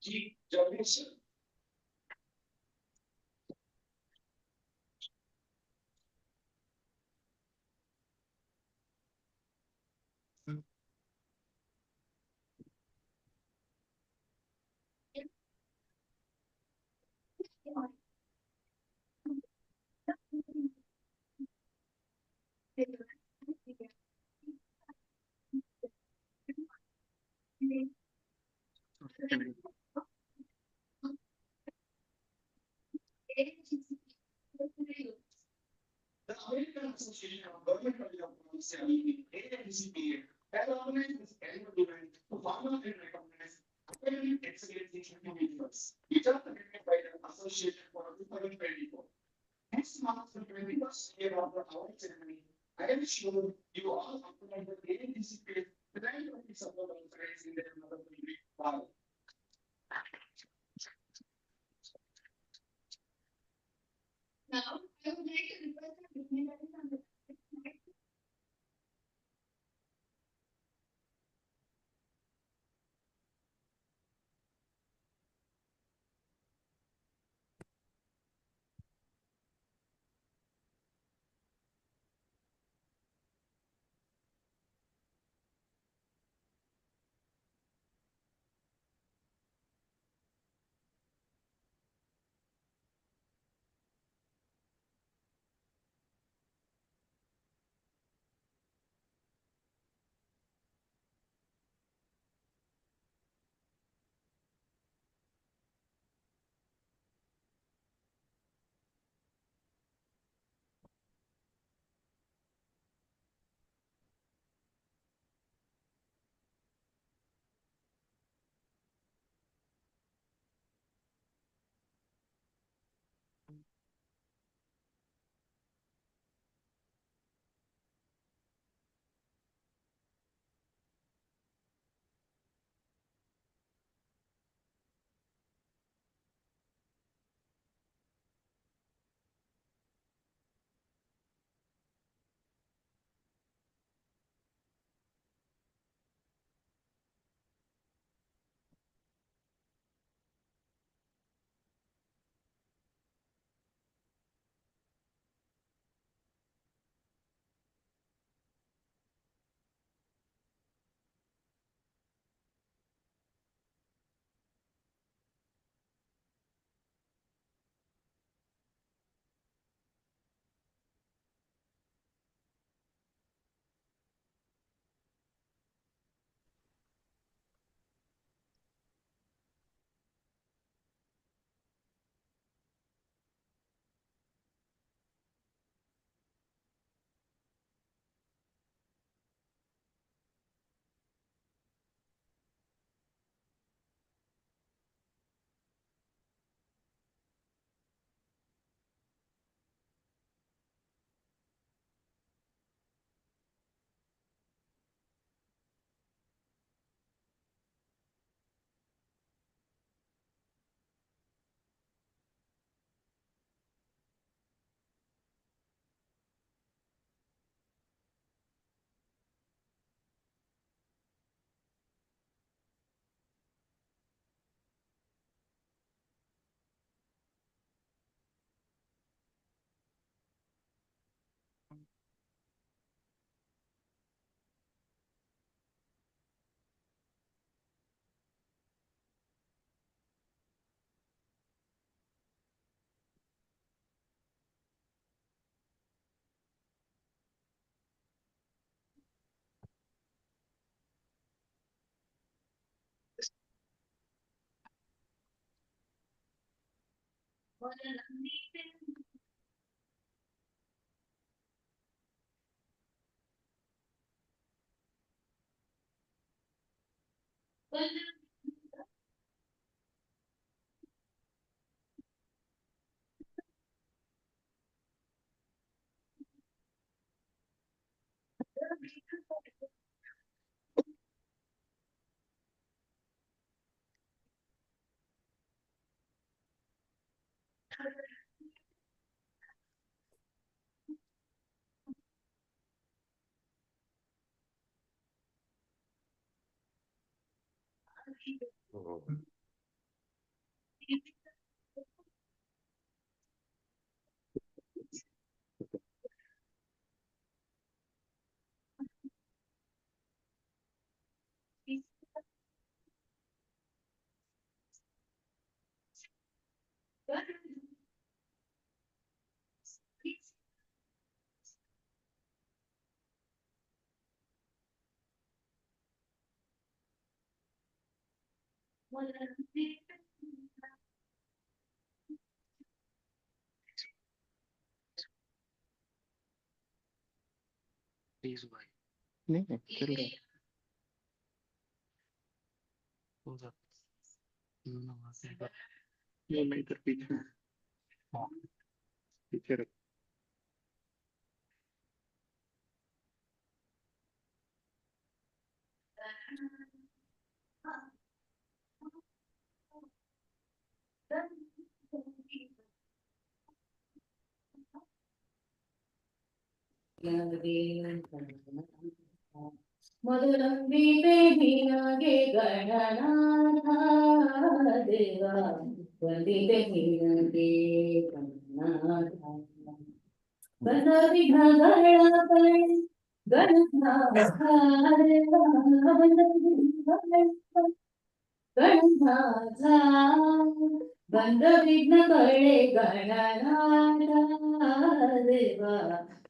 generation. The American Association of Government Policy, AAGCPA, has organized this annual event to honor and recognize academic excellence in individuals, which are recognized by the association for 2024. This marks the 21st year of the award ceremony. I am sure you all applaud the AAGCPA's philanthropic support conference in their mother tongue. Now, I would like to request the dignitaries on the slide. नहीं चल रहा मैं इधर पीछे हाँ पीछे रख मधुरं विवेहिनागे गणनाथ देवा वन्दिते हिनगे गणनाथ गणविघ्नगणपते गणनाथ देवा गणनाथ बन्धविघ्नकळे गणनाथ देवा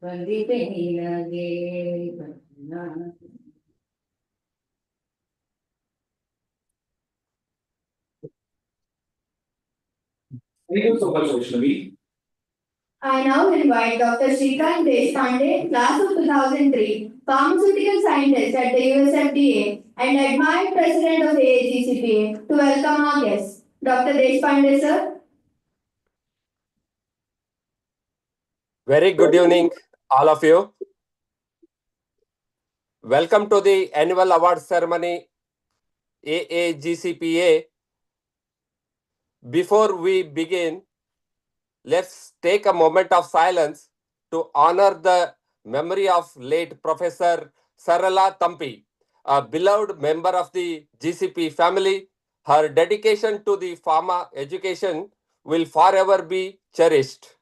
वन्दिते हिनगे Gananath. Thank you so much, Vaishnavi. I now invite Dr. Sreedhara Ranganath Pai, class of 2003, pharmaceutical scientist at the USFDA and admired president of AAGCPA, to welcome our guests. Dr. Deshpande, sir. Very good evening, all of you. Welcome to the annual award ceremony, AAGCPA. Before we begin, let's take a moment of silence to honor the memory of late Professor Sarala Thampi, a beloved member of the GCP family. Her dedication to the pharma education will forever be cherished.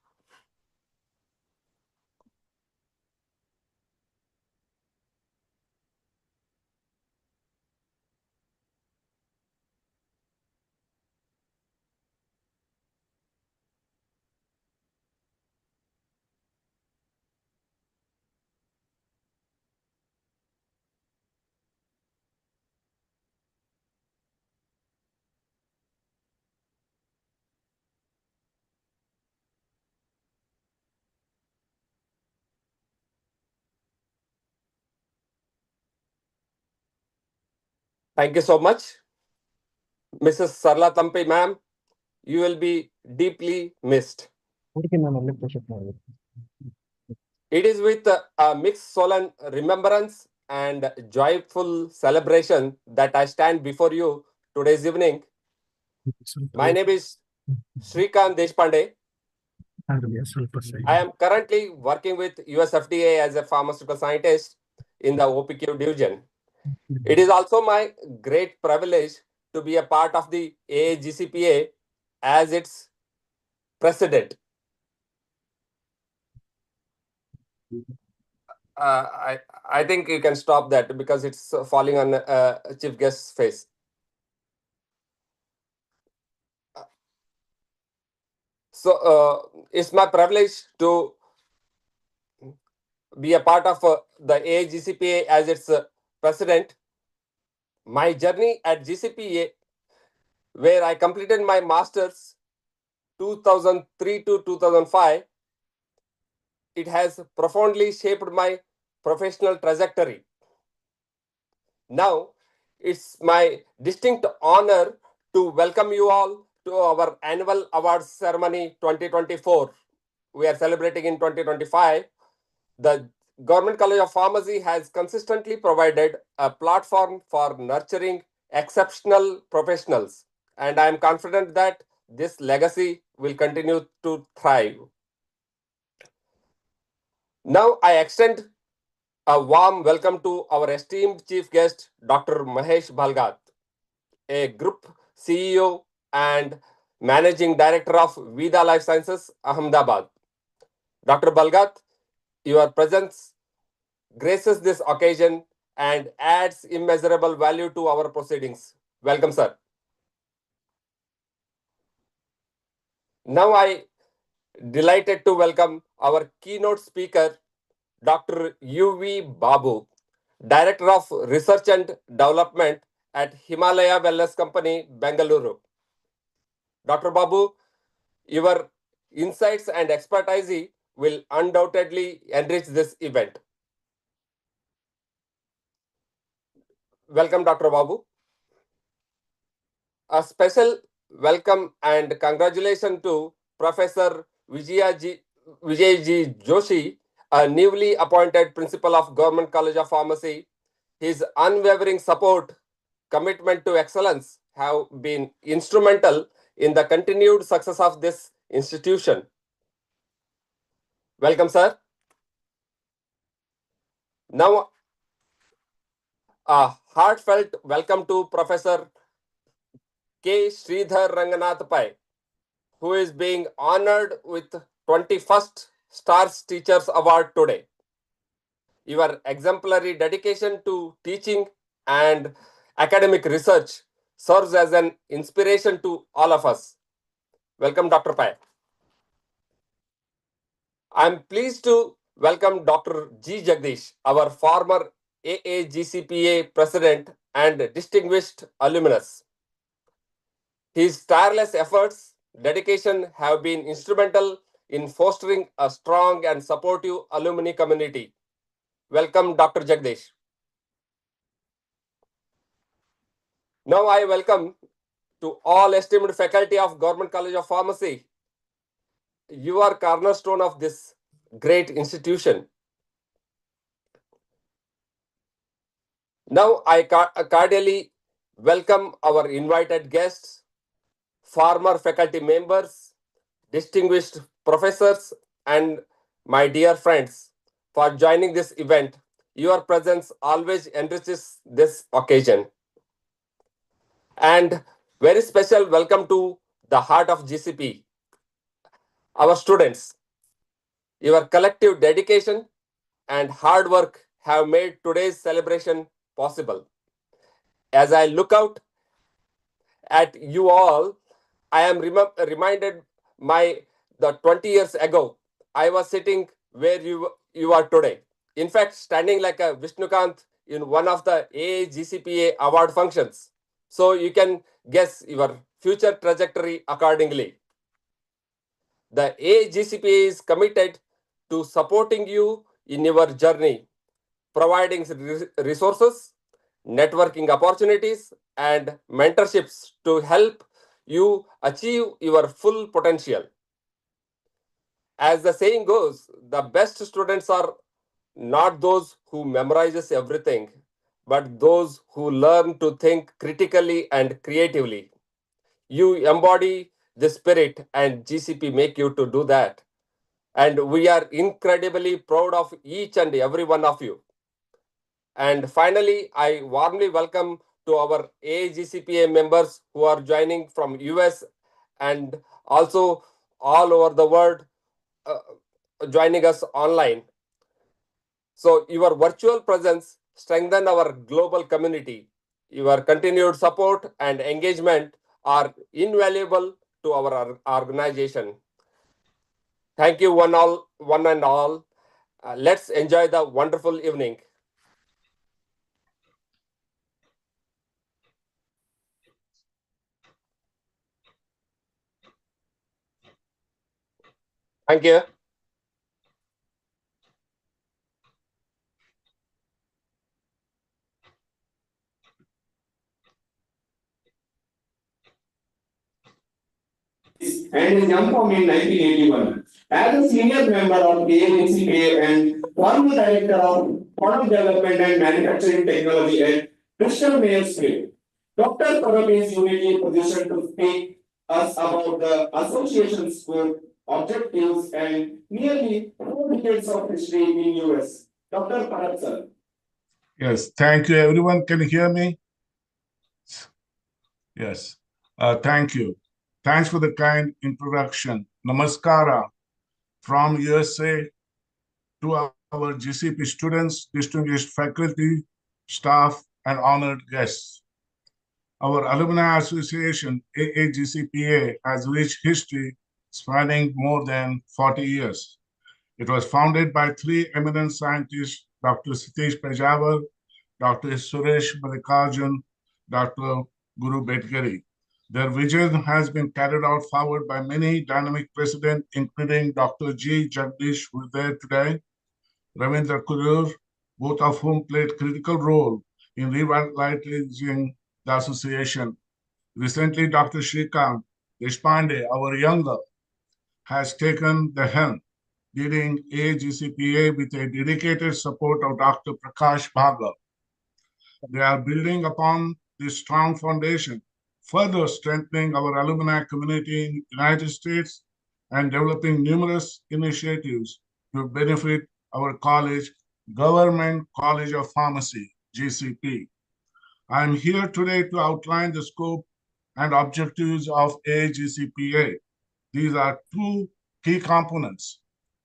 Thank you so much, Mrs. Sarla Thampi, ma'am. You will be deeply missed. It is with a mixed solemn remembrance and joyful celebration that I stand before you today's evening. My name is Shrikant Deshpande. I am currently working with USFDA as a pharmaceutical scientist in the OPQ division. It is also my great privilege to be a part of the AAGCPA as its president. I think you can stop that because it's falling on chief guest's face. So it's my privilege to be a part of the AAGCPA as its president. My journey at GCPA, where I completed my master's 2003 to 2005, it has profoundly shaped my professional trajectory. Now, it's my distinct honor to welcome you all to our annual awards ceremony 2024. We are celebrating in 2025. The Government College of Pharmacy has consistently provided a platform for nurturing exceptional professionals, and I am confident that this legacy will continue to thrive. Now, I extend a warm welcome to our esteemed chief guest, Dr. Mahesh Bhalgat, a group CEO and managing director of Vida Life Sciences, Ahmedabad. Dr. Bhalgat, your presence graces this occasion and adds immeasurable value to our proceedings. Welcome, sir. Now I delighted to welcome our keynote speaker, Dr. U.V. Babu, Director of Research and Development at Himalaya Wellness Company, Bengaluru. Dr. Babu, your insights and expertise will undoubtedly enrich this event. Welcome, Dr. Babu. A special welcome and congratulations to Professor Vijay G. Joshi, a newly appointed principal of Government College of Pharmacy. His unwavering support, commitment to excellence have been instrumental in the continued success of this institution. Welcome, sir. Now, a heartfelt welcome to Professor K. Sreedhara Ranganath Pai, who is being honored with 21st Stars Teachers Award today. Your exemplary dedication to teaching and academic research serves as an inspiration to all of us. Welcome, Dr. Pai. I am pleased to welcome Dr. G. Jagdish, our former AAGCPA president and distinguished alumnus. His tireless efforts, dedication have been instrumental in fostering a strong and supportive alumni community. Welcome, Dr. Jagdish. Now I welcome to all esteemed faculty of Government College of Pharmacy. You are cornerstone of this great institution. Now I cordially welcome our invited guests, former faculty members, distinguished professors, and my dear friends for joining this event. Your presence always enriches this occasion. And very special welcome to the heart of GCP, our students. Your collective dedication and hard work have made today's celebration possible. As I look out at you all, I am reminded the 20 years ago, I was sitting where you are today. In fact, standing like a Vishnukant in one of the AAGCPA award functions. So you can guess your future trajectory accordingly. The AAGCPA is committed to supporting you in your journey, providing resources, networking opportunities, and mentorships to help you achieve your full potential. As the saying goes, the best students are not those who memorizes everything, but those who learn to think critically and creatively. You embody the spirit, and GCP make you to do that. And we are incredibly proud of each and every one of you. And finally, I warmly welcome to our AAGCPA members who are joining from US and also all over the world, joining us online. So your virtual presence strengthens our global community. Your continued support and engagement are invaluable to our organization. Thank you one and all. Let's enjoy the wonderful evening. Thank you. And is young from in 1981. As a senior member of AAGCPA and former director of product development and manufacturing technology at Bristol Myers Squibb, Dr. Karam is uniquely positioned to speak us about the association's scope, objectives, and nearly 4 decades of history in US. Dr. Karam, sir. Yes, thank you, everyone. Can you hear me? Yes, thank you. Thanks for the kind introduction. Namaskara from USA to our GCP students, distinguished faculty, staff, and honored guests. Our Alumni Association, AAGCPA, has rich history spanning more than 40 years. It was founded by three eminent scientists, Dr. Satish Pejawar, Dr. Suresh Malikarjun, Dr. Guru Bedkari. Their vision has been carried out forward by many dynamic presidents, including Dr. G. Jagdish, who is there today, Ravindra Kurur, both of whom played critical role in revitalizing the association. Recently, Dr. Shrikant Deshpande, our younger, has taken the helm, leading AAGCPA with a dedicated support of Dr. Prakash Bhagat. They are building upon this strong foundation, further strengthening our alumni community in the United States and developing numerous initiatives to benefit our college, Government College of Pharmacy, GCP. I am here today to outline the scope and objectives of AAGCPA. These are two key components.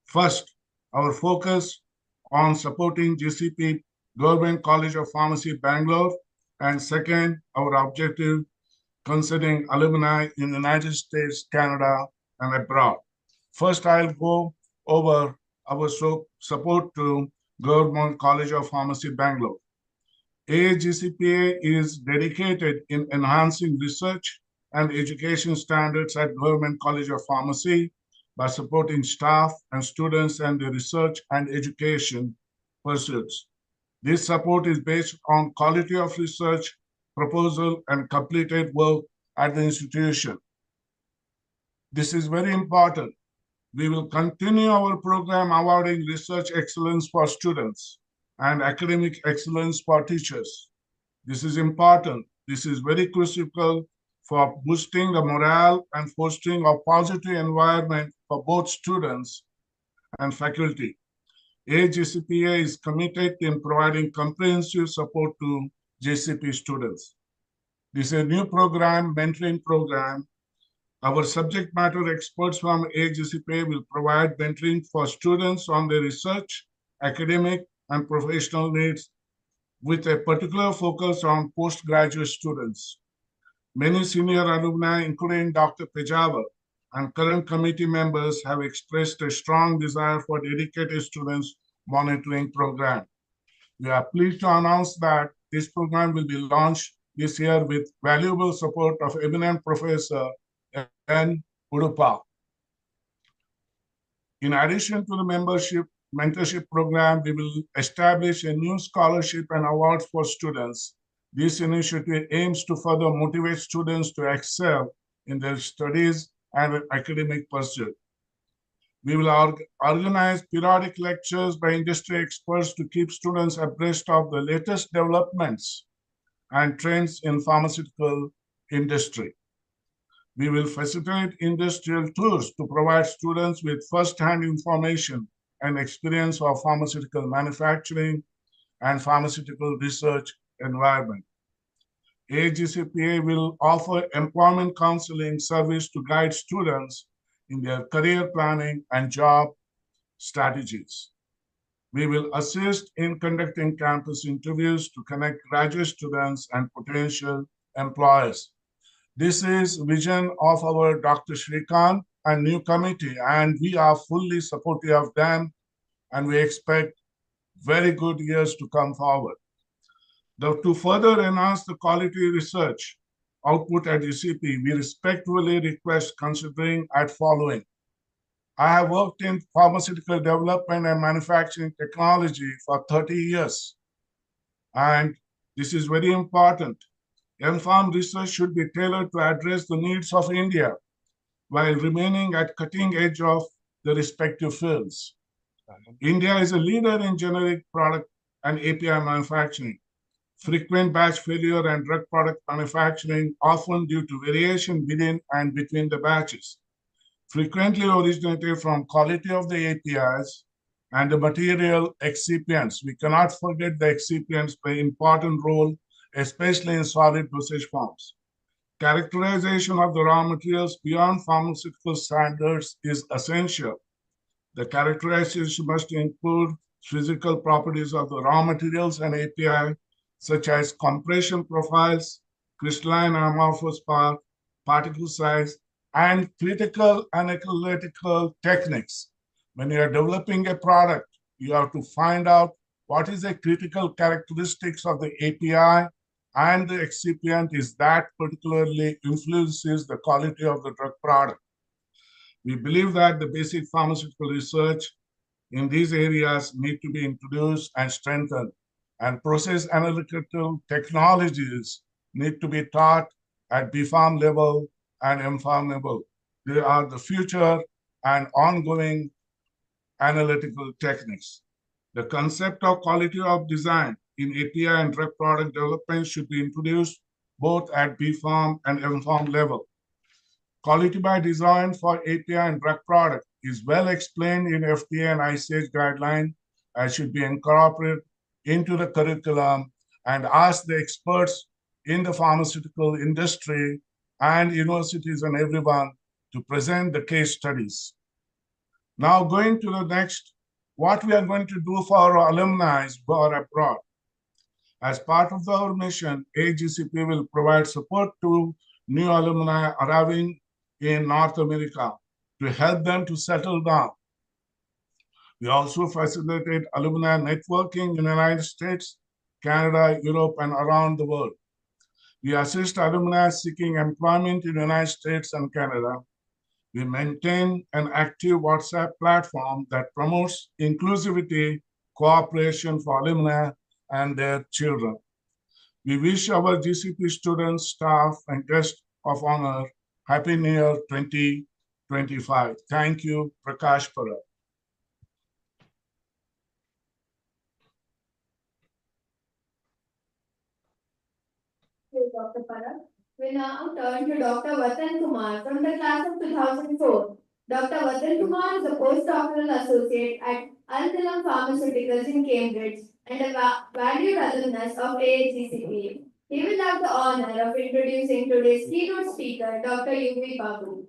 First, our focus on supporting GCP Government College of Pharmacy, Bangalore, and second, our objective concerning alumni in the United States, Canada, and abroad. First, I'll go over our support to Government College of Pharmacy, Bangalore. AAGCPA is dedicated in enhancing research and education standards at Government College of Pharmacy by supporting staff and students and their research and education pursuits. This support is based on quality of research, proposal, and completed work at the institution. This is very important. We will continue our program awarding research excellence for students and academic excellence for teachers. This is important. This is very critical for boosting the morale and fostering a positive environment for both students and faculty. AAGCPA is committed in providing comprehensive support to GCP students. This is a new program, mentoring program. Our subject matter experts from AAGCPA will provide mentoring for students on their research, academic, and professional needs with a particular focus on postgraduate students. Many senior alumni, including Dr. Pejawar, and current committee members have expressed a strong desire for dedicated students monitoring program. We are pleased to announce that this program will be launched this year with valuable support of eminent Professor N. Udupa. In addition to the mentorship program, we will establish a new scholarship and awards for students. This initiative aims to further motivate students to excel in their studies and academic pursuit. We will organize periodic lectures by industry experts to keep students abreast of the latest developments and trends in pharmaceutical industry. We will facilitate industrial tours to provide students with first-hand information and experience of pharmaceutical manufacturing and pharmaceutical research environment. AAGCPA will offer employment counseling service to guide students in their career planning and job strategies. We will assist in conducting campus interviews to connect graduate students and potential employers. This is vision of our Dr. Shrikant and new committee, and we are fully supportive of them, and we expect very good years to come forward. To further enhance the quality research output at GCP, we respectfully request considering at following. I have worked in pharmaceutical development and manufacturing technology for 30 years, and this is very important. Pharm research should be tailored to address the needs of India while remaining at cutting edge of the respective fields. India is a leader in generic product and API manufacturing. Frequent batch failure and drug product manufacturing, often due to variation within and between the batches, frequently originated from quality of the APIs and the material excipients. We cannot forget the excipients play an important role, especially in solid dosage forms. Characterization of the raw materials beyond pharmaceutical standards is essential. The characterization must include physical properties of the raw materials and API, such as compression profiles, crystalline amorphous part, particle size, and critical analytical techniques. When you are developing a product, you have to find out what is the critical characteristics of the API and the excipient is that particularly influences the quality of the drug product. We believe that the basic pharmaceutical research in these areas need to be introduced and strengthened, and process analytical technologies need to be taught at BPharm level and MPharm level. They are the future and ongoing analytical techniques. The concept of quality of design in API and drug product development should be introduced both at BPharm and MPharm level. Quality by design for API and drug product is well explained in FDA and ICH guidelines and should be incorporated into the curriculum and ask the experts in the pharmaceutical industry and universities and everyone to present the case studies. Now going to the next, what we are going to do for our alumni who are abroad. As part of our mission, AAGCPA will provide support to new alumni arriving in North America to help them to settle down. We also facilitate alumni networking in the United States, Canada, Europe, and around the world. We assist alumni seeking employment in the United States and Canada. We maintain an active WhatsApp platform that promotes inclusivity, cooperation for alumni and their children. We wish our GCP students, staff, and guests of honor Happy New Year 2025. Thank you, Prakash Parab. Dr. Parab. We now turn to Dr. Vatan Kumar from the class of 2004. Dr. Vatan Kumar is a postdoctoral associate at Alumni Pharmaceuticals in Cambridge and a valued alumnus of AAGCPA. He will have the honor of introducing today's keynote speaker, Dr. UV Babu.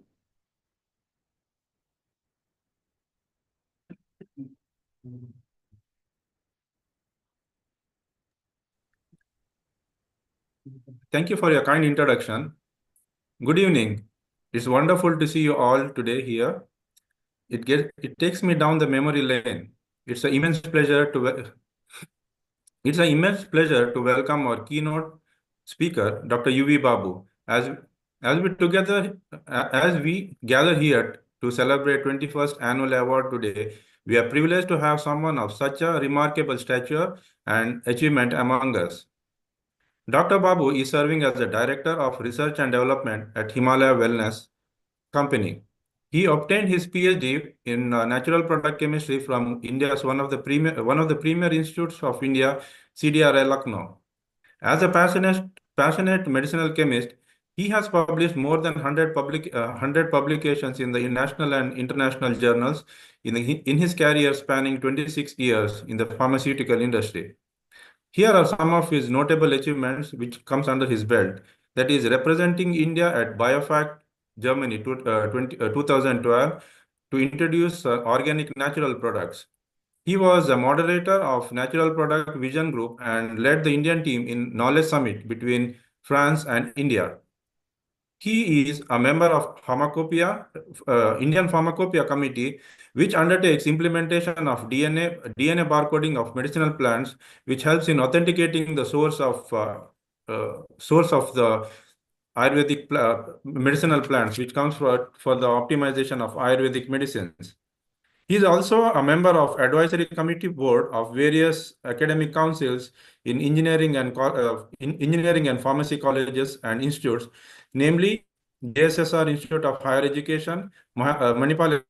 Thank you for your kind introduction. Good evening. It's wonderful to see you all today here. It takes me down the memory lane. It's an immense pleasure to welcome our keynote speaker, Dr. UV Babu. As we gather here to celebrate 21st annual award today, we are privileged to have someone of such a remarkable stature and achievement among us. Dr. Babu is serving as the Director of Research and Development at Himalaya Wellness Company. He obtained his PhD in natural product chemistry from India's one of the premier institutes of India, CDRI Lucknow. As a passionate medicinal chemist, he has published more than 100 publications in the national and international journals in his career spanning 26 years in the pharmaceutical industry. Here are some of his notable achievements which comes under his belt. That is representing India at BioFact, Germany 2012 to introduce organic natural products. He was a moderator of Natural Product Vision Group and led the Indian team in Knowledge Summit between France and India. He is a member of Indian Pharmacopoeia Committee, which undertakes implementation of DNA barcoding of medicinal plants, which helps in authenticating the source of the Ayurvedic medicinal plants, which comes for the optimization of Ayurvedic medicines. He is also a member of advisory committee board of various academic councils in engineering and pharmacy colleges and institutes, namely JSSR Institute of Higher Education, Manipal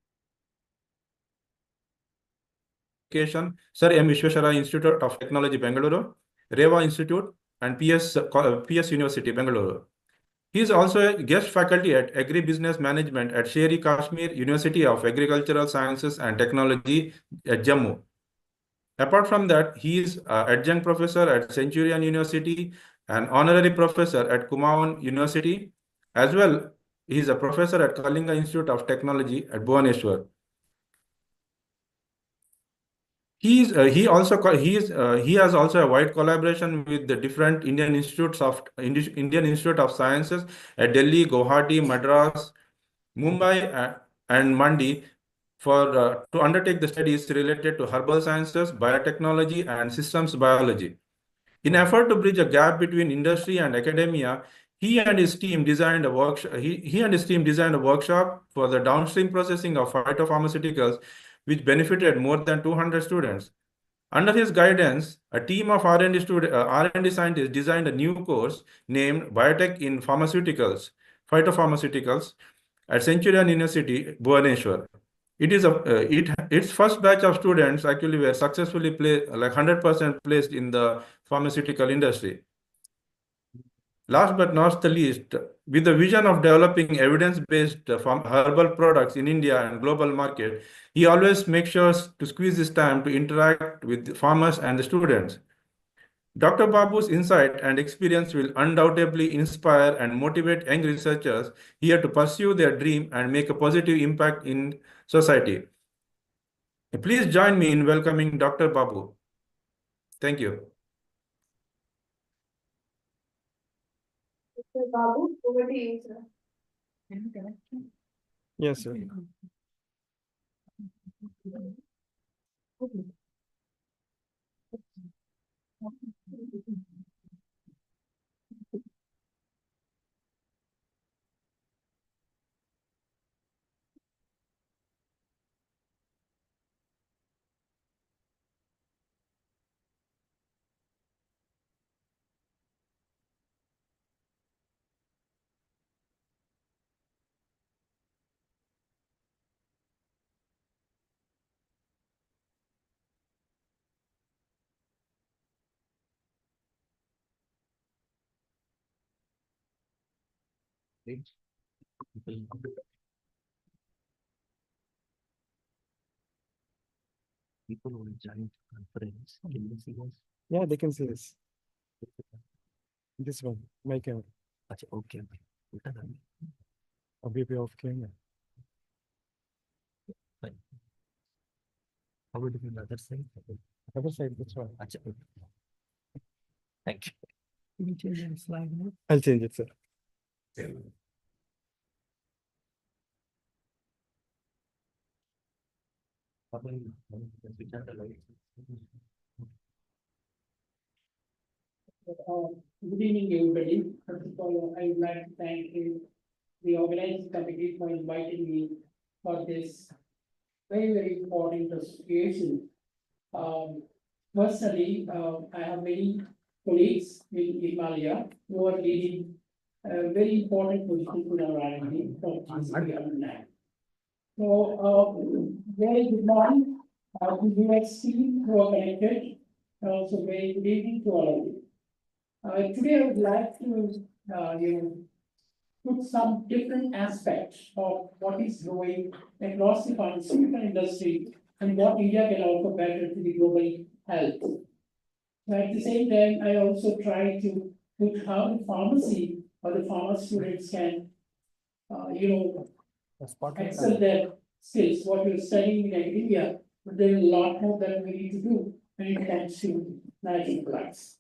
Education, Sir M. Vishwesvaraya Institute of Technology, Bengaluru, Reva Institute, and PS University, Bengaluru. He is also a guest faculty at Agri-Business Management at Sher-e Kashmir University of Agricultural Sciences and Technology at Jammu. Apart from that, he is adjunct professor at Centurion University and honorary professor at Kumaon University. As well, he is a professor at Kalinga Institute of Technology at Bhubaneswar. He has also a wide collaboration with the different Indian Institute of Sciences at Delhi, Guwahati, Madras, Mumbai, and Mandi to undertake the studies related to herbal sciences, biotechnology, and systems biology. In effort to bridge a gap between industry and academia, he and his team designed a workshop. He and his team designed a workshop for the downstream processing of phytopharmaceuticals, which benefited more than 200 students. Under his guidance, a team of R&D scientists designed a new course named Biotech in Phytopharmaceuticals, at Centurion University, Bhubaneswar. Its first batch of students actually were successfully 100% placed in the pharmaceutical industry. Last but not the least, with the vision of developing evidence-based herbal products in India and global market, he always makes sure to squeeze his time to interact with the farmers and the students. Dr. Babu's insight and experience will undoubtedly inspire and motivate young researchers here to pursue their dream and make a positive impact in society. Please join me in welcoming Dr. Babu. Thank you. Mr. Babu, over to you, sir. Yes, sir. People who join conference, can you see us? Yeah, they can see this. This one, my camera. अच्छा, okay. उल्टा कर दे. अभी पे off camera. Fine. How would it be on the other side? Other side, that's why. अच्छा, okay. Thank you. Can you change the slide now? I'll change it, sir. Switch on the light. Good evening, everybody. First of all, I would like to thank the organizing committee for inviting me for this very, very important association. Personally, I have many colleagues in Himalaya who are leading very important positions in our R&D from GCP Alumni. So, very good morning to the US team who are connected. Also, very good evening to all of you. Today, I would like to, put some different aspects of what is growing across the pharmaceutical industry and what India can offer better to the global health. But at the same time, I also try to put how the pharmacy or the pharma students can, excel their skills, what you're studying in academia, but there's a lot more that we need to do when it comes to natural products.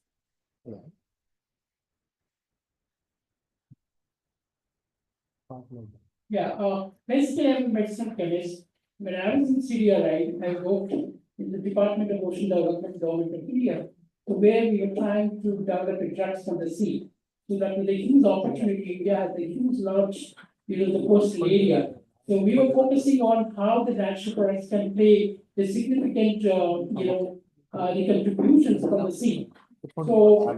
Yeah, basically I'm a medicinal chemist. When I was in CDRI, I worked in the Department of Ocean Development, Government of India, where we were trying to develop drugs from the sea. So that was a huge opportunity. India has a huge large, the coastal area. So we were focusing on how the natural products can play a significant, the contributions from the sea. So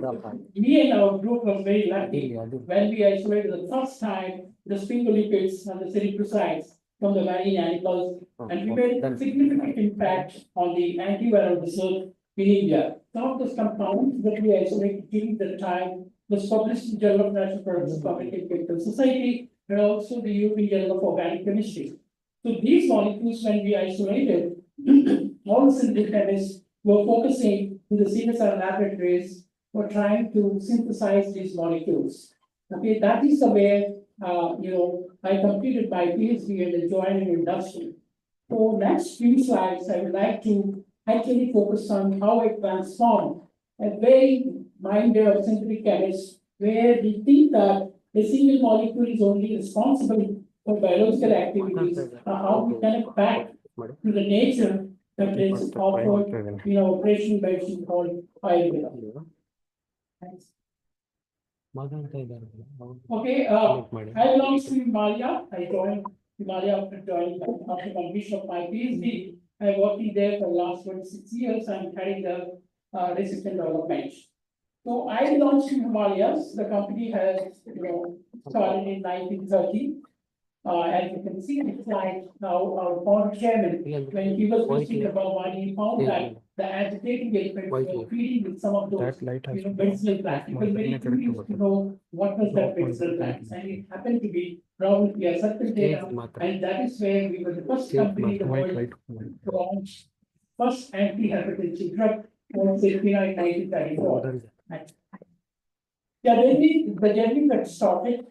me and our group was very lucky when we isolated the first time the sphingolipids and the cerebrosides from the marine animals, and we made a significant impact on the antiviral research in India. Some of those compounds that we isolated during the time was published in Journal of Natural Products of Public Chemical Society and also the European Journal of Organic Chemistry. So these molecules, when we isolated, all the synthetic chemists were focusing in the CSR laboratories for trying to synthesize these molecules. Okay, that is the way, I completed my PhD and joined in industry. So next few slides, I would like to actually focus on how I transform a very minded of synthetic chemists, where we think that a single molecule is only responsible for biological activities, how we connect back to the nature that is offered in our operation medicine called Ayurveda. Okay, I belong to Himalaya. I joined Himalaya after completion of my PhD. I worked there for the last 26 years. I'm carrying the research and development. So I belong to Himalayas. The company has, started in 1930. As you can see, it's like now our former chairman, when he was visiting about money, he found that the agitating effect was feeding with some of those, medicinal plants. It was very curious to know what was that medicinal plants, and it happened to be probably a certain data, and that is where we were the first company in the world to launch first anti-hypertensive drug, was in 1934. Yeah, the journey that started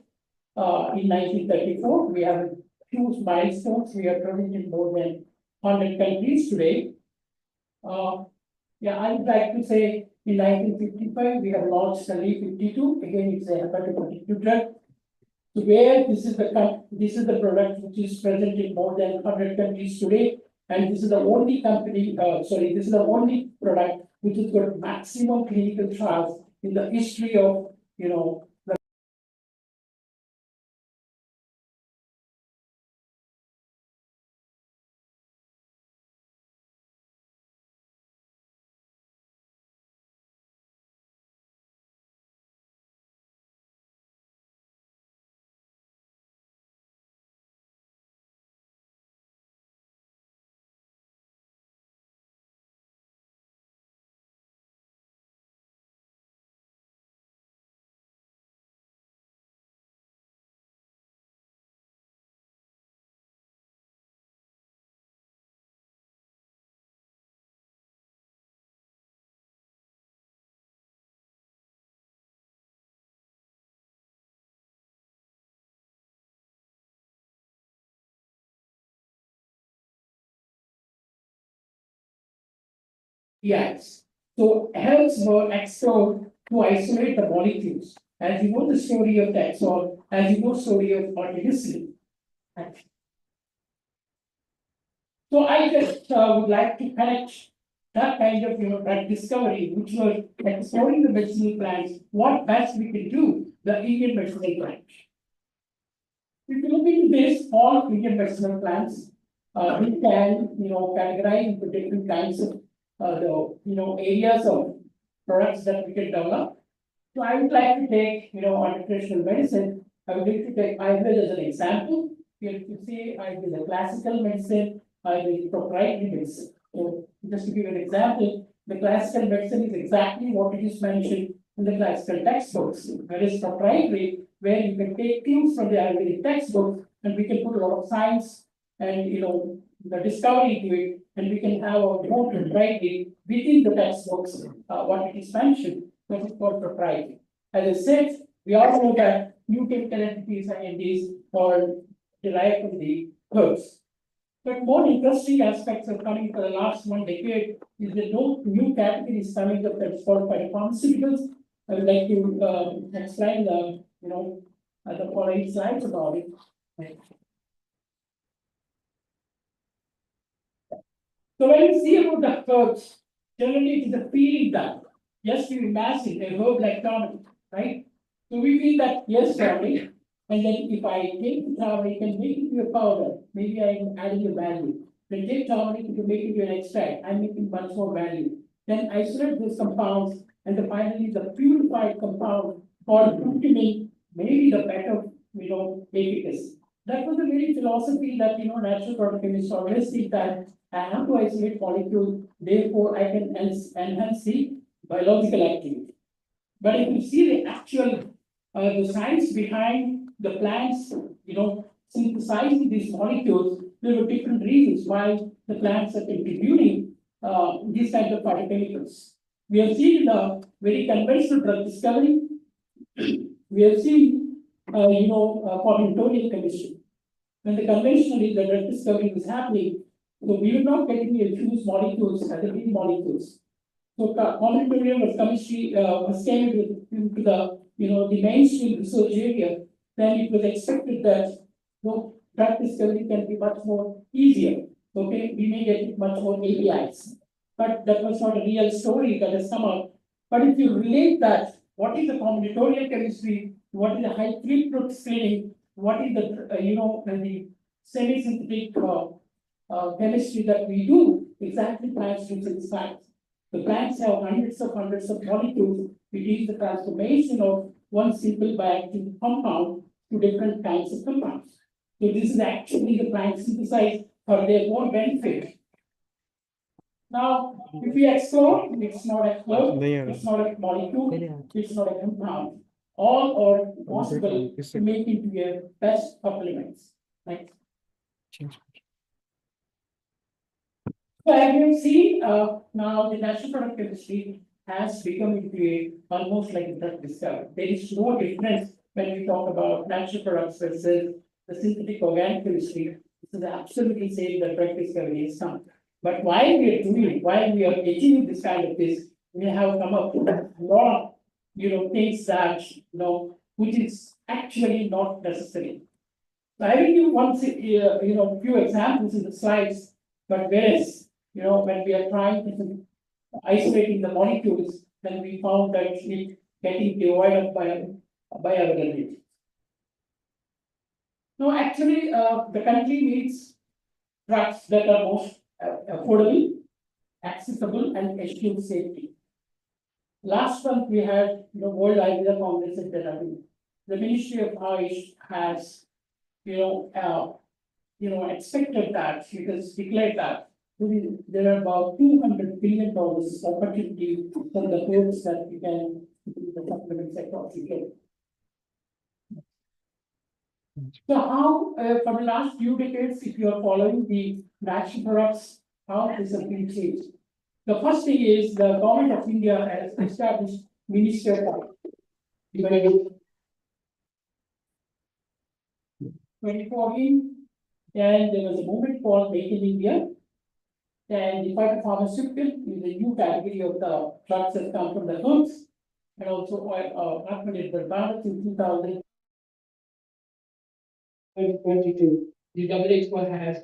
in 1934, we have huge milestones. We are present in more than 100 countries today. Yeah, I would like to say in 1955, we have launched the Lee-52. Again, it's a hepatitis drug. So where this is the product which is present in more than 100 countries today. And this is the only company, this is the only product which has got maximum clinical trials in the history of, yes. So helps were explored to isolate the molecules. As you know the story of Taxol, as you know story of penicillin. So I just would like to connect that kind of that discovery, which was exploring the medicinal plants, what best we can do, the Indian medicinal plant. If you look into this, all Indian medicinal plants, we can categorize into different kinds of areas of products that we can develop. So I would like to take traditional medicine. I would like to take Ayurveda as an example. Here you see Ayurveda classical medicine, Ayurveda proprietary medicine. So just to give an example, the classical medicine is exactly what it is mentioned in the classical textbooks. Whereas proprietary, where you can take clues from the Ayurvedic textbook and we can put a lot of science and the discovery to it, and we can have our own proprietary within the textbooks what it is mentioned. That is called proprietary. As I said, we all know that new chemical entities are derived from the herbs. But more interesting aspects are coming for the last 1 decade is the new categories coming up that's called pharmaceuticals. I would like to explain the following slides about it. So when you see about the herbs, generally it is a feeling that just you imagine a herb like turmeric, right? So we feel that yes, turmeric, and then if I take the turmeric and make it into a powder, maybe I am adding a value. Then take turmeric to make it into an extract, I'm making much more value. Then isolate those compounds, and then finally the purified compound called glutamine may be the better, efficacy. That was the very philosophy that natural product chemists always think that I have to isolate molecules, therefore I can enhance the biological activity. But if you see the actual the science behind the plants, synthesizing these molecules, there were different reasons why the plants are contributing these kinds of phytochemicals. We have seen the very conventional drug discovery. We have seen, combinatorial chemistry. When the conventionally the drug discovery was happening, so we were not getting the fused molecules as the big molecules. So combinatorial was chemistry was came into the mainstream research area. Then it was expected that drug discovery can be much more easier. Okay, we may get much more APIs, but that was not a real story that has come out. But if you relate that what is the combinatorial chemistry, what is the high throughput screening, what is the, the semi-synthetic chemistry that we do, exactly plants do in science. The plants have hundreds of molecules. It is the transformation of one simple bioactive compound to different kinds of compounds. So this is actually the plant synthesize for their own benefit. Now, if we explore, it's not a clone, it's not a molecule, it's not a compound. All are possible to make into a best supplements. Right? So as you have seen, now the natural product chemistry has become into a almost like a drug discovery. There is no difference when we talk about natural products versus the synthetic organic chemistry. This is absolutely saying that drug discovery is done. But while we are doing it, while we are achieving this kind of this, we have come up with a lot of things that which is actually not necessary. So I will give one few examples in the slides, but whereas when we are trying to isolating the molecules, then we found that it getting devoid of bioavailability. No, actually, the country needs drugs that are most affordable, accessible, and assure safety. Last month we had the World Idea Congress in Bengaluru. The Ministry of AYUSH has, expected that, it has declared that there are about $200 billion opportunity from the goods that we can do the supplement sector together. So how, for the last few decades, if you are following the natural products, how this has been changed? The first thing is the government of India has established Ministry of Health. 2014, and there was a movement called Make in India. And the pharmaceutical is a new category of the drugs that come from the herbs, and also Atmanirbhar Bharat in 2022. The WHO has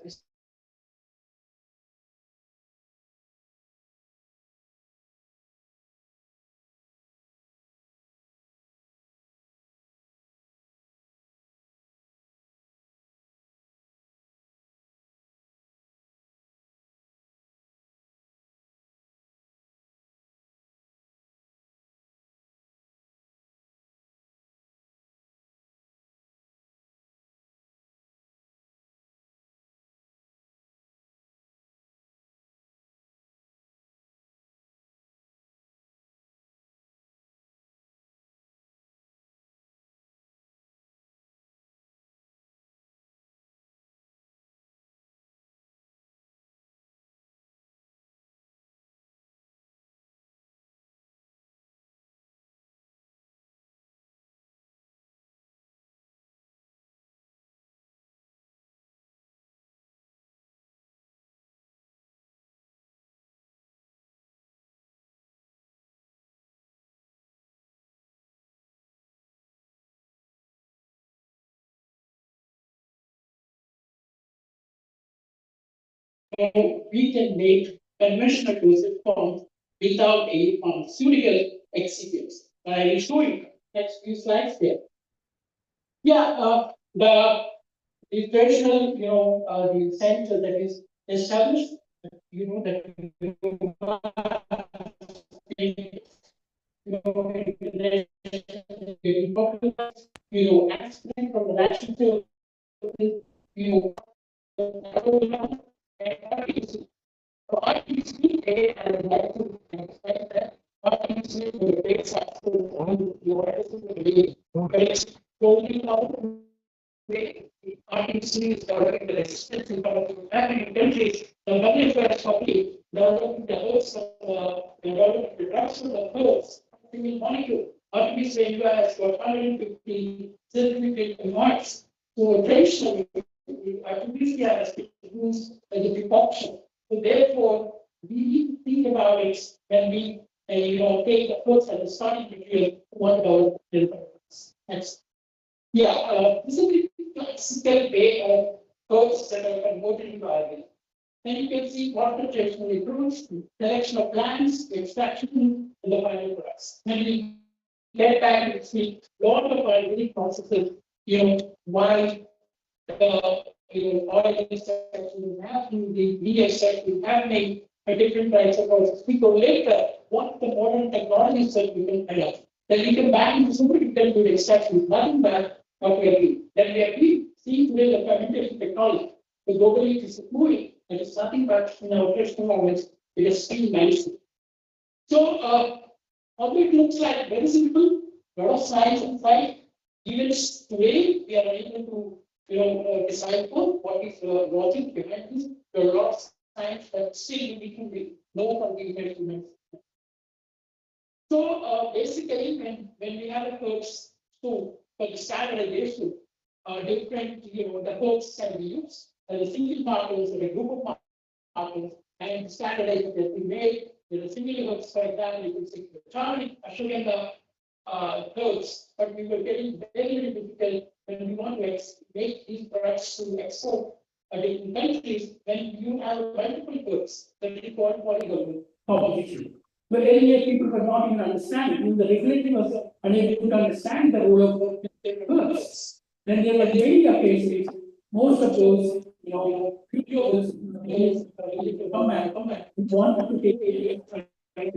we can make conventional dosage forms without a pharmaceutical excipients. I will show you next few slides there. Yeah, the traditional, the center that is established, that accident from the national, what you see there and that is expect that what you see in the base axis on your it's totally out what you see is developing the resistance in many countries. The manufacturers copy developing the host of developing the drugs of the first single molecule. What we say India has got 150 certificate marks. So traditionally, Tunisia has been used as a decoction. So therefore, we need to think about it when we, take the first and the starting material $1 Next. Yeah, this is the classical way of codes that are converted into iron. Then you can see what the traditional approach, selection of plants, extraction, and the final products. When we get back and see lot of R&D processes, why oil section, have the BS section, have made a different types of processes. We go later, what the modern technologies that we can adopt. Then we come back into supercritical extraction, nothing bad what we are doing. Then we are seeing today the fermentation technology. The globally it is moving, and it's nothing but in our traditional knowledge, it is still management. So how it looks like very simple, lot of science inside. Even today, we are able to decipher what is the logic behind this. There are a lot of science that still we can know from the measurements. So basically, when we have a course for the standardization, different the course can be used as a single markers or a group of markers and standardized that we made. There's a single works, for example, you can see the charming ashwagandha codes, but we were getting very, very difficult when we want to make these products to export different countries. When you have multiple codes, that is called polygonal composition. But earlier people were not even understanding. Even the regulator was unable to understand the role of codes. Then there were many cases. Most of those, videos, want to take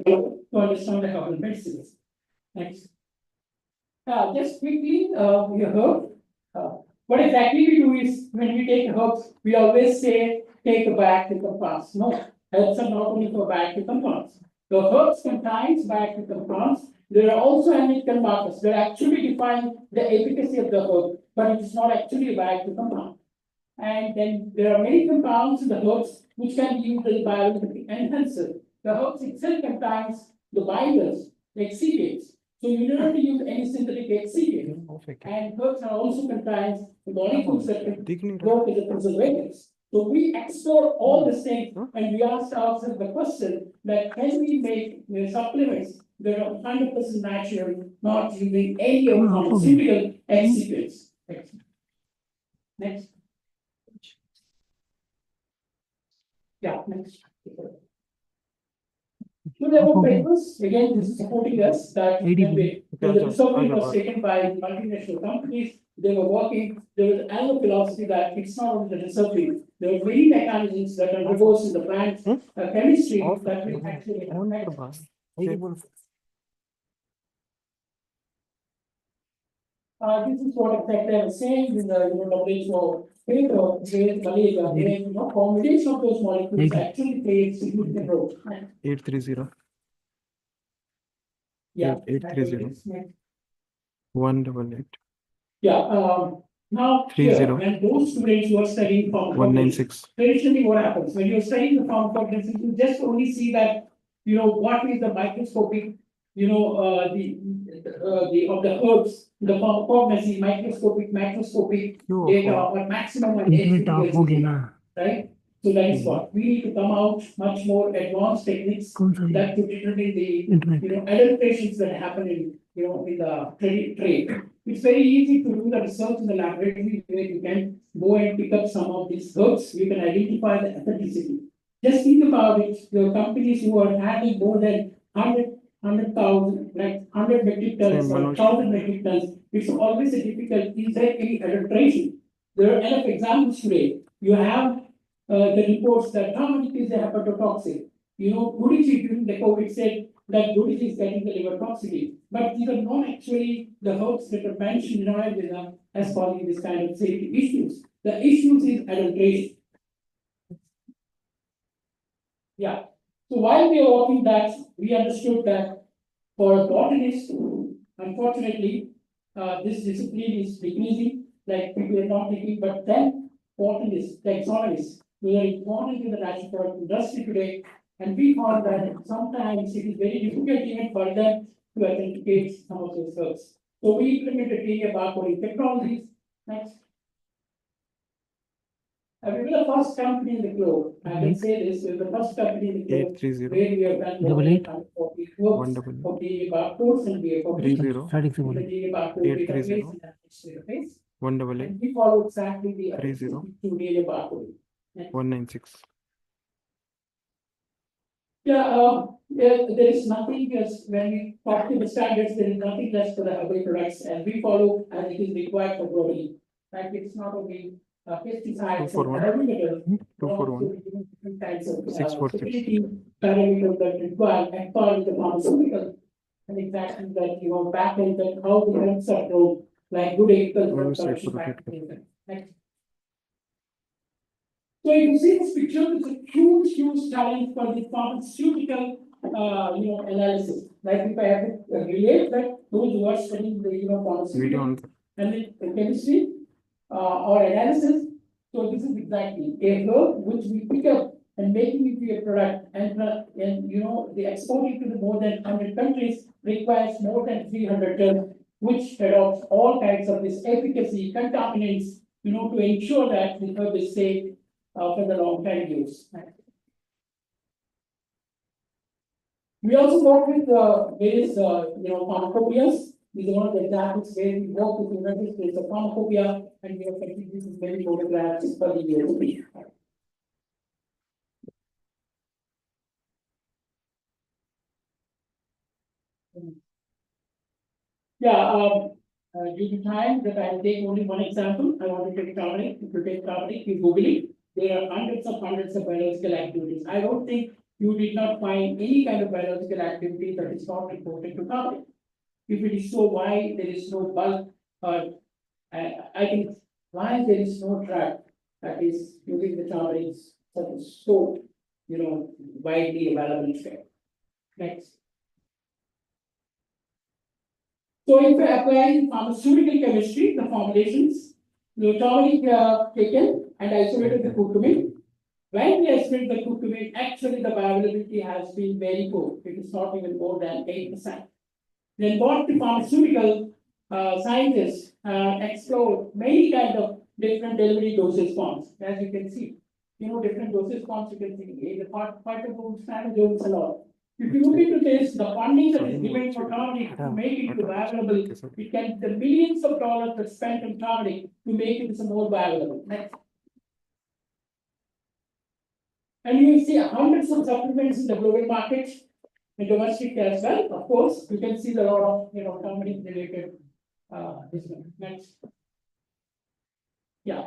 to understand the carbon medicines. Next. Just quickly, we heard. What exactly we do is when we take herbs, we always say take a bioactive compounds. No, herbs are not only for bioactive compounds. The herbs contains bioactive compounds. There are also analytical markers that actually define the efficacy of the herb, but it is not actually a bioactive compound. And then there are many compounds in the herbs which can be used as biological enhancer. The herbs itself contains the binders, the excipients. So you don't have to use any synthetic excipient. And herbs are also contains the molecules that can work as a preservatives. So we explore all the things and we ask ourselves the question that can we make supplements that are 100% natural, not using any of pharmaceutical excipients. Next. Yeah, next. So there were papers, again, this is supporting us that when the discovery was taken by multinational companies, they were working, there was another philosophy that it's not only the discovery, there are many mechanisms that are reversed in the plant chemistry that will actually this is what exactly I was saying in the WHO paper, where combination of those molecules actually plays significant role. 830. Yeah. 830. 188. Yeah. Now, 30. when those students who are studying pharmacology, 196. traditionally what happens when you're studying the pharmacology, you just only see that what is the microscopic, of the herbs, the pharmacology, microscopic, macroscopic data or maximum and right? So that is what we need to come out much more advanced techniques that to determine the adulterations that happen in in the trade. It's very easy to do the research in the laboratory where you can go and pick up some of these herbs. You can identify the authenticity. Just think about it. Your companies who are having more than 100,000, like 100 metric tons or 1,000 metric tons, it's always a difficult. Is there any adulteration? There are enough examples today. You have the reports that how many is the hepatotoxic. Gudici during the COVID said that Gudici is getting the liver toxicity, but these are not actually the herbs that are mentioned in Ayurveda as causing this kind of safety issues. The issues is adulteration. Yeah. So while we are working that, we understood that for botanists, unfortunately, this discipline is decreasing, like people are not taking, but then botanists, taxonomists, they are important in the natural product industry today, and we found that sometimes it is very difficult even for them to authenticate some of those herbs. So we implemented DNA barcoding technologies. Next. We were the first company in the globe. I can say this: we were the first company in the globe 830. where we have done more than 140 works of DNA barcodes, and we have published the DNA barcode database and database. 188. And we follow exactly the 30. to DNA barcoding. 196. There is nothing else, when we talk to the standards, there is nothing less for the herbal products, and we follow as it is required for growing. Like it's not only pesticides. 241. and herbal, 241. also different types of 646. security parameters that require and follow the pharmaceutical. And exactly that, back end that how the herbs are grown, like good agricultural Always production right for the practices. Next. So if you see this picture, it's a huge challenge for the pharmaceutical, analysis. Like if I have to relate that those who are studying the, Video pharmaceutical on. and the chemistry, or analysis. So this is exactly a herb which we pick up and making it to a product and the exporting to the more than 100 countries requires more than 300 tons, which adopts all kinds of this efficacy, contaminants, to ensure that the herb is safe for the long time use. We also work with various pharmacopoeias. These are one of the examples where we work with United States of Pharmacopoeia and we have contributed many photographs for the years. Due to time that I'll take only one example, I want to take turmeric. If you take turmeric, you Google it. There are hundreds of biological activities. I don't think you did not find any kind of biological activity that is not reported to turmeric. If it is so, why there is no bulk, I think why there is no drug that is using the turmeric so widely available today. Next. So if we apply pharmaceutical chemistry, the formulations, the turmeric taken and isolated the curcumin. When we isolate the curcumin, actually the bioavailability has been very poor. It is not even more than 8%. Then what the pharmaceutical scientists explore many kind of different delivery dosage forms, as you can see. Different dosage forms you can see, the particles, nanozones and all. If you look into this, the funding that is given for turmeric to make it bioavailable, it can the millions of dollars that spent in turmeric to make it more bioavailable. Next. And you see hundreds of supplements in the global market, in domestic as well. Of course, you can see a lot of turmeric related this one. Next. Yeah.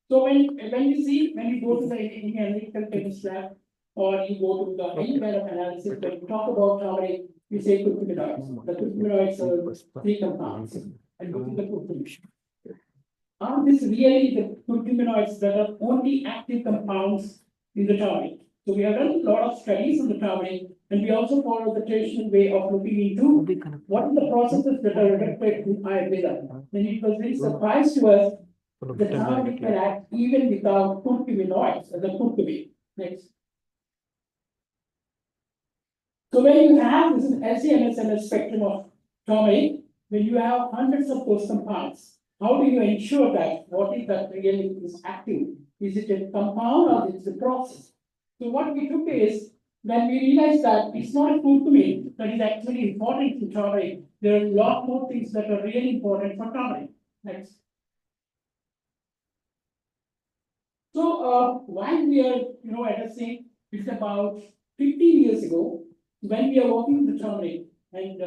So when you go to the analytical chemist lab, or you go to the any kind of analysis, when you talk about turmeric, you say curcuminoids. The curcuminoids are 3 compounds. And look at the curcumin. Are these really the curcuminoids that are only active compounds in the turmeric? So we have done a lot of studies on the turmeric, and we also follow the traditional way of looking into what are the processes that are affected in Ayurveda. Then it was very surprised to us the turmeric can act even without curcuminoids, the curcumin. Next. So when you have this LCMS spectrum of turmeric, when you have hundreds of those compounds, how do you ensure that what is that really is active? Is it a compound or is it a process? So what we took is, when we realized that it's not a curcumin that is actually important to turmeric, there are a lot more things that are really important for turmeric. Next. So while we are addressing, it's about 15 years ago, when we are working with the turmeric and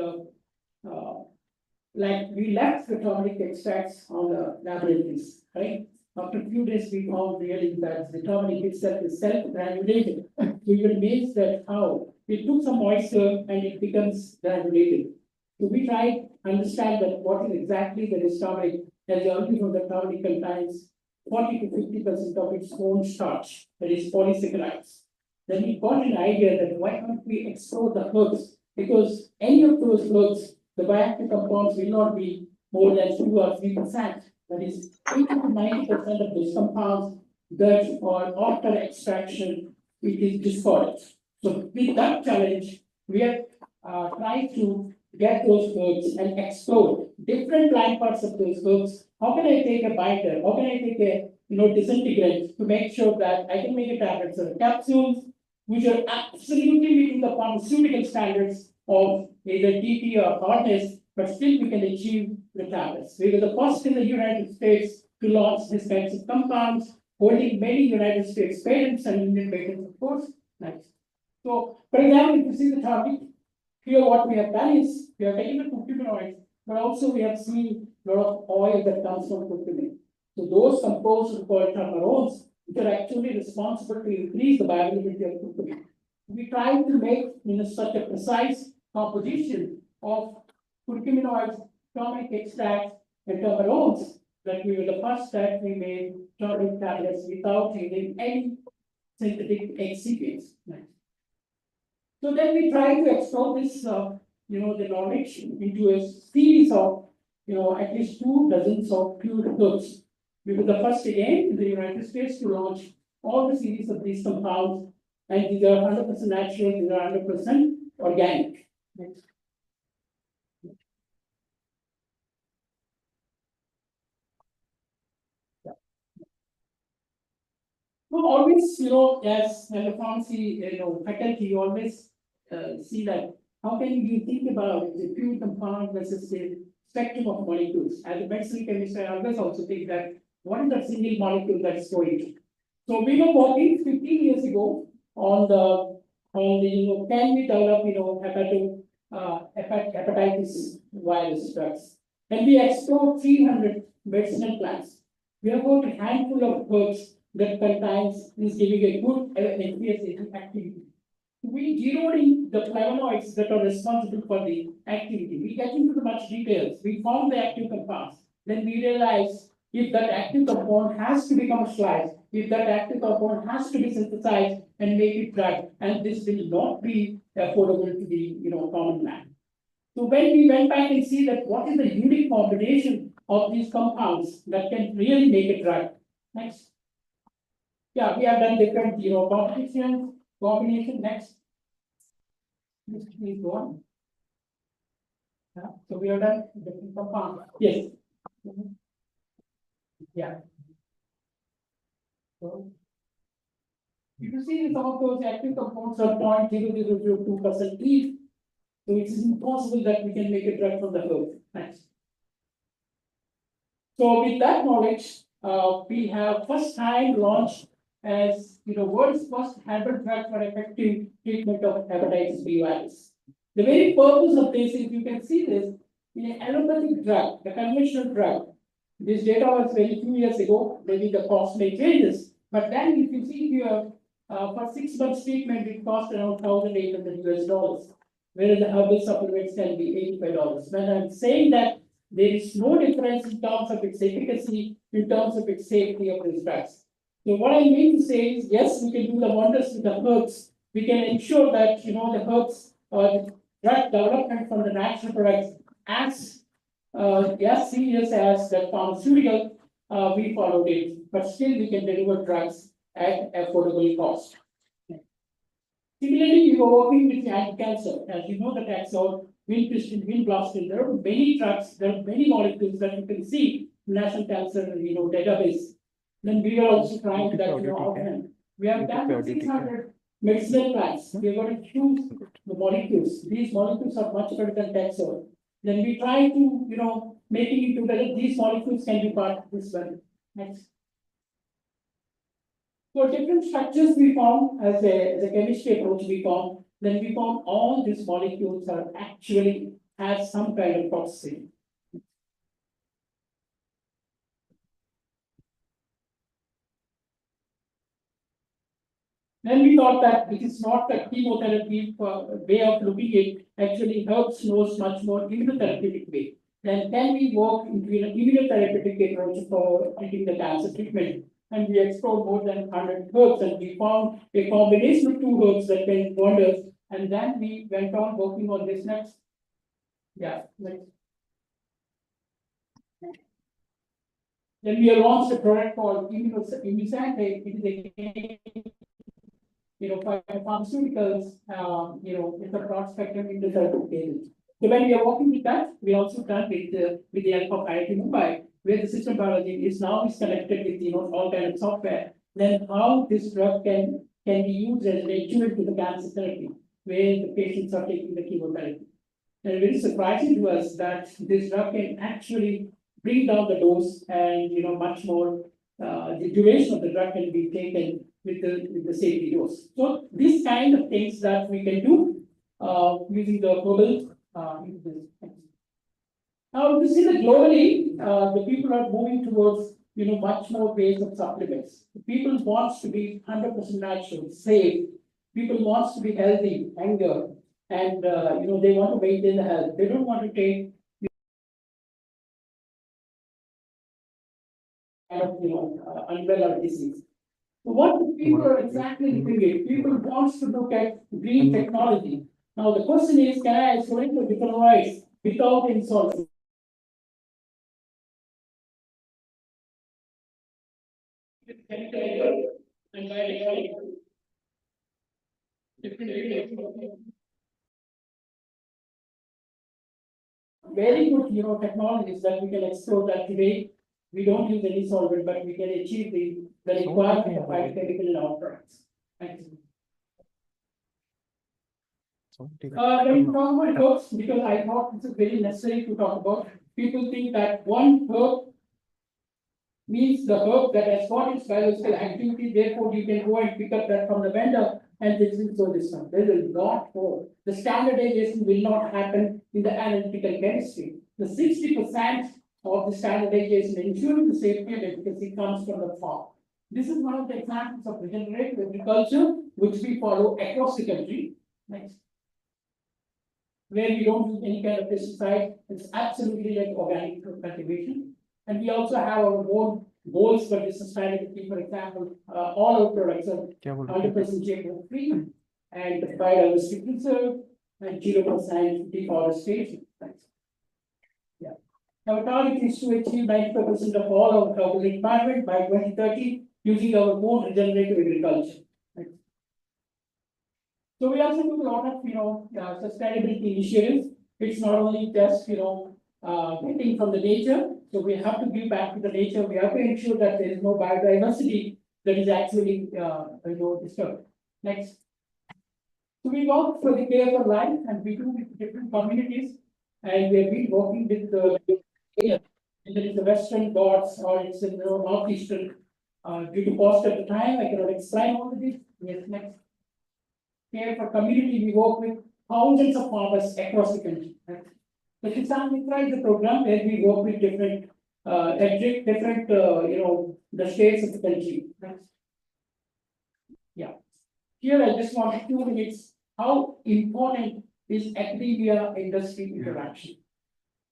like we left the turmeric extracts on the laboratories, right? After a few days, we found really that the turmeric itself is self-granulated. We were amazed at how it took some moisture and it becomes granulated. So we tried to understand that what is exactly that is turmeric, as you already know, the turmeric contains 40 to 50% of its own starch, that is polysaccharides. Then we got an idea that why don't we explore the herbs? Because any of those herbs, the bioactive compounds will not be more than 2 or 3%. That is 80 to 90% of those compounds that are after extraction, it is discarded. So with that challenge, we are trying to get those herbs and explore different plant parts of those herbs. How can I take a binder? How can I take a disintegrant to make sure that I can make a tablets or capsules which are absolutely meeting the pharmaceutical standards of either DT or hardness, but still we can achieve the tablets. We were the first in the United States to launch these kinds of compounds, holding many United States patents and Indian patents, of course. Next. So, for example, if you see the target, here what we have done is, we have taken the curcuminoids, but also we have seen a lot of oil that comes from curcumin. So those compounds called terperones, which are actually responsible to increase the bioavailability of curcumin. We try to make such a precise composition of curcuminoids, turmeric extracts, and terperones that we were the first that we made turmeric tablets without using any synthetic excipients. So then we try to explore this, the knowledge into a series of, at least 2 dozens of pure herbs. We were the first again in the United States to launch all the series of these compounds, and these are 100% natural, these are 100% organic. Next. So always, as a pharmacy, faculty, you always see that how can you think about the pure compound versus the spectrum of molecules? As a medicinal chemist, I always also think that what is the single molecule that is going? So we were working 15 years ago on the can we develop hepatitis virus drugs? And we explored 300 medicinal plants. We have got a handful of herbs that contains is giving a good HPS activity. We zeroed in the flavonoids that are responsible for the activity. We get into the much details. We found the active compounds. Then we realized if that active compound has to be commercialized, if that active compound has to be synthesized and make it drug, and this will not be affordable to the common man. So when we went back and see that what is the unique combination of these compounds that can really make a drug. Next. Yeah, we have done different, combination. Next. Please go on. Yeah, so we have done different compounds. Yes. Yeah. So, you see some of those active compounds are 0.0002% each. So it is impossible that we can make a drug from the herb. Next. So with that knowledge, we have first time launched as world's first herbal drug for effective treatment of hepatitis B virus. The very purpose of this, if you can see this, in an allopathic drug, the conventional drug, this data was very few years ago, maybe the cost may changes, but then if you see here, for 6 months treatment, it cost around $1,800, whereas the herbal supplements can be $85. When I'm saying that there is no difference in terms of its efficacy, in terms of its safety of these drugs. So what I mean to say is, yes, we can do the wonders with the herbs. We can ensure that the herbs or the drug development from the natural products as serious as the pharmaceutical, we followed it, but still we can deliver drugs at affordable cost. Similarly, we were working with anti-cancer. As you know, the Taxol, Vincristine, Vinblastine, there are many drugs, there are many molecules that you can see in National Cancer database. Then we are also trying that often. We have done 600 medicinal plants. We are going to choose the molecules. These molecules are much better than Taxol. Then we try to, making it whether these molecules can be part of this one. Next. So different structures we found as a chemistry approach we found. Then we found all these molecules are actually have some kind of toxicity. Then we thought that it is not a chemotherapy way of looking at it. Actually, herbs knows much more immunotherapeutic way. Then can we work into an immunotherapeutic approach for treating the cancer treatment? And we explored more than 100 herbs, and we found a combination of 2 herbs that can wonders. And then we went on working on this next. Yeah, next. Then we launched a product called Immunosante. It is for pharmaceuticals, it's a broad spectrum immunotherapeutic agent. So when we are working with that, we also done with the help of IIT Mumbai, where the system biology is now connected with all kind of software. Then how this drug can be used as an adjuvant to the cancer therapy, where the patients are taking the chemotherapy. And very surprising to us that this drug can actually bring down the dose and much more. The duration of the drug can be taken with the safety dose. So these kind of things that we can do using the global. Now, you see that globally, the people are moving towards much more ways of supplements. People wants to be 100% natural, safe. People wants to be healthy, younger, and they want to maintain the health. They don't want to take unwell or disease. So what the people are exactly looking at? People wants to look at green technology. Now the question is, can I isolate the different rights without insulting? Very good, technologies that we can explore that today. We don't use any solvent, but we can achieve the requirement of phytochemical in our products. Thank you. When you talk about herbs, because I thought this is very necessary to talk about, people think that one herb means the herb that has got its biological activity, therefore you can go and pick up that from the vendor and this is so this one. There is a lot more. The standardization will not happen in the analytical chemistry. The 60% of the standardization ensuring the safety and efficacy comes from the farm. This is one of the examples of regenerative agriculture which we follow across the country. Next. Where we don't use any kind of pesticide, it's absolutely like organic cultivation. And we also have our own goals for this sustainability. For example, all our products are 100% GMO free and biodiversity preserved and 0% deforestation. Yeah. Our target is to achieve 95% of all our global requirement by 2030 using our own regenerative agriculture. So we also do a lot of sustainability initiatives. It's not only just getting from the nature. So we have to give back to the nature. We have to ensure that there is no biodiversity that is actually disturbed. Next. So we work for the care for life, and we do with different communities, and we have been working with whether it's the Western Ghats or it's in the Northeastern. Due to cost at the time, I cannot explain all of this. Yes, next. Care for community, we work with thousands of farmers across the country. Right? The Kisan Mitra is a program where we work with different, the states of the country. Next. Yeah. Here I just want 2 minutes. How important is academia industry interaction?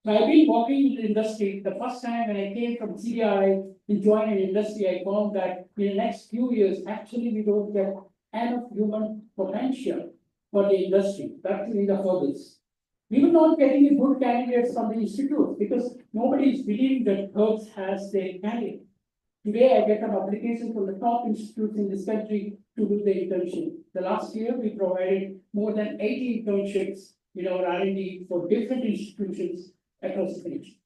So I've been working in the industry. The first time when I came from CRI to join an industry, I found that in the next few years, actually we don't get enough human potential for the industry. That's in the hurdles. We were not getting a good candidates from the institute because nobody is believing that herbs has their candidate. Today, I get an application from the top institutes in this country to do the internship. The last year, we provided more than 80 internships in our R&D for different institutions across the country.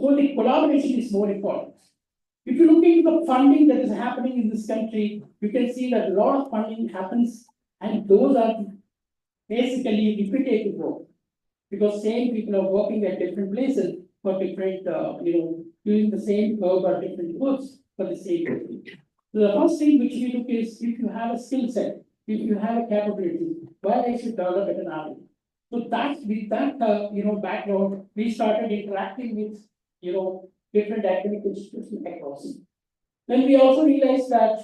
So the collaboration is more important. If you look into the funding that is happening in this country, you can see that a lot of funding happens, and those are basically repetitive work. Because same people are working at different places for different, doing the same herb or different goods for the same thing. So the first thing which we look is if you have a skill set, if you have a capability, why I should develop an R&D. So that's with that background, we started interacting with different academic institutions across. Then we also realized that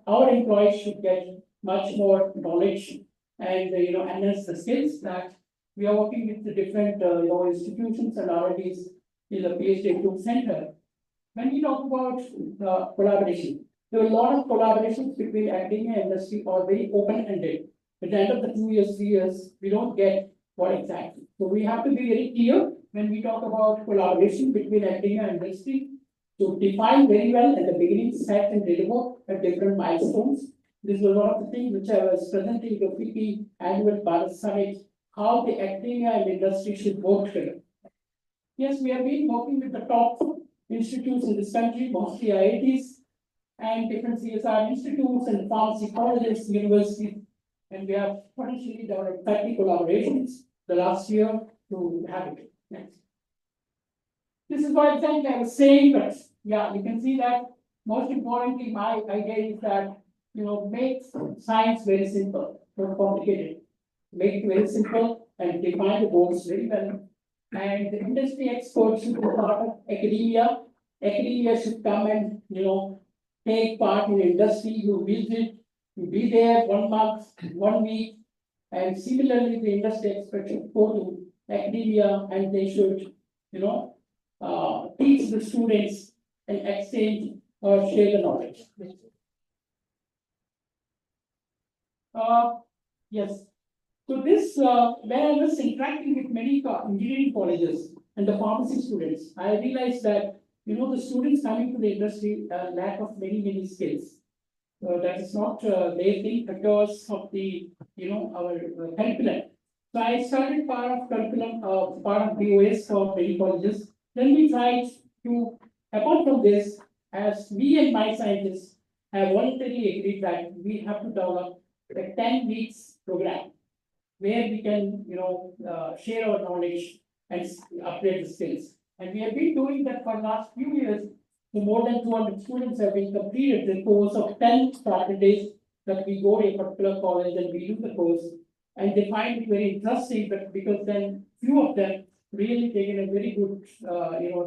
our employees should get much more knowledge and enhance the skills that we are working with the different institutions and R&Ds in the PhD Group Center. When we talk about the collaboration, there are a lot of collaborations between academia and industry are very open-ended. At the end of the 2 years, 3 years, we don't get what exactly. So we have to be very clear when we talk about collaboration between academia and industry. So define very well at the beginning, set and deliver at different milestones. This is one of the things which I was presenting the FICCI annual Bharat Summit, how the academia and industry should work together. Yes, we have been working with the top institutes in this country, mostly IITs and different CSR institutes and pharmacy colleges, universities, and we have potentially developed 30 collaborations the last year to have it. Next. This is what exactly I was saying, but yeah, you can see that most importantly, my idea is that make science very simple, not complicated. Make it very simple and define the goals very well. And the industry experts should be part of academia. Academia should come and, take part in industry, you visit, you be there 1 month, 1 week. And similarly, the industry experts should go to academia and they should, teach the students and exchange or share the knowledge. Yes. So this, when I was interacting with many engineering colleges and the pharmacy students, I realized that, the students coming to the industry lack of many skills. That is not their thing because of the, our curriculum. So I started part of curriculum, part of BOS for many colleges. Then we tried to, apart from this, as we and my scientists have voluntarily agreed that we have to develop a 10 weeks program where we can, share our knowledge and upgrade the skills. And we have been doing that for the last few years. So more than 200 students have been completed the course of 10 Saturdays that we go to a particular college and we do the course. And they find it very interesting, but because then few of them really taken a very good,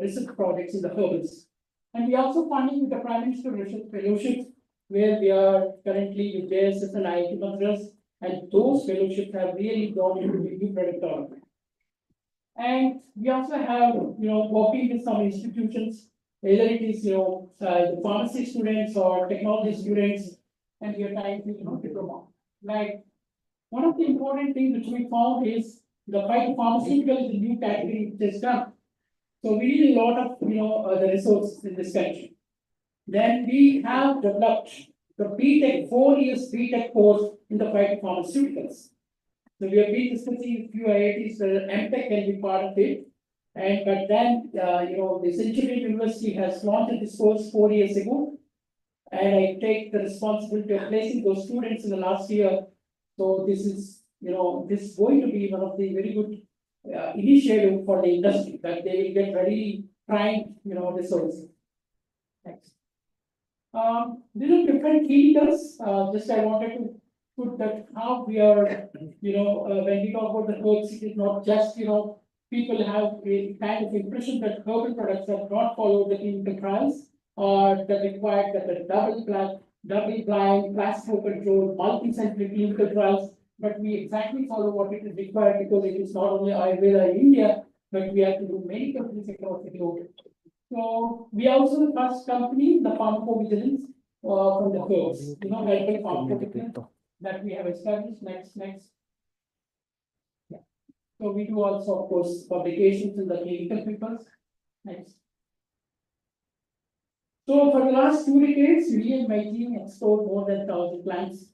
research projects in the herbals. And we also funding with the Prime Minister Research Fellowships, where we are currently with JSS and IIT Madras, and those fellowships have really gone into the new product development. And we also have, working with some institutions, whether it is, the pharmacy students or technology students, and we are trying to, diploma. Like, one of the important things which we found is the pharmaceutical is a new category which has come. So we need a lot of, the resources in this country. Then we have developed the BTech, 4 years BTech course in the pharmaceuticals. So we have been discussing with few IITs whether MTech can be part of it. And but then, the Centurion University has launched this course 4 years ago. And I take the responsibility of placing those students in the last year. So this is, this is going to be one of the very good initiative for the industry that they will get very trained, resources. Next. These are different clinicals. Just I wanted to put that how we are, when we talk about the herbs, it is not just, people have a kind of impression that herbal products have not followed the clinical trials or that required that the double blind, classical control, multi-centric clinical trials. But we exactly follow what it is required because it is not only Ayurveda in India, but we have to do many countries across the globe. So we are also the first company, the pharmacovigilance from the herbs, herbal pharmacovigilance that we have established. Next. Yeah. So we do also, of course, publications in the clinical papers. Next. So for the last 2 decades, we and my team explored more than 1,000 plants,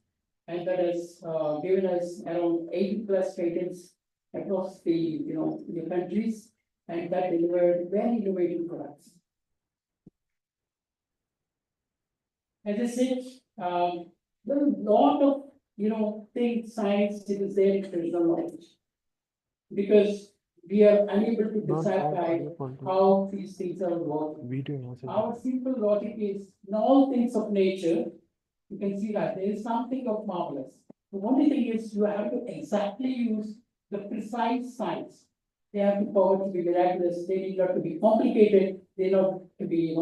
and that has given us around 80+ patents across the the countries, and that delivered very innovative products. As I said, there are a lot of things science is there in traditional knowledge, because we are unable to decipher how these things are working. Our simple logic is in all things of nature, you can see that there is something of marvelous. The only thing is you have to exactly use the precise science. They have to power to be miraculous, they need not to be complicated, they not to be,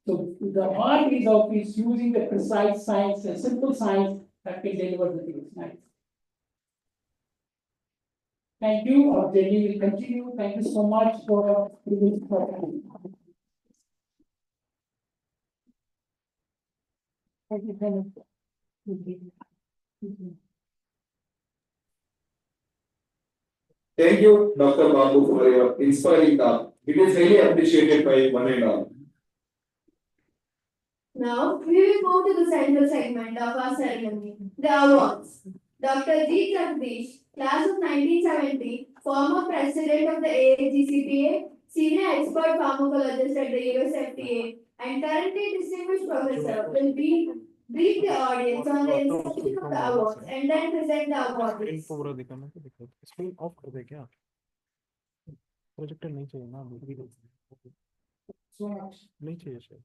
so the art is of is using the precise science, a simple science that can deliver the things. Nice. Thank you. Our journey will continue. Thank you so much for this program. Thank you. Thank you, Dr. Babu, for your inspiring talk. It is really appreciated by one and all. Now, we will move to the central segment of our ceremony, the awards. Dr. G. Jagdish, class of 1970, former president of the AAGCPA, senior expert pharmacologist at the USFDA, and currently distinguished professor, will brief the audience on the inception of the awards and then present the awards. Screen of कर दे क्या projector नहीं चाहिए ना So much. नहीं चाहिए शायद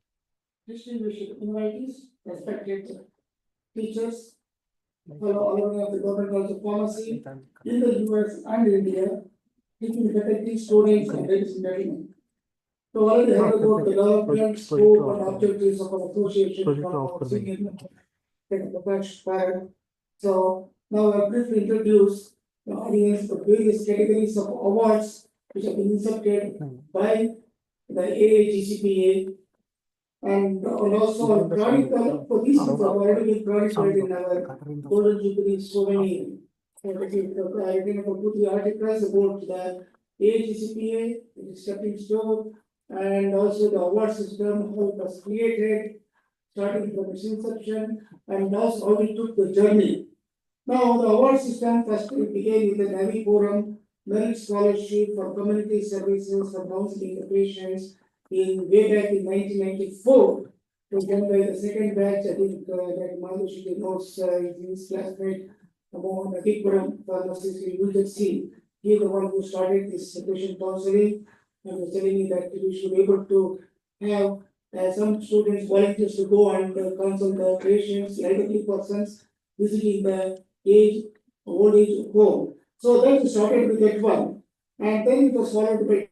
Distinguished invitees, respected Teachers, fellow alumni of the Government College of Pharmacy in the US and India, teaching faculty, students, and ladies and gentlemen. So already heard about the development, scope, and objectives of our association from our senior Prakash. So now I briefly introduce the audience the various categories of awards which have been inserted by the AAGCPA. And also chronicle for these have already been chronicled in our Golden Jubilee souvenir. I written about 2-3 articles about the AAGCPA, the stepping stone, and also the award system, how it was created, starting from its inception, and also how it took the journey. Now, the award system first began with the Navy Forum Merit Scholarship for Community Services for Counseling the Patients in way back in 1994. It was done by the second batch, I think that Madhushi knows his classmate, Manipal, pharmacist in UJC. He is the one who started this patient counseling and was telling me that we should be able to have some students volunteers to go and counsel the patients, elderly persons visiting the old age home. So that started with that one. And then it was followed by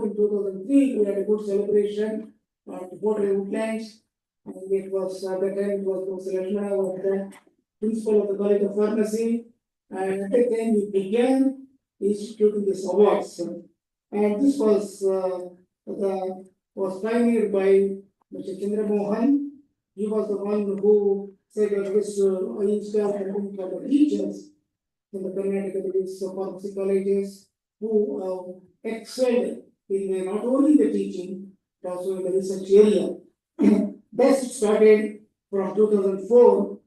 in 2003, we had a good celebration at Hotel Woodlands. And it was at the time it was Professor Ranganath was the principal of the College of Pharmacy. And at that time we began instituting these awards. And this was pioneered by Mr. Chandramohan. He was the one who said that this installed for the teachers in the Karnataka, these pharmacy colleges who excelled in not only the teaching but also in the research area. That started from 2004,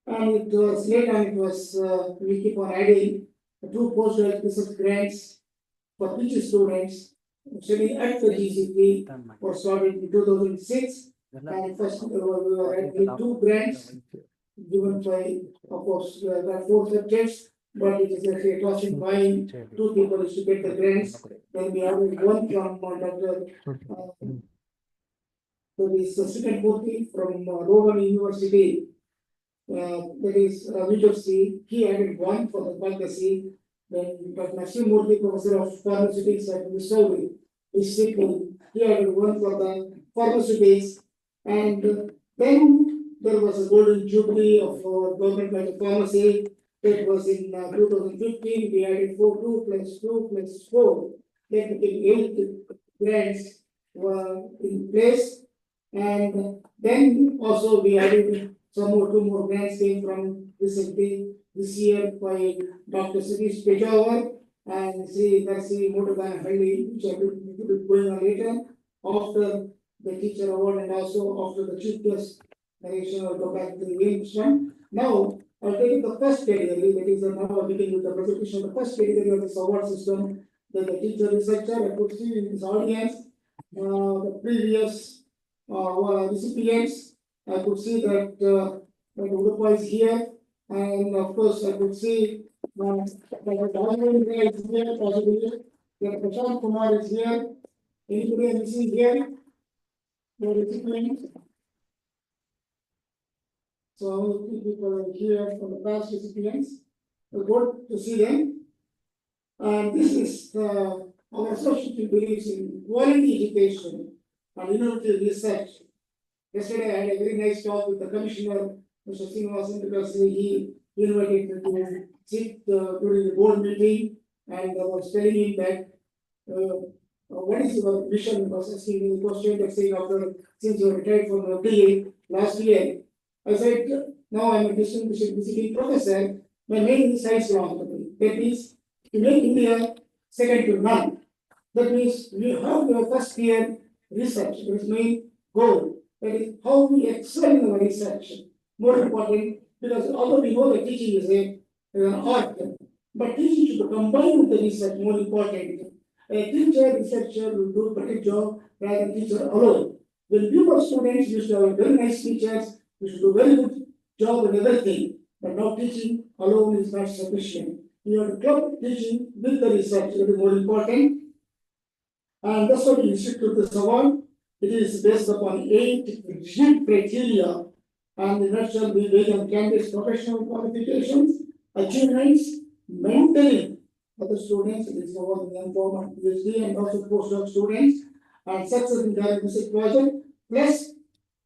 and it was later it was we keep on adding 2 postgraduate research grants for PG students studying at the GCP was started in 2006, and first we were adding 2 grants given by, of course, there are 4 subjects, but it is actually a classifying 2 people is to get the grants. Then we have one from Dr. That is Second Murthy from Rowan University. That is New Jersey. He added 1 for the pharmacy. Then Dr. Murthy, professor of pharmaceutics at Missouri, is Sydney. He added 1 for the pharmaceutics. And then there was a golden jubilee of Government College of Pharmacy. That was in 2015. We added 2 plus 2 plus 4. That became 8 grants were in place. And then also we added 2 more grants came from recently this year by Dr. Sri Subbaraya and Sri Subbaraya Setty, which I will be going on later after the teacher award and also after the chief guest narration. I'll go back to the next one. Now I'll take the first category, that is now I'll begin with the presentation of the first category of this award system. That the teacher researcher, I could see in this audience the previous recipients. I could see that Udupa is here, and of course I could see that is here, possibly that Prashant Kumar is here. Anybody missing here? The recipients. So how many people are here from the past recipients? We're good to see them. And this is our association believes in quality education and innovative research. Yesterday I had a very nice talk with the commissioner, Mr. Sreedhara, because he invited me to sit during the board meeting, and I was telling him that what is your mission? He was asking me the question that saying since you retired from the PA last year. I said, now I'm a distinguished visiting professor, my main is science philosophy. That means to make India second to none. That means we have your first year research, that is main goal. That is how we excel in our research. More important, because although we know that teaching is an art, but teaching should be combined with the research, more important. A teacher, researcher will do a better job rather than teacher alone. When we were students, we used to have very nice teachers, we should do very good job in everything, but now teaching alone is not sufficient. You have to club teaching with the research, that is more important. And that's what we institute this award. It is based upon 8 rigid criteria, and in nutshell, we weigh on candidates' professional qualifications, achievements, mentoring other students, it is over the former PhD and also postdoc students, and success in their research project, plus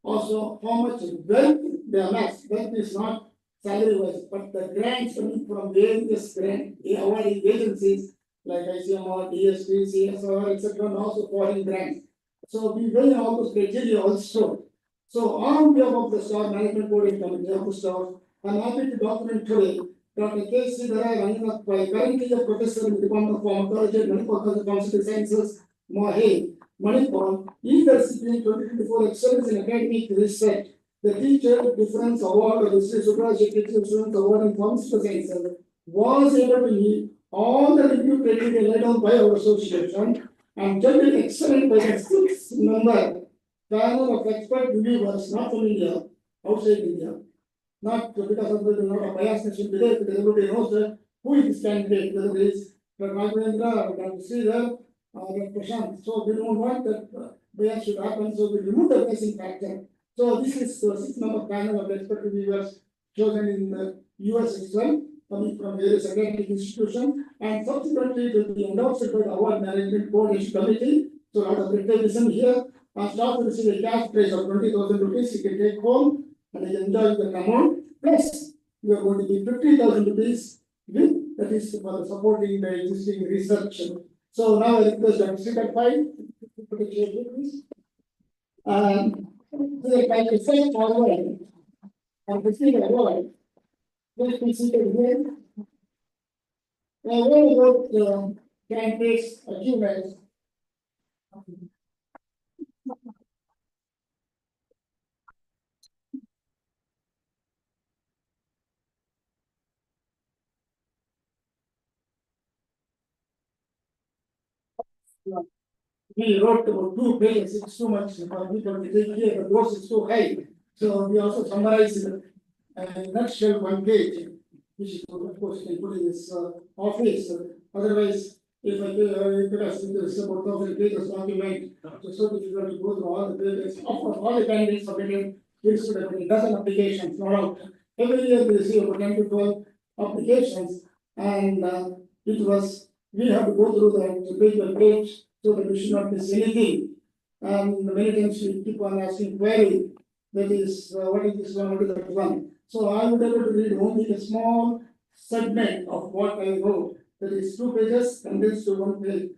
also how much wealth they amass. Wealth is not salary wise, but the grants coming from various grant awarding agencies like ICMR, DSP, CSR, etc., and also foreign grants. So we weigh all those criteria also. So on behalf of the Star Management Board and Committee of the Star, I'm happy to document today Dr. Sreedhara Ranganath Pai, currently a professor in the Department of Pharmacology and Manipal Pharmaceutical Sciences, MAHE, Manipal, is the recipient 2024 Excellence in Academic Research. The Teacher Difference Award of the Sri Subbaraya Setty Students Award in Pharmaceutical Sciences was able to meet all the review criteria laid down by our association and judged excellent by the 6-member panel of expert reviewers, not from India, outside India. Not because of the not a biasness in there, because everybody knows that who is this candidate, whether it is Dr. Raghavendra or Dr. Sreedhar or Dr. Prashant. So we don't want that bias should happen, so we remove the biasing factor. So this is the 6-member panel of expert reviewers chosen in the US as well, coming from various academic institutions, and subsequently to be endorsed by the Award Management Board Committee. So a lot of recognition here. Staff will receive a cash prize of 20,000 rupees. You can take home and enjoy the amount. Plus, we are going to give 50,000 rupees with that is for supporting the existing research. So now I request Dr. Sreedhara Pai to put a chair here, please. Sreedhara Pai to say forward and receive the award. Please be seated here. Now, what about candidates' achievements? We wrote about 2 pages, it's too much for people to take here, the dose is too high. So we also summarize in a nutshell 1 page, which is of course can put in this office. Otherwise, if I put us into this about 1,000 pages document, it's so difficult to go through all the pages. Of course, all the candidates submitted, we should have a dozen applications, no doubt. Every year we receive about 10 to 12 applications, and it was, we have to go through that page by page so that we should not miss anything. And many times we keep on asking query, that is, what is this one, what is that one? So I would be able to read only a small segment of what I wrote, that is 2 pages condensed to 1 page.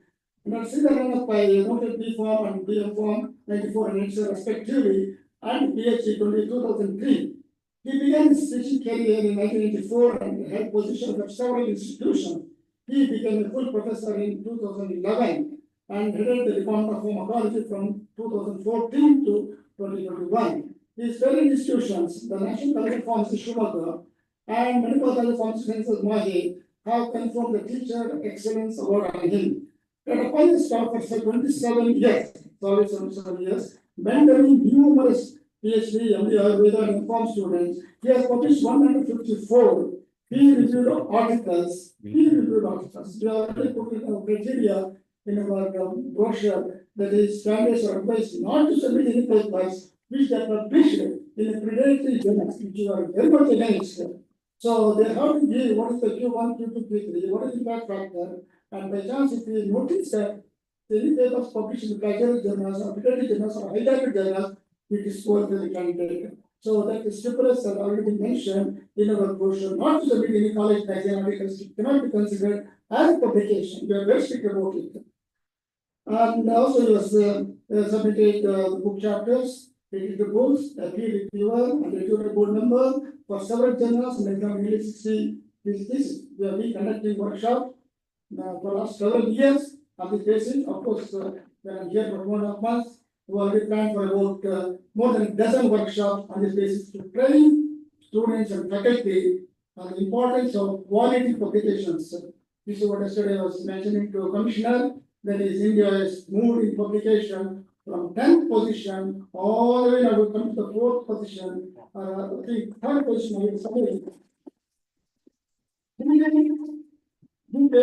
And I'll see the Ranganath Pai noted B form and BM form 94 and 87 respectively, and PhD 2003. He began his teaching career in 1984 and held positions at several institutions. He became a full professor in 2011 and headed the Department of Pharmacology from 2014 to 2021. His studied institutions, the National College of Pharmacy Shumaga and Manipal College of Pharmaceutical Sciences MAHE, have confirmed the Teacher Excellence Award on him. Dr. Pai has taught for 27 years, solid 27 years, mentoring numerous PhD, MD, Ayurveda, and informed students. He has published 154 peer-reviewed articles. We have already put in our criteria in our brochure, that is, candidates are advised not to submit any papers which are published in a predatory journals, which you are very much against. So they have to give what is the Q1, Q2, Q3, what is the impact factor, and by chance if we notice that any papers published in plagiarized journals or predatory journals or highlighted journals, we disclose the candidate. So that is stipulates that already been mentioned in our brochure, not to submit any college magazine articles, it cannot be considered as a publication. We are very strict about it. And also he was submitted book chapters, edited books, a peer reviewer and editorial board member for several journals and exam nearly 60 theses. We have been conducting workshops for last several years on this basis. Of course, when I'm here for 1.5 months, we already planned for about more than a dozen workshops on this basis to train students and faculty on the importance of quality publications. This is what yesterday I was mentioning to a commissioner, that is India has moved in publication from 10th position all the way now to come to the 4th position, I think 3rd position I will submit. UK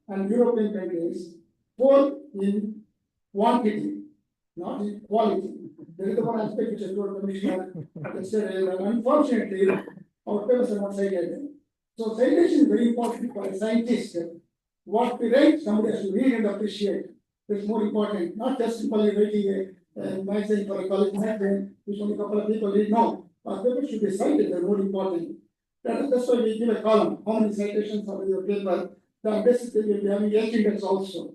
and European countries, 4th in quantity. not in quality. There is the one aspect which I told Commissioner yesterday, and unfortunately, our papers are not cited. So citation is very important for a scientist. What we write, somebody has to read and appreciate. It's more important, not just simply writing a magazine for a college magazine, which only a couple of people read. No, our papers should be cited, they're more important. That's why we give a column, how many citations are in your paper. Then basically we'll be having 8 index also.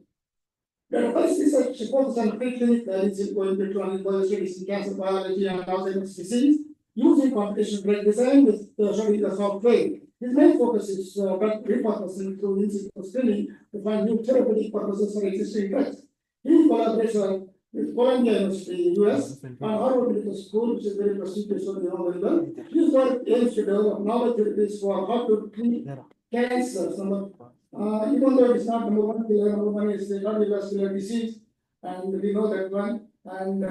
The first research focuses on preclinical research going to studies in cancer biology and Alzheimer's disease using computational drug design with studying the software. His main focus is drug repurposing through in situ screening to find new therapeutic purposes for existing drugs. He collaborates with Columbia University, US, and Harvard Medical School, which is very prestigious, so you know very well. His work aims to develop novel therapies for how to treat cancers. Even though it's not number one killer, number one is the cardiovascular disease, and we know that one. And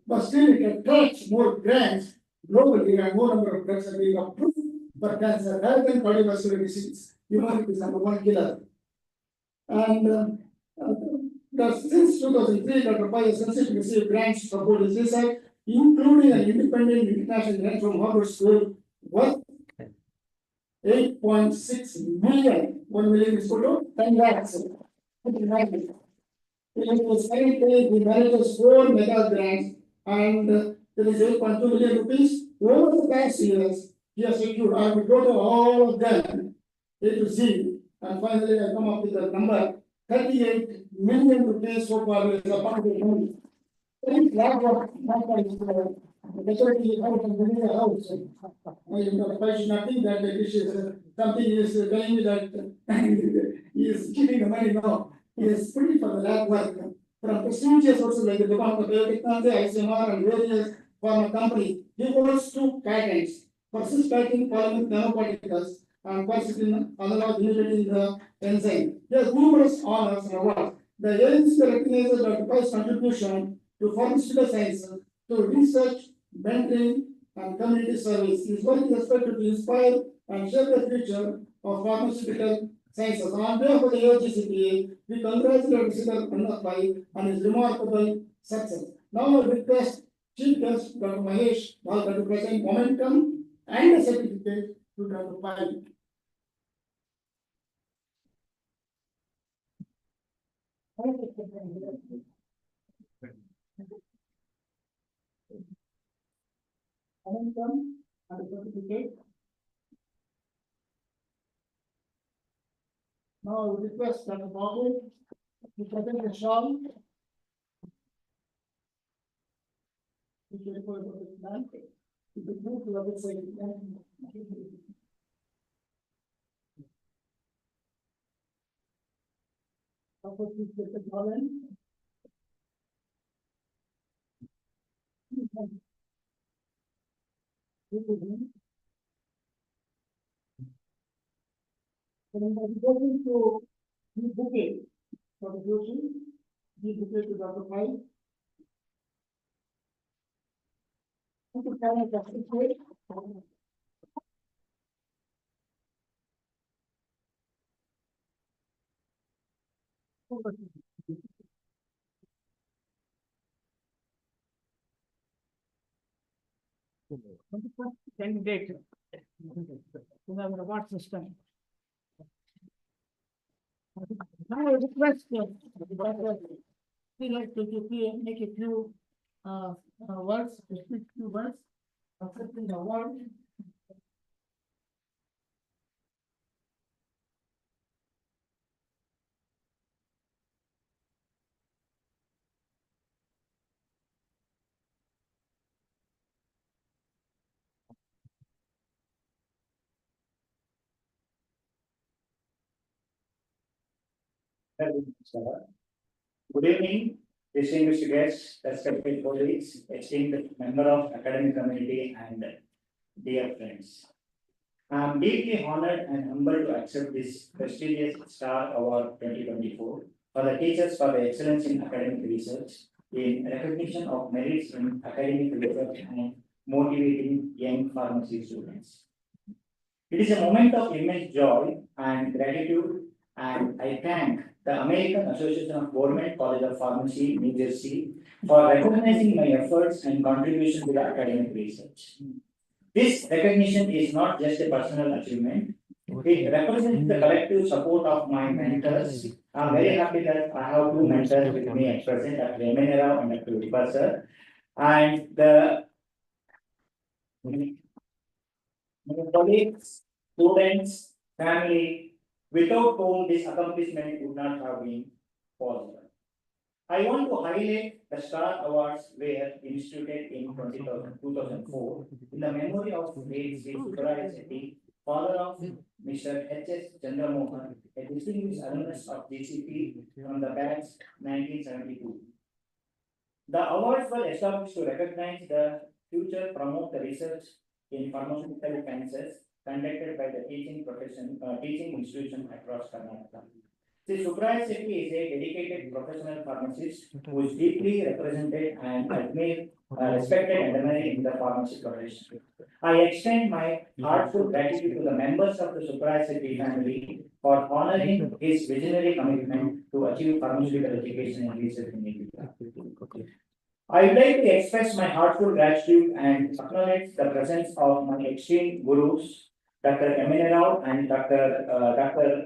but still, it attracts more grants globally, and more number of drugs are being approved for cancer rather than cardiovascular disease. You know, it is number one killer. And since 2003, Dr. Pai has consistently received grants to support his research, including an independent international grant from Harvard School worth 8.6 million. 1 million is total 10 lakhs. He manages 4 mega grants, and there is 8.2 million rupees. Over the past years, he has secured, I will go to all of them, A to Z, and finally I come up with the number 38 million rupees so far is a part of the money. Very large of majority out of the house. I should not think that this is something is telling me that he is keeping the money now. He is putting for the lab work from prestigious sources like the Department of Biotechnology, ICMR, and various pharma companies. He holds 2 patents for cis-packing polymer nanoparticles and quercetin analog inhibiting the enzyme. He has numerous honors and awards. The agency recognizes Dr. Pai's contribution to pharmaceutical sciences, to research, mentoring, and community service. His work is expected to inspire and shape the future of pharmaceutical sciences. On behalf of the AAGCPA, we congratulate Sreedhara Ranganath Pai on his remarkable success. Now I request Chief Guest Dr. Mahesh Bhalkar to present momentum and a certificate to Dr. Pai. Momentum and a certificate. Now I would request Dr. Babu to present the shawl. Which will go about the plan. You could move to the other side. Please take the shawl in. And then we go into the bouquet for the solution. The bouquet to Dr. Pai. Candidate to have an award system. Now I request we like to make a few words, to speak few words, accepting the award. Good evening, distinguished guests, respected colleagues, esteemed member of academic community, and dear friends. I am deeply honored and humbled to accept this prestigious Star Award 2024 for the teachers for the excellence in academic research, in recognition of merits in academic research and motivating young pharmacy students. It is a moment of immense joy and gratitude, and I thank the American Association of Government College of Pharmacy, New Jersey, for recognizing my efforts and contribution to the academic research. This recognition is not just a personal achievement, it represents the collective support of my mentors. I'm very happy that I have two mentors with me at present, Dr. Eminera and Dr. Vipa sir. And the colleagues, students, family, without whom this accomplishment would not have been possible. I want to highlight the Star Awards were instituted in 2004 in the memory of late Sri Subbaraya Setty, father of Mr. H.S. Chandramohan, a distinguished alumnus of GCP from the batch 1972. The awards were established to recognize the future, promote the research in pharmaceutical sciences conducted by the teaching institution across Karnataka. Sri Subbaraya Setty is a dedicated professional pharmacist who is deeply represented and respected and admired in the pharmacy profession. I extend my heartfelt gratitude to the members of the Subbaraya Setty family for honoring his visionary commitment to achieve pharmaceutical education and research in India. I would like to express my heartfelt gratitude and acknowledge the presence of my esteemed gurus, Dr. Eminera and Dr.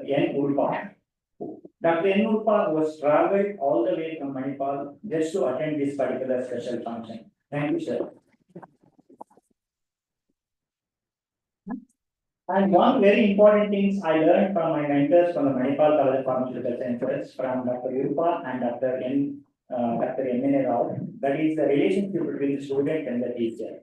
N. Ulpa. Dr. N. Ulpa was traveled all the way from Manipal just to attend this particular special function. Thank you, sir. And one very important thing I learned from my mentors from the Manipal College of Pharmaceutical Sciences, from Dr. Ulpa and Dr. Eminera, that is the relationship between the student and the teacher.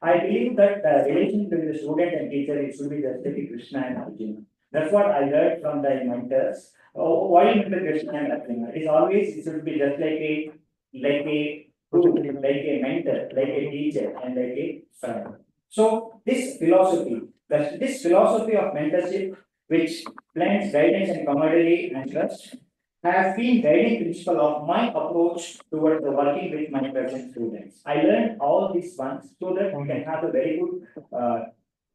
I believe that the relationship between the student and teacher, it should be just like Krishna and Arjuna. That's what I learned from the mentors. Why Krishna and Arjuna? It should be just like a mentor, like a teacher, and like a friend. So this philosophy of mentorship, which blends guidance and camaraderie and trust, has been guiding principle of my approach towards the working with my present students. I learned all these ones so that we can have a very good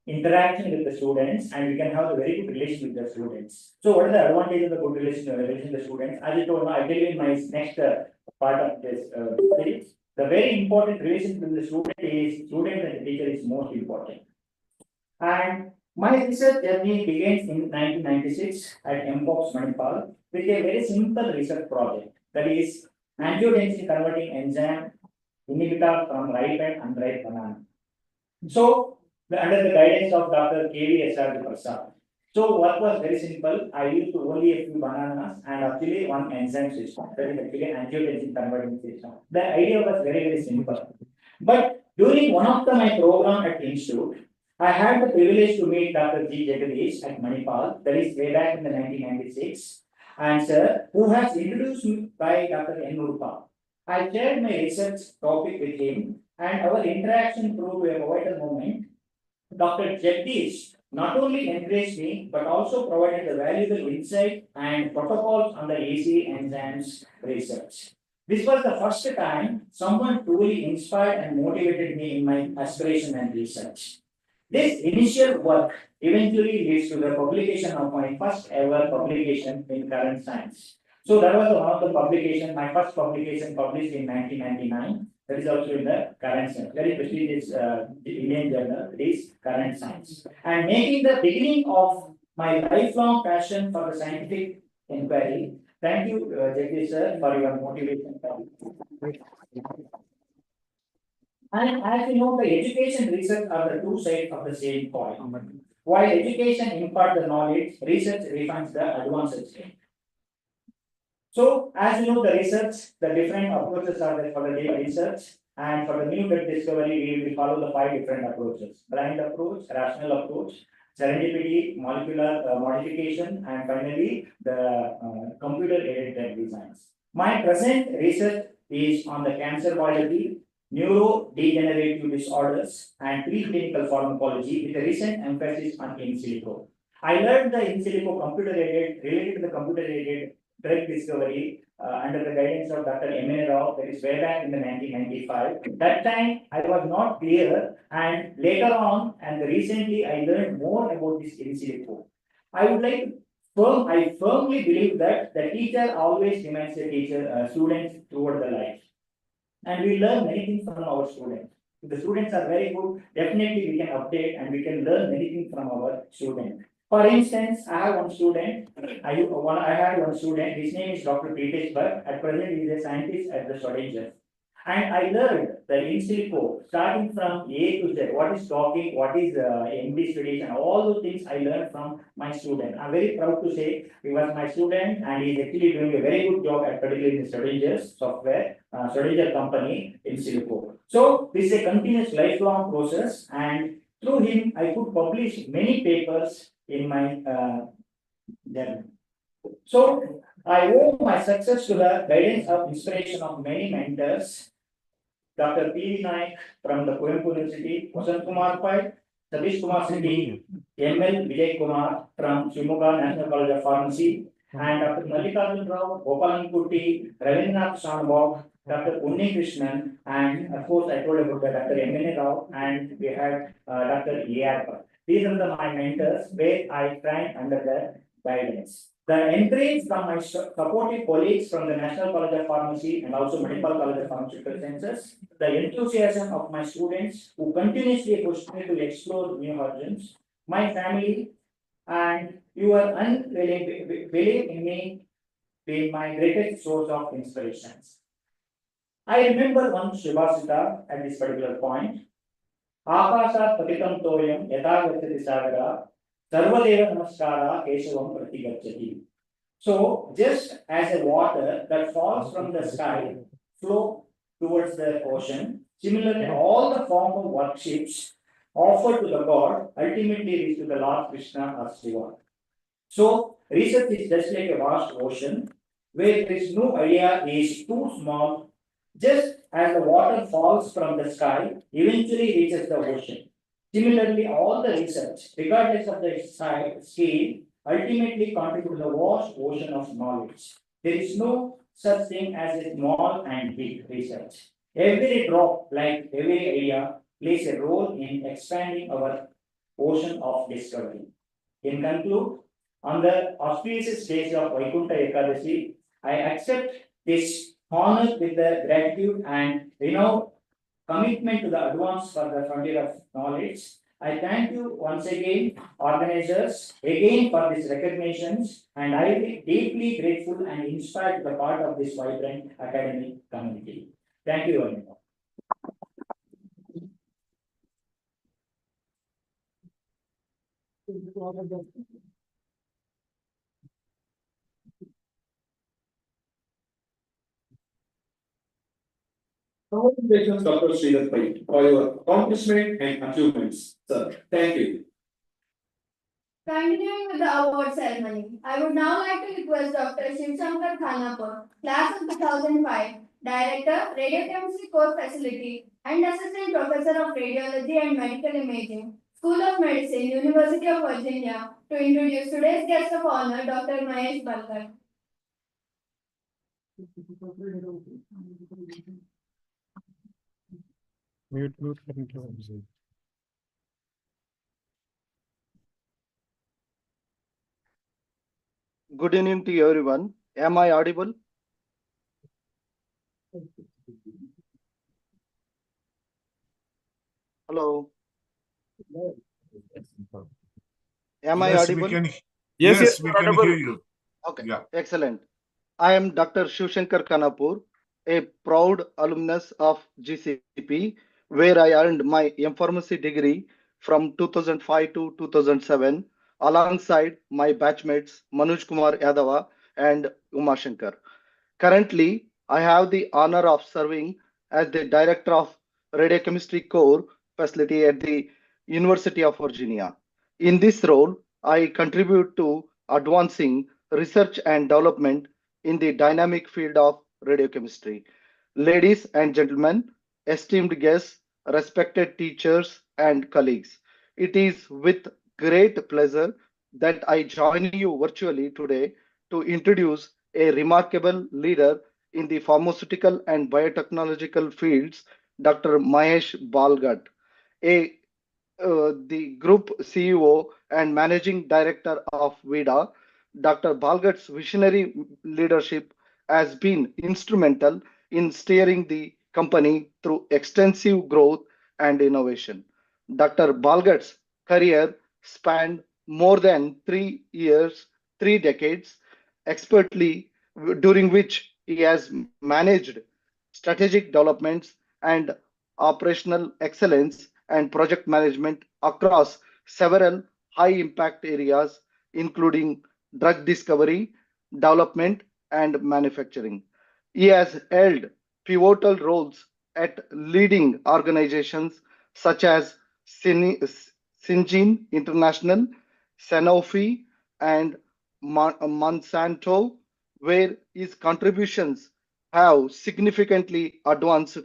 interaction with the students and we can have a very good relation with the students. So what is the advantage of the good relation with the students? As I told you, I tell you in my next part of this series, the very important relation with the student and the teacher is most important. And my research journey begins in 1996 at MPOX Manipal with a very simple research project, that is angiotensin converting enzyme inhibitor from ripe and unripe banana. So under the guidance of Dr. K.V.S.R. Prasad. So what was very simple, I used only a few bananas and actually one enzyme system, that is actually angiotensin converting system. The idea was very simple. But during one of my program at the institute, I had the privilege to meet Dr. G. Jagadish at Manipal, that is way back in the 1996, and sir, who has introduced me by Dr. N. Ulpa. I shared my research topic with him, and our interaction proved a vital moment. Dr. Jagadish not only encouraged me, but also provided a valuable insight and protocols on the AC enzymes research. This was the first time someone truly inspired and motivated me in my aspiration and research. This initial work eventually leads to the publication of my first ever publication in current science. So that was one of the publications, my first publication published in 1999. That is also in the current science, very prestigious Indian journal, it is current science. And making the beginning of my lifelong passion for the scientific inquiry. Thank you, Jagdish sir, for your motivation. And as you know, the education and research are the two sides of the same coin. While education imparts the knowledge, research refines the advanced state. So, as you know, the research, the different approaches are there for the data research, and for the new drug discovery, we will follow the 5 different approaches: blind approach, rational approach, serendipity, molecular modification, and finally the computer-aided drug designs. My present research is on the cancer biology, neurodegenerative disorders, and preclinical pharmacology with a recent emphasis on in silico. I learned the in silico computer-aided related to the computer-aided drug discovery under the guidance of Dr. Eminera, that is way back in the 1995. That time I was not clear, and later on and recently I learned more about this in silico. I would like to I firmly believe that the teacher always remains a teacher, students throughout the life. And we learn many things from our students. If the students are very good, definitely we can update and we can learn many things from our student. For instance, I have one student, I had one student, his name is Dr. Pritesh Bhatt, at present he is a scientist at the Tor Teachers. And I learned the in silico, starting from A to Z, what is talking, what is MD studies, and all those things I learned from my student. I'm very proud to say he was my student and he is actually doing a very good job at particularly in the Strategies software, Strategy company in silico. So this is a continuous lifelong process, and through him I could publish many papers in my journal. So I owe my success to the guidance of inspiration of many mentors. Dr. P. Naik from the Kuyempu University, Vasant Kumar Pai, Satish Kumar Setty, ML Vijay Kumar from Shimoga National College of Pharmacy, and Dr. Mallikarjun Rao, Gopalan Kuti, Ravindranath Shanbog, Dr. Unni Krishnan, and of course I told about Dr. M.N. Rao, and we had Dr. A.R. These are my mentors where I trained under their guidance. The encourage from my supportive colleagues from the National College of Pharmacy and also Manipal College of Pharmaceutical Sciences, the enthusiasm of my students who continuously push me to explore new horizons, my family, and your unwavering belief in me being my greatest source of inspirations. I remember one Shubhasita at this particular point. Akasha patitam toyam yata gacchati sagara sarvadeva namaskara keshavam pratigacchati. So just as a water that falls from the sky flow towards the ocean, similarly all the form of worships offered to the god ultimately reach to the Lord Krishna or Shiva. So research is just like a vast ocean where there is no idea is too small. Just as the water falls from the sky, eventually reaches the ocean. Similarly, all the research, regardless of the scale, ultimately contribute to the vast ocean of knowledge. There is no such thing as a small and big research. Every drop, like every area, plays a role in expanding our ocean of discovery. In conclude, on the auspicious days of Vaikuntha Ekadasi, I accept this honor with the gratitude and commitment to the advance for the frontier of knowledge. I thank you once again, organizers, again for these recognitions, and I am deeply grateful and inspired to be part of this vibrant academic community. Thank you very much. Congratulations, Dr. Sreedhara Pai, for your accomplishment and achievements, sir. Thank you. Continuing with the award ceremony, I would now like to request Dr. Shivshankar Khanapur, class of 2005, Director, Radiochemistry Core Facility and Assistant Professor of Radiology and Medical Imaging, School of Medicine, University of Virginia, to introduce today's guest of honor, Dr. Mahesh Balkar. Mute करने के बाद Good evening to everyone. Am I audible? Hello. Am I Yes, audible? Yes, we can hear you. Okay, Yeah. excellent. I am Dr. Shivshankar Khanapur, a proud alumnus of GCP, where I earned my M.Pharmacy degree from 2005 to 2007, alongside my batchmates Manoj Kumar Yadava and Uma Shankar. Currently, I have the honor of serving as the Director of Radiochemistry Core Facility at the University of Virginia. In this role, I contribute to advancing research and development in the dynamic field of radiochemistry. Ladies and gentlemen, esteemed guests, respected teachers and colleagues, it is with great pleasure that I join you virtually today to introduce a remarkable leader in the pharmaceutical and biotechnological fields, Dr. Mahesh Balgat, the Group CEO and Managing Director of VIDA, Dr. Balgat's visionary leadership has been instrumental in steering the company through extensive growth and innovation. Dr. Balgat's career spanned more than 3 years, 3 decades, expertly, during which he has managed strategic developments and operational excellence and project management across several high impact areas, including drug discovery, development, and manufacturing. He has held pivotal roles at leading organizations such as Syngene International, Sanofi, and Monsanto, where his contributions have significantly advanced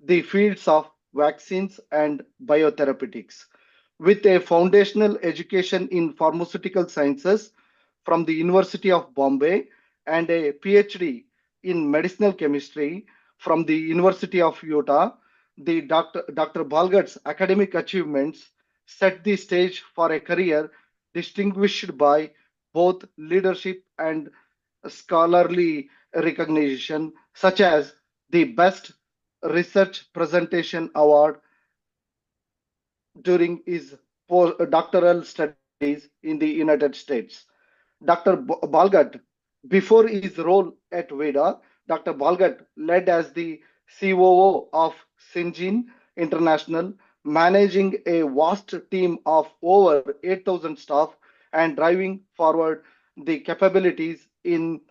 the fields of vaccines and biotherapeutics. With a foundational education in pharmaceutical sciences from the University of Bombay and a PhD in medicinal chemistry from the University of Utah, the Dr. Balgat's academic achievements set the stage for a career distinguished by both leadership and scholarly recognition, such as the Best Research Presentation Award during his doctoral studies in the United States. Dr. Balgat, before his role at Veda, Dr. Balgat led as the COO of Syngene International, managing a vast team of over 8,000 staff and driving forward the capabilities in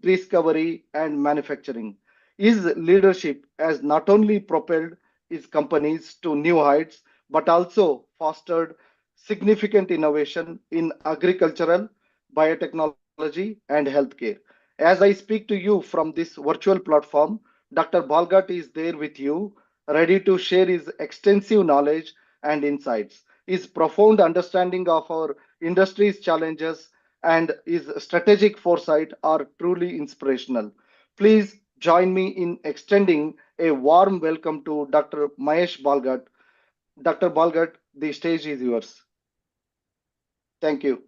discovery and manufacturing. His leadership has not only propelled his companies to new heights, but also fostered significant innovation in agricultural, biotechnology, and healthcare. As I speak to you from this virtual platform, Dr. Balgat is there with you, ready to share his extensive knowledge and insights. His profound understanding of our industry's challenges and his strategic foresight are truly inspirational. Please join me in extending a warm welcome to Dr. Mahesh Balgat. Dr. Balgat, the stage is yours. Thank you.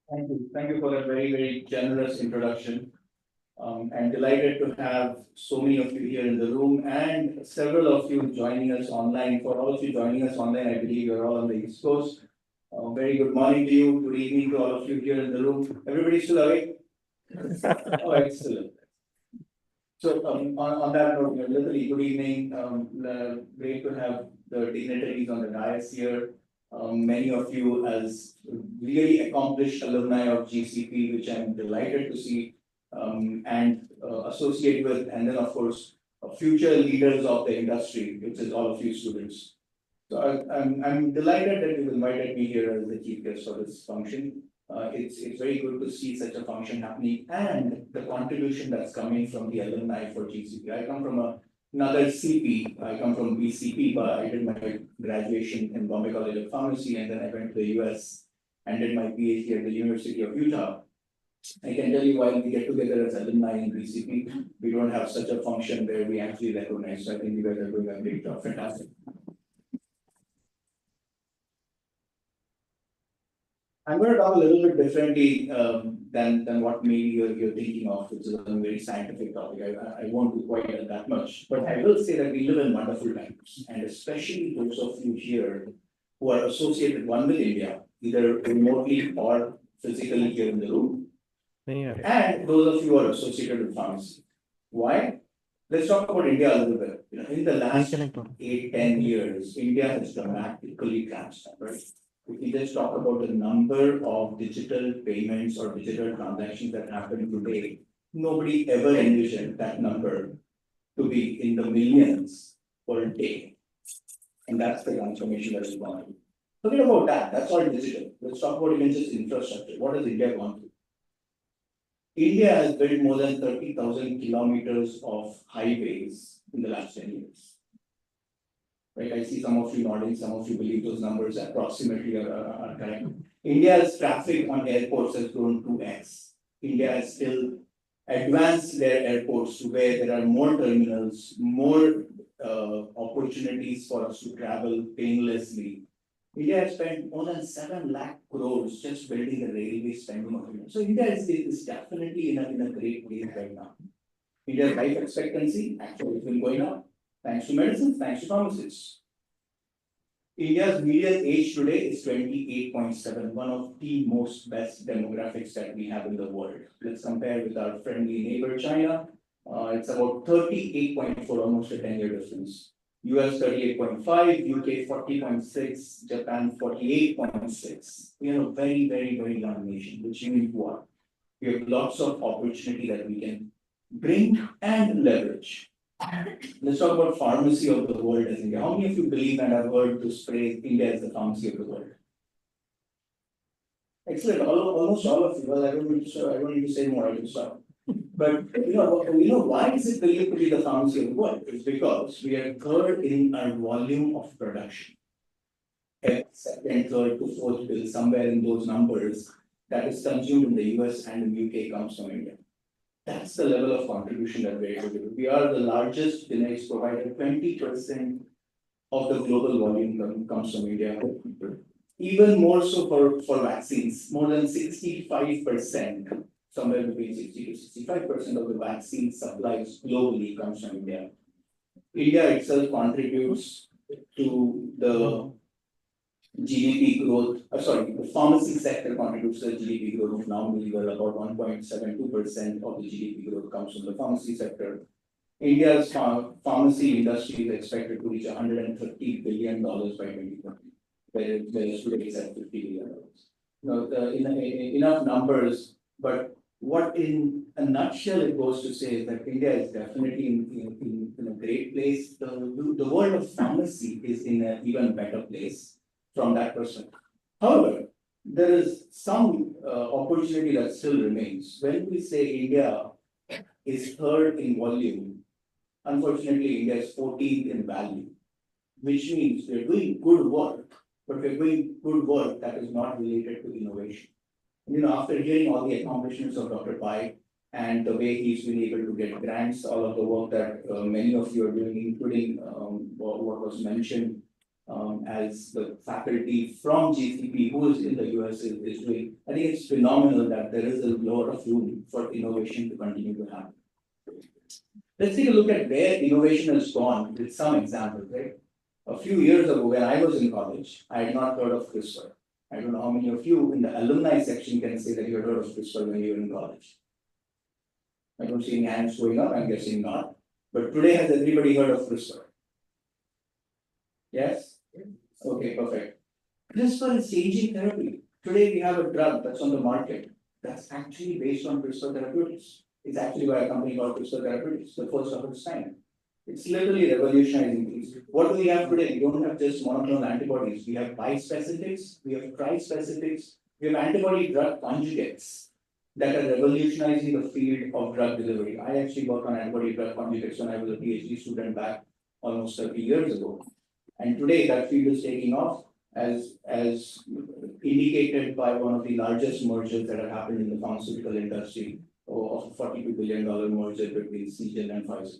Thank you. Thank you for a very, very generous introduction. I'm delighted to have so many of you here in the room and several of you joining us online. For all of you joining us online, I believe you're all on the East Coast. Very good morning to you. Good evening to all of you here in the room. Everybody still awake? Oh, excellent. So on that note, literally good evening. Great to have the dignitaries on the dais here. Many of you as really accomplished alumni of GCP, which I'm delighted to see and associate with, and then of course future leaders of the industry, which is all of you students. So I'm delighted that you've invited me here as the chief guest for this function. It's very good to see such a function happening and the contribution that's coming from the alumni for GCP. I come from another CP. I come from BCP, but I did my graduation in Bombay College of Pharmacy, and then I went to the US and did my PhD at the University of Utah. I can tell you, while we get together as alumni in BCP, we don't have such a function where we actually recognize. So I think you guys are doing a great job. Fantastic. I'm going to talk a little bit differently than what maybe you're thinking of, which is a very scientific topic. I won't do quite that much, but I will say that we live in wonderful times, and especially those of you here who are associated with India, either remotely or physically here in the room, and those of you who are associated with pharmacy. Why? Let's talk about India a little bit. In the last 8-10 years, India has dramatically transformed, right? If we just talk about the number of digital payments or digital transactions that happen today, nobody ever envisioned that number to be in the millions per day. And that's the transformation that is going on. Forget about that. That's all digital. Let's talk about even just infrastructure. What has India gone through? India has built more than 30,000 kilometers of highways in the last 10 years. Right, I see some of you nodding, some of you believe those numbers approximately are correct. India's traffic on airports has grown 2x. India has still advanced their airports to where there are more terminals, more opportunities for us to travel painlessly. India has spent more than 7 lakh crores just building the railway spending of India. So India is definitely in a great place right now. India's life expectancy actually has been going up, thanks to medicine, thanks to pharmacists. India's median age today is 28.7, one of the most best demographics that we have in the world. Let's compare with our friendly neighbor China. It's about 38.4, almost a 10-year difference. US 38.5, UK 40.6, Japan 48.6. We are a very, very, very young nation, which means what? We have lots of opportunity that we can bring and leverage. Let's talk about pharmacy of the world as India. How many of you believe and have heard this phrase, India is the pharmacy of the world? Excellent, almost all of you. Well, I don't need to say more, I can stop. But you know why is it believed to be the pharmacy of the world? It's because we are third in our volume of production. Second, third to fourth bill, somewhere in those numbers that is consumed in the US and in UK comes from India. That's the level of contribution that we're able to do. We are the largest generics provider, 20% of the global volume comes from India. Even more so for vaccines, more than 65%, somewhere between 60 to 65% of the vaccine supplies globally comes from India. India itself contributes to the GDP growth, the pharmacy sector contributes to the GDP growth of nominally about 1.72% of the GDP growth comes from the pharmacy sector. India's pharmacy industry is expected to reach $130 billion by 2020, whereas today it's at $50 billion. Enough numbers, but what in a nutshell it goes to say is that India is definitely in a great place. The world of pharmacy is in an even better place from that perspective. However, there is some opportunity that still remains. When we say India is third in volume, unfortunately, India is 14th in value, which means we're doing good work, but we're doing good work that is not related to innovation. After hearing all the accomplishments of Dr. Pai and the way he's been able to get grants, all of the work that many of you are doing, including what was mentioned as the faculty from GCP who is in the US is doing, I think it's phenomenal that there is a lot of room for innovation to continue to happen. Let's take a look at where innovation has gone with some examples, right? A few years ago, when I was in college, I had not heard of CRISPR. I don't know how many of you in the alumni section can say that you had heard of CRISPR when you were in college. I don't see any hands going up, I'm guessing not. But today, has everybody heard of CRISPR? Yes? Okay, perfect. CRISPR is changing therapy. Today, we have a drug that's on the market that's actually based on CRISPR therapeutics. It's actually by a company called CRISPR Therapeutics, the first of its kind. It's literally revolutionizing things. What do we have today? We don't have just monoclonal antibodies. We have bispecifics, we have trispecifics, we have antibody drug conjugates that are revolutionizing the field of drug delivery. I actually worked on antibody drug conjugates when I was a PhD student back almost 30 years ago. And today that field is taking off as indicated by one of the largest mergers that have happened in the pharmaceutical industry of a $42 billion merger between Seagen and Pfizer.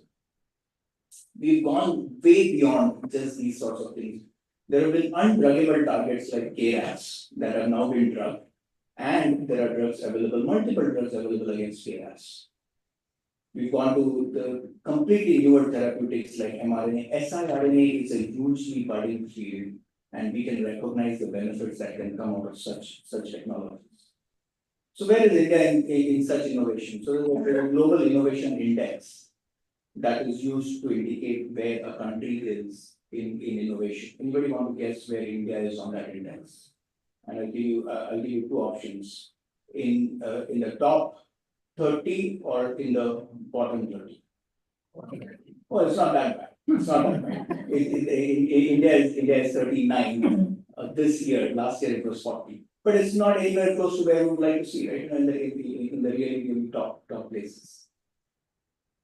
We've gone way beyond just these sorts of things. There have been undruggable targets like KRAS that have now been drugged, and there are drugs available, multiple drugs available against KRAS. We've gone to the completely newer therapeutics like mRNA. siRNA is a hugely budding field, and we can recognize the benefits that can come out of such technologies. So where is India in such innovation? So there's a global innovation index that is used to indicate where a country is in innovation. Anybody want to guess where India is on that index? And I'll give you two options. In the top 30 or in the bottom 30? Oh, it's not that bad. It's not that bad. India is 39 this year. Last year it was 40. But it's not anywhere close to where we would like to see, right? In the really top places.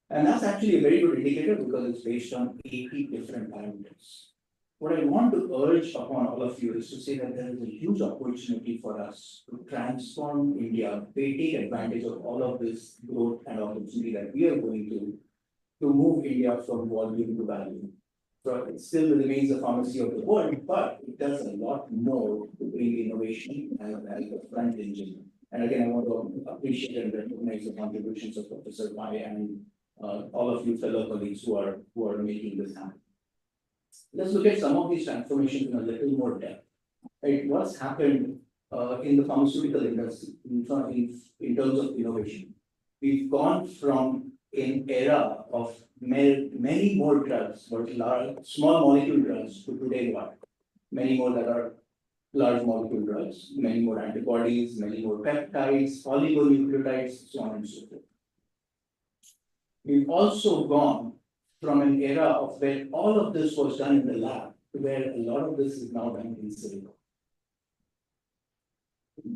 And that's actually a very good indicator because it's based on 80 different parameters. What I want to urge upon all of you is to say that there is a huge opportunity for us to transform India, take advantage of all of this growth and opportunity that we are going to move India from volume to value. So it still remains the pharmacy of the world, but it does a lot more to bring innovation as the front engine. And again, I want to appreciate and recognize the contributions of Professor Pai and all of you fellow colleagues who are making this happen. Let's look at some of these transformations in a little more depth. Right, what's happened in the pharmaceutical industry in terms of innovation? We've gone from an era of many more drugs, but small molecule drugs, to today what? Many more that are large molecule drugs, many more antibodies, many more peptides, oligonucleotides, so on and so forth. We've also gone from an era of where all of this was done in the lab to where a lot of this is now done in silico.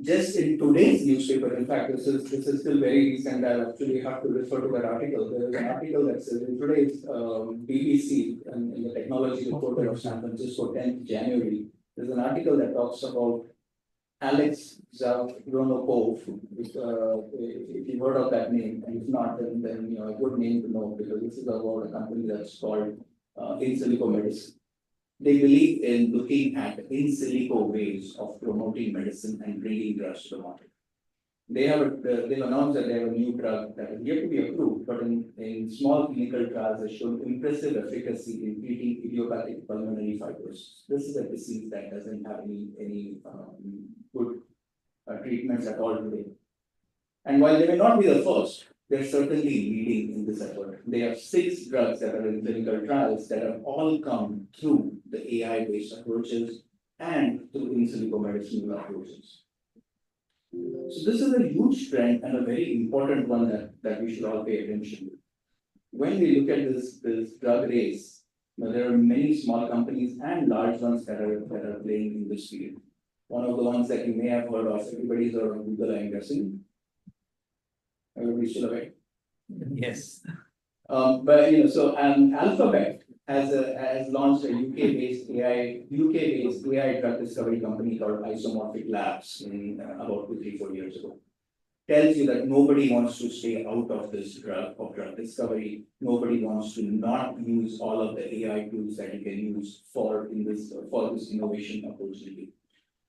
Just in today's newspaper, in fact, this is still very recent. I actually have to refer to that article. There is an article that says in today's BBC and in the Technology Reporter of San Francisco, 10th January, there's an article that talks about Alex Zavronopov. If you've heard of that name, and if not, then a good name to know, because this is about a company that's called in silico medicine. They believe in looking at in silico ways of promoting medicine and bringing drugs to the market. They've announced that they have a new drug that is yet to be approved, but in small clinical trials has shown impressive efficacy in treating idiopathic pulmonary fibrosis. This is a disease that doesn't have any good treatments at all today. And while they may not be the first, they're certainly leading in this effort. They have 6 drugs that are in clinical trials that have all come through the AI-based approaches and through in silico medicinal approaches. So this is a huge trend and a very important one that we should all pay attention to. When we look at this drug race, there are many small companies and large ones that are playing in this field. One of the ones that you may have heard of, everybody's heard of Google, I'm guessing. Everybody's still awake? Yes. But so Alphabet has launched a UK-based AI drug discovery company called Isomorphic Labs in about 2-3-4 years ago. Tells you that nobody wants to stay out of this drug discovery. Nobody wants to not use all of the AI tools that you can use for this innovation opportunity.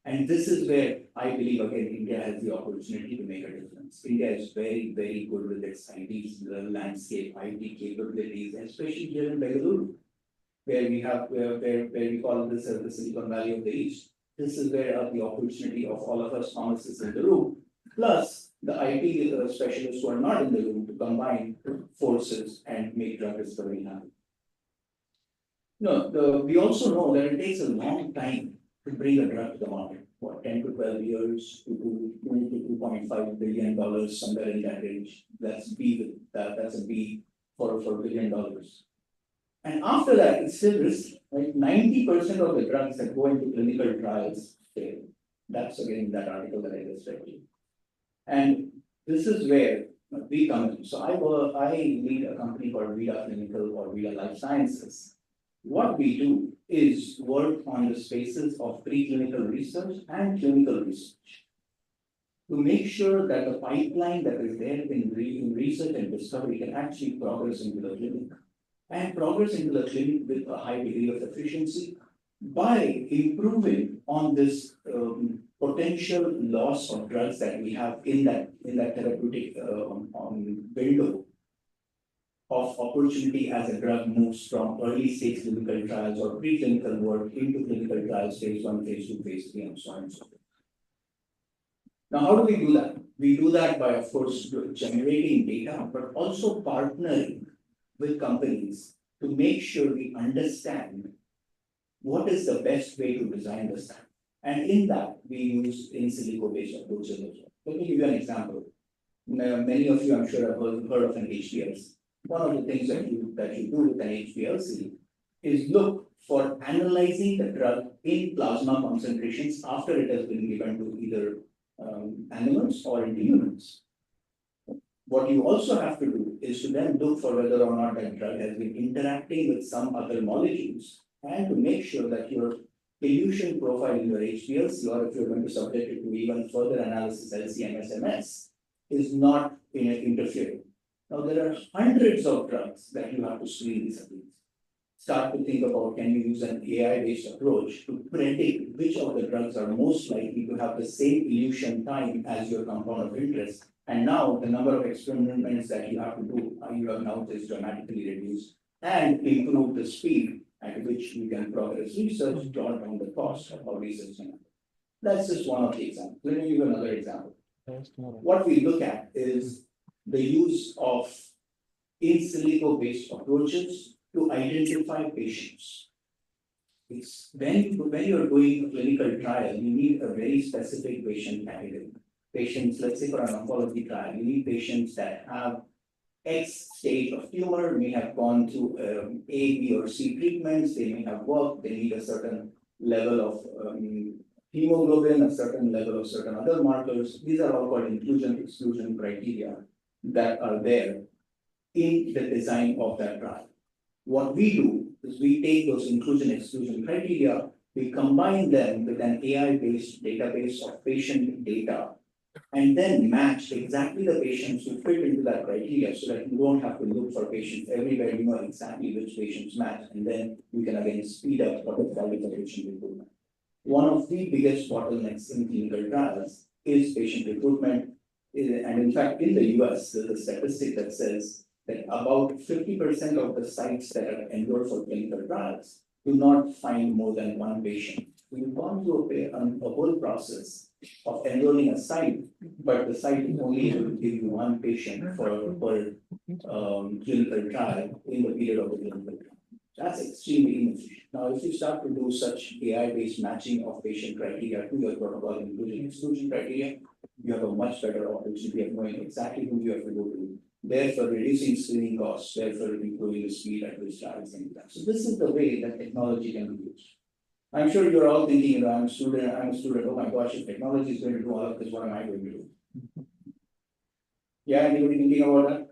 And this is where I believe, again, India has the opportunity to make a difference. India is very, very good with its IT landscape, IT capabilities, especially here in Bengaluru, where we call this as the Silicon Valley of the East. This is where the opportunity of all of us pharmacists in the room, plus the IT specialists who are not in the room, to combine forces and make drug discovery happen. We also know that it takes a long time to bring a drug to the market, 10 to 12 years to $2.5 billion, somewhere in that range. That's a B for $1 billion. And after that, it's still risky. Right? 90% of the drugs that go into clinical trials fail. That's again that article that I just read. And this is where we come in. So I lead a company called Vida Clinical or Vida Life Sciences. What we do is work on the spaces of preclinical research and clinical research to make sure that the pipeline that is there in research and discovery can actually progress into the clinic, and progress into the clinic with a high degree of efficiency by improving on this potential loss of drugs that we have in that therapeutic window of opportunity as a drug moves from early stage clinical trials or preclinical work into clinical trials, phase 1, phase 2, phase 3, and so on and so forth. Now, how do we do that? We do that by, of course, generating data, but also partnering with companies to make sure we understand what is the best way to design the stack. And in that, we use in silico based approaches as well. Let me give you an example. Many of you, I'm sure, have heard of an HPLC. One of the things that you do with an HPLC is look for analyzing the drug in plasma concentrations after it has been given to either animals or into humans. What you also have to do is to then look for whether or not that drug has been interacting with some other molecules, and to make sure that your elution profile in your HPLC, or if you're going to subject it to even further analysis, LC-MS, is not interfering. Now, there are hundreds of drugs that you have to screen these against. start to think about, can you use an AI-based approach to predict which of the drugs are most likely to have the same elution time as your compound of interest. And now the number of experiments that you have to do, you have now just dramatically reduced and improve the speed at which you can progress research, draw down the cost of our research. That's just one of the examples. Let me give you another example. What we look at is the use of in silico based approaches to identify patients. It's when you're doing a clinical trial, you need a very specific patient category. Patients, let's say for an oncology trial, you need patients that have X stage of tumor, may have gone through A, B, or C treatments, they may have worked, they need a certain level of hemoglobin, a certain level of certain other markers. These are all called inclusion-exclusion criteria that are there in the design of that trial. What we do is we take those inclusion-exclusion criteria, we combine them with an AI-based database of patient data, and then match exactly the patients who fit into that criteria so that you don't have to look for patients everywhere, you know exactly which patients match, and then you can again speed up what is called patient recruitment. One of the biggest bottlenecks in clinical trials is patient recruitment. And in fact, in the US, there's a statistic that says that about 50% of the sites that are enrolled for clinical trials do not find more than one patient. We've gone through a whole process of enrolling a site, but the site is only able to give you one patient for per clinical trial in the period of the clinical trial. That's extremely inefficient. Now, if you start to do such AI-based matching of patient criteria to your protocol inclusion-exclusion criteria, you have a much better opportunity of knowing exactly who you have to go to, therefore reducing screening costs, therefore improving the speed at which trials can be done. So this is the way that technology can be used. I'm sure you're all thinking, I'm a student, oh my gosh, if technology is going to do all of this, what am I going to do? Yeah, anybody thinking about that?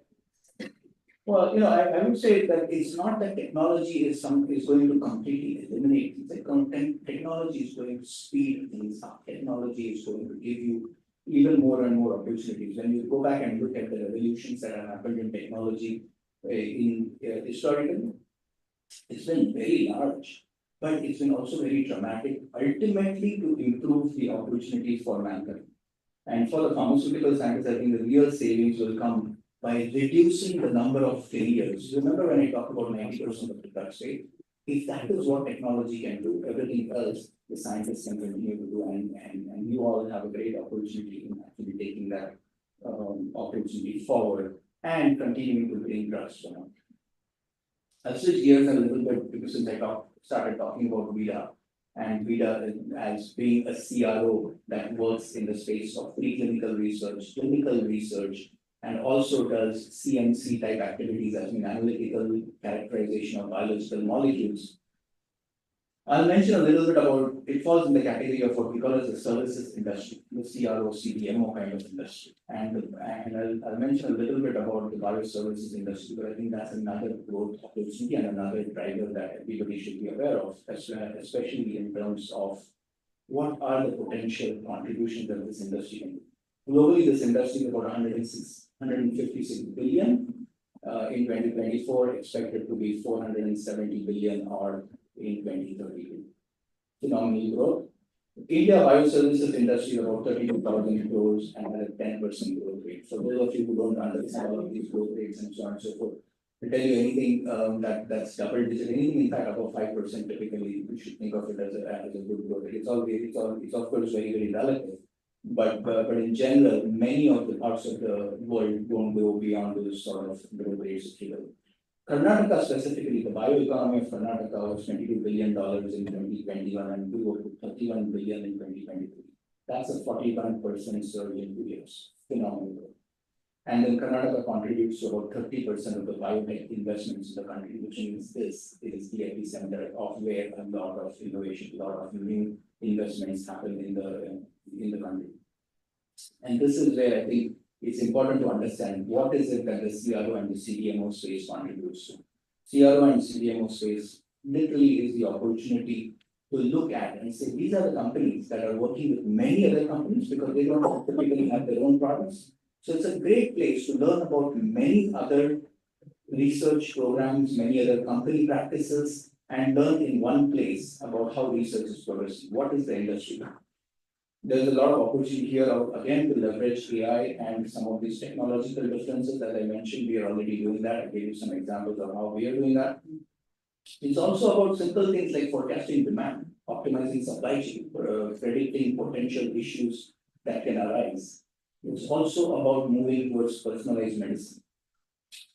Well, I would say that it's not that technology is going to completely eliminate things. Technology is going to speed things up. Technology is going to give you even more and more opportunities. When you go back and look at the revolutions that have happened in technology historically, it's been very large, but it's been also very dramatic, ultimately to improve the opportunities for mankind. And for the pharmaceutical scientists, I think the real savings will come by reducing the number of failures. Remember when I talked about 90% of the drugs, right? If that is what technology can do, everything else the scientists can continue to do, and you all have a great opportunity in actually taking that opportunity forward and continuing to bring drugs to market. I'll switch gears a little bit because since I started talking about VIDA, and VIDA as being a CRO that works in the space of preclinical research, clinical research, and also does CMC type activities as in analytical characterization of biological molecules. I'll mention a little bit about, it falls in the category of what we call as the services industry, the CRO, CDMO kind of industry. And I'll mention a little bit about the bioservices industry, but I think that's another growth opportunity and another driver that everybody should be aware of, especially in terms of what are the potential contributions that this industry can do. Globally, this industry is about 156 billion in 2024, expected to be 470 billion or in 2032. Phenomenal growth. India bioservices industry is about 32,000 crores and had a 10% growth rate. So those of you who don't understand all of these growth rates and so on and so forth, to tell you anything that's double digit, anything in fact above 5% typically, you should think of it as a good growth rate. It's of course very, very relative. But in general, many of the parts of the world don't go beyond those sort of growth rates. Karnataka specifically, the bioeconomy of Karnataka was $22 billion in 2021 and grew up to 31 billion in 2023. That's a 41% surge in 2 years. Phenomenal growth. And then Karnataka contributes to about 30% of the biotech investments in the country, which means this is the epicenter of where a lot of innovation, a lot of new investments happen in the country. And this is where I think it's important to understand what is it that the CRO and the CDMO space contributes to. CRO and CDMO space literally is the opportunity to look at and say, these are the companies that are working with many other companies because they don't typically have their own products. So it's a great place to learn about many other research programs, many other company practices, and learn in one place about how research is progressing. What is the industry? There's a lot of opportunity here again to leverage AI and some of these technological differences. As I mentioned, we are already doing that. I gave you some examples of how we are doing that. It's also about simple things like forecasting demand, optimizing supply chain, predicting potential issues that can arise. It's also about moving towards personalized medicine.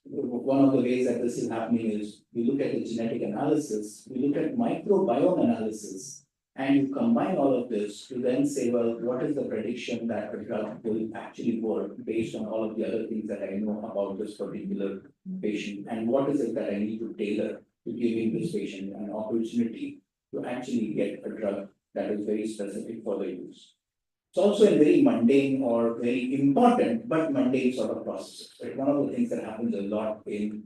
One of the ways that this is happening is we look at the genetic analysis, we look at microbiome analysis, and you combine all of this to then say, well, what is the prediction that the drug will actually work based on all of the other things that I know about this particular patient, and what is it that I need to tailor to giving this patient an opportunity to actually get a drug that is very specific for the use. It's also a very mundane or very important, but mundane sort of process. Right? One of the things that happens a lot in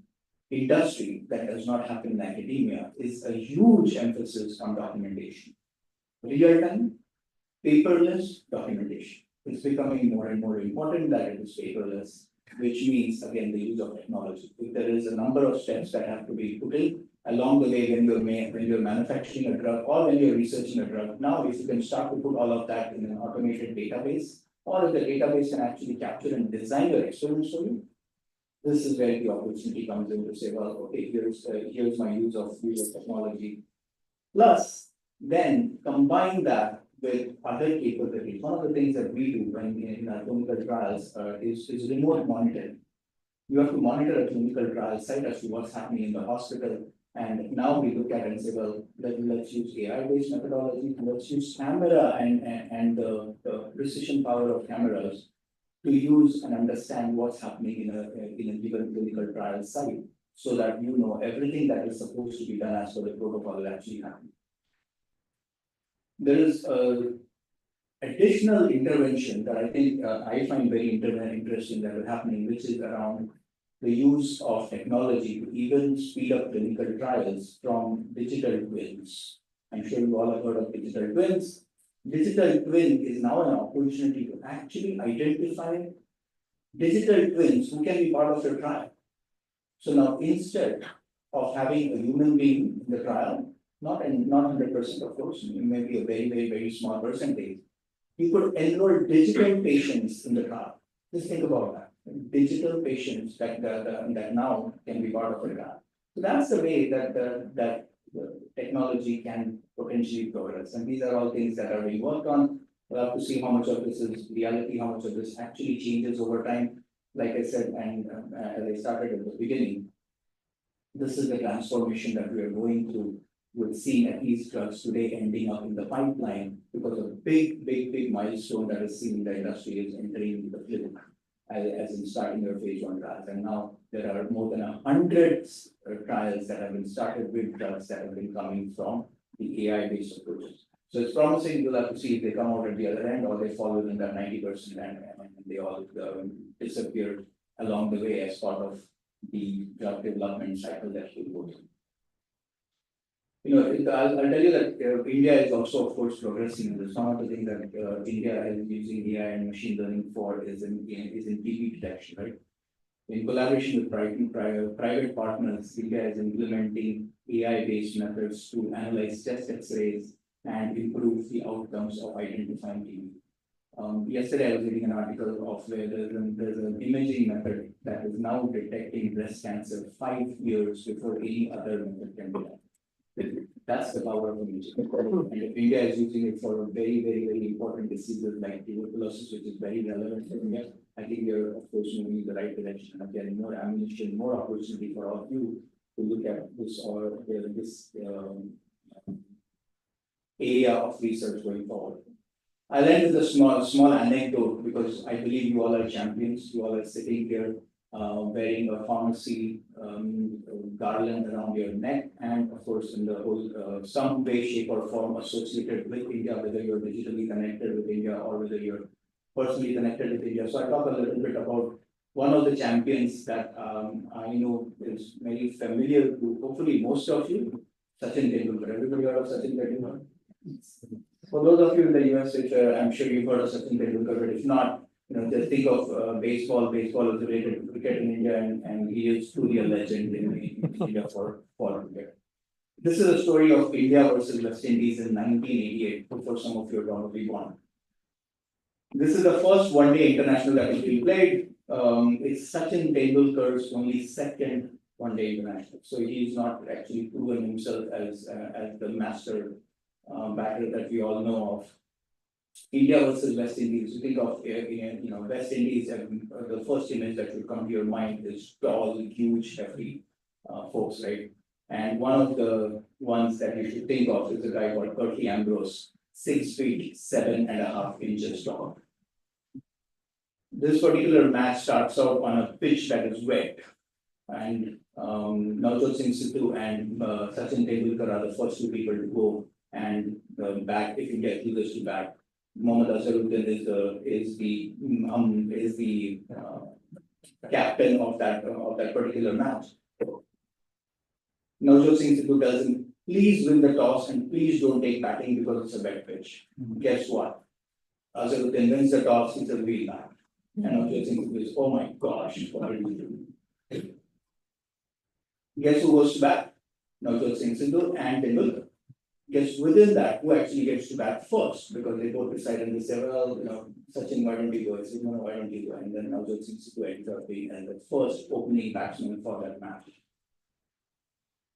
industry that does not happen in academia is a huge emphasis on documentation. Real-time, paperless documentation. It's becoming more and more important that it is paperless, which means, again, the use of technology. If there is a number of steps that have to be put in along the way when you're manufacturing a drug or when you're researching a drug, now if you can start to put all of that in an automated database, or if the database can actually capture and design your experiments for you, this is where the opportunity comes in to say, well, okay, here's my use of technology. Plus, then combine that with other capabilities. One of the things that we do when in our clinical trials is remote monitoring. You have to monitor a clinical trial site as to what's happening in the hospital. And now we look at it and say, well, let's use AI-based methodology, let's use camera and the precision power of cameras to use and understand what's happening in a given clinical trial site, so that you know everything that is supposed to be done as per the protocol is actually happening. There is additional intervention that I think I find very interesting that is happening, which is around the use of technology to even speed up clinical trials from digital twins. I'm sure you all have heard of digital twins. Digital twin is now an opportunity to actually identify digital twins who can be part of your trial. So now instead of having a human being in the trial, not 100% of course, maybe a very small percentage, you could enroll digital patients in the trial. Just think about that. Digital patients that now can be part of the trial. So that's the way that the technology can potentially progress. And these are all things that are being worked on. We'll have to see how much of this is reality, how much of this actually changes over time. Like I said, and as I started at the beginning, this is the transformation that we are going through. We're seeing at least drugs today ending up in the pipeline because a big milestone that is seen in the industry is entering the clinic, as in starting your phase 1 trials. And now there are more than 100 trials that have been started with drugs that have been coming from the AI-based approaches. So it's promising. We'll have to see if they come out at the other end or they fall within that 90% and they all disappear along the way as part of the drug development cycle that we go through. You know, I'll tell you that India is also, of course, progressing. And some of the things that India is using AI and machine learning for is in TB detection, right? In collaboration with private partners, India is implementing AI-based methods to analyze chest X-rays and improve the outcomes of identifying TB. Yesterday, I was reading an article of where there's an imaging method that is now detecting breast cancer 5 years before any other method can be done. That's the power of imaging. And if India is using it for very important diseases like tuberculosis, which is very relevant for India, I think we are, of course, moving in the right direction and getting more ammunition, more opportunity for all of you to look at this or this area of research going forward. I'll end with a small anecdote because I believe you all are champions. You all are sitting here wearing a pharmacy garland around your neck, and of course in the whole some way, shape or form associated with India, whether you're digitally connected with India or whether you're personally connected with India. So I talk a little bit about one of the champions that I know is very familiar to hopefully most of you, Sachin Tendulkar. Everybody heard of Sachin Tendulkar? For those of you in the US, which I'm sure you've heard of Sachin Tendulkar, but if not, just think of baseball. Baseball is related to cricket in India, and he is truly a legend in India for cricket. This is a story of India versus West Indies in 1988, before some of you are probably born. This is the first one-day international that has been played. It's Sachin Tendulkar's only second one-day international. So he's not actually proven himself as the master batter that we all know of. India versus West Indies. You think of West Indies, the first image that will come to your mind is tall, huge, hefty folks, right? And one of the ones that you should think of is a guy called Curtly Ambrose, 6 feet 7.5 inches tall. This particular match starts out on a pitch that is wet, and Navjot Singh Sidhu and Sachin Tendulkar are the first two people to go and bat if India chooses to bat. Mohammad Azharuddin is the captain of that particular match. Navjot Singh Sidhu tells him, please win the toss and please don't take batting because it's a wet pitch. Guess what? Azharuddin wins the toss, it's a wheel bat. And Navjot Singh Sidhu is, oh my gosh, what did we do? Guess who goes to bat? Navjot Singh Sidhu and Tendulkar. Guess within that, who actually gets to bat first? Because they both decide and they say, well, Sachin, why don't you go? I said, no, why don't you go? And then Navjot Singh Sidhu ends up being the first opening batsman for that match.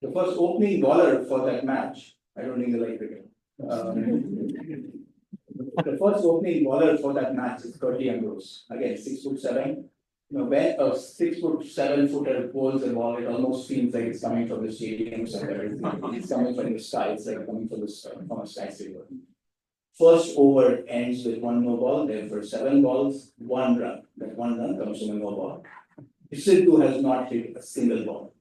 The first opening bowler for that match, I don't think they like cricket. The first opening bowler for that match is Curtly Ambrose. Again, 6'7". When a 6'7" bowls a ball, it almost feels like it's coming from the stadium somewhere. It's coming from the sky. It's like coming from a skyscraper. First over ends with 1 no ball. Therefore, 7 balls, 1 run. That 1 run comes from a no ball. Sidhu has not hit a single ball.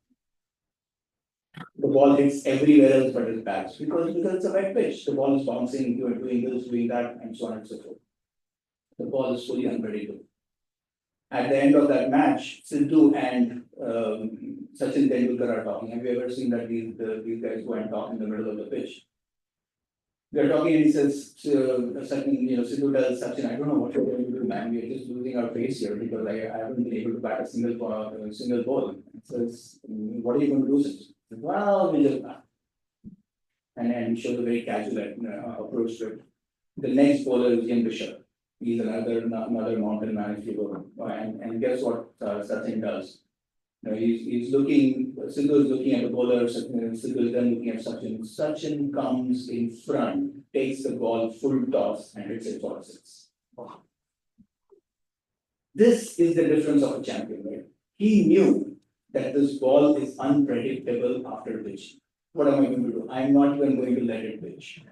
The ball hits everywhere else but his bats because it's a wet pitch. The ball is bouncing, you are doing this, doing that, and so on and so forth. The ball is fully unpredictable. At the end of that match, Sidhu and Sachin Tendulkar are talking. Have you ever seen that these guys go and talk in the middle of the pitch? They're talking and he says, Sachin, Sidhu tells Sachin, I don't know what you're going to do, man. We're just losing our pace here because I haven't been able to bat a single ball. He says, what are you going to do, Sachin? Well, we just bat. And he shows a very casual approach to it. The next bowler is Ian Bishop. He's another mountain man, if you will. And guess what Sachin does? He's looking, Sidhu is looking at the bowler, Sidhu is then looking at Sachin. Sachin comes in front, takes the ball full toss and hits it for 6. This is the difference of a champion, right? He knew that this ball is unpredictable after pitch. What am I going to do? I'm not even going to let it pitch.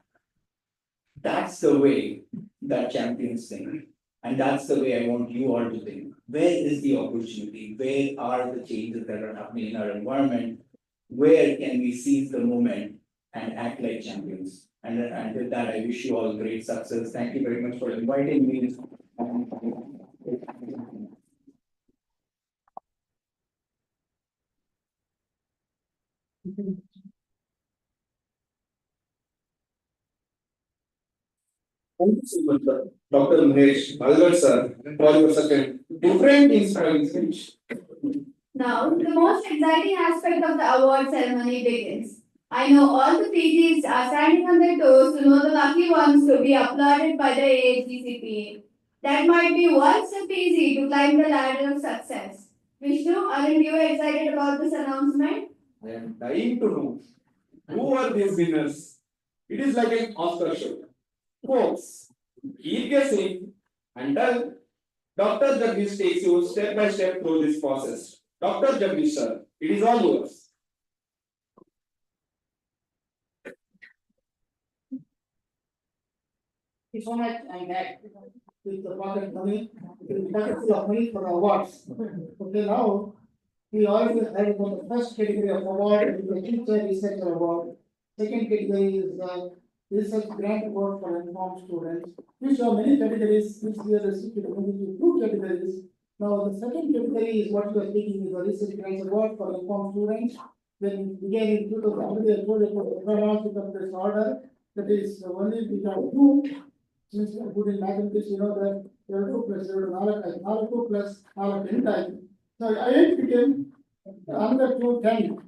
That's the way that champions think. And that's the way I want you all to think. Where is the opportunity? Where are the changes that are happening in our environment? Where can we seize the moment and act like champions? And with that, I wish you all great success. Thank you very much for inviting me. Thank you so much, Dr. Mahesh, Malgar sir, for your such a different inspiring speech. Now, the most exciting aspect of the award ceremony begins. I know all the PGs are standing on their toes to know the lucky ones to be applauded by the AAGCPA. That might be one step easy to climb the ladder of success. Vishnu, aren't you excited about this announcement? I am dying to know who are these winners. It is like an Oscar show. Folks, keep guessing until Dr. Jagdish takes you step by step through this process. Dr. Jagdish sir, it is all yours. Thank you so much. I'm back with the pocket money, bucket full of money for awards. Okay, now we already had about the first category of award, the teacher research award. Second category is the research grant award for informed students. We saw many categories this year restricted only to 2 categories. Now the second category is what we are speaking is the research grant award for informed students. When we began in 2000, we are told about the chronological of this order. That is only we have 2. Since we are good in mathematics, you know that 4 plus 10 times. So I became another 210.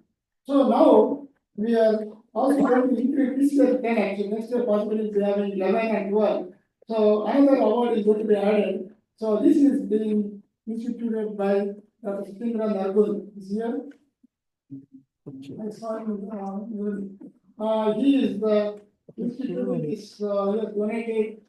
So now we are also going to increase this year 10 actually. Next year possibly we are having 11 and 12. So another award is going to be added. So this is being instituted by Dr. Sreedhara Ranganath this year. I saw him. He is the institute is he has donated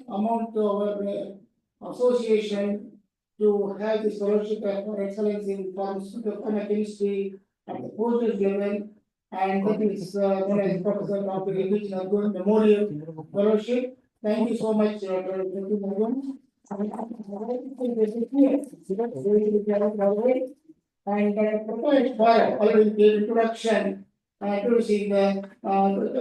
amount to our association to have this scholarship for excellence in pharmaceutical chemistry at the postgraduate level, and that is known as Professor Dr. A.H. Ranganath Memorial Fellowship. Thank you so much, Dr. Ranganath. And already gave introduction to see the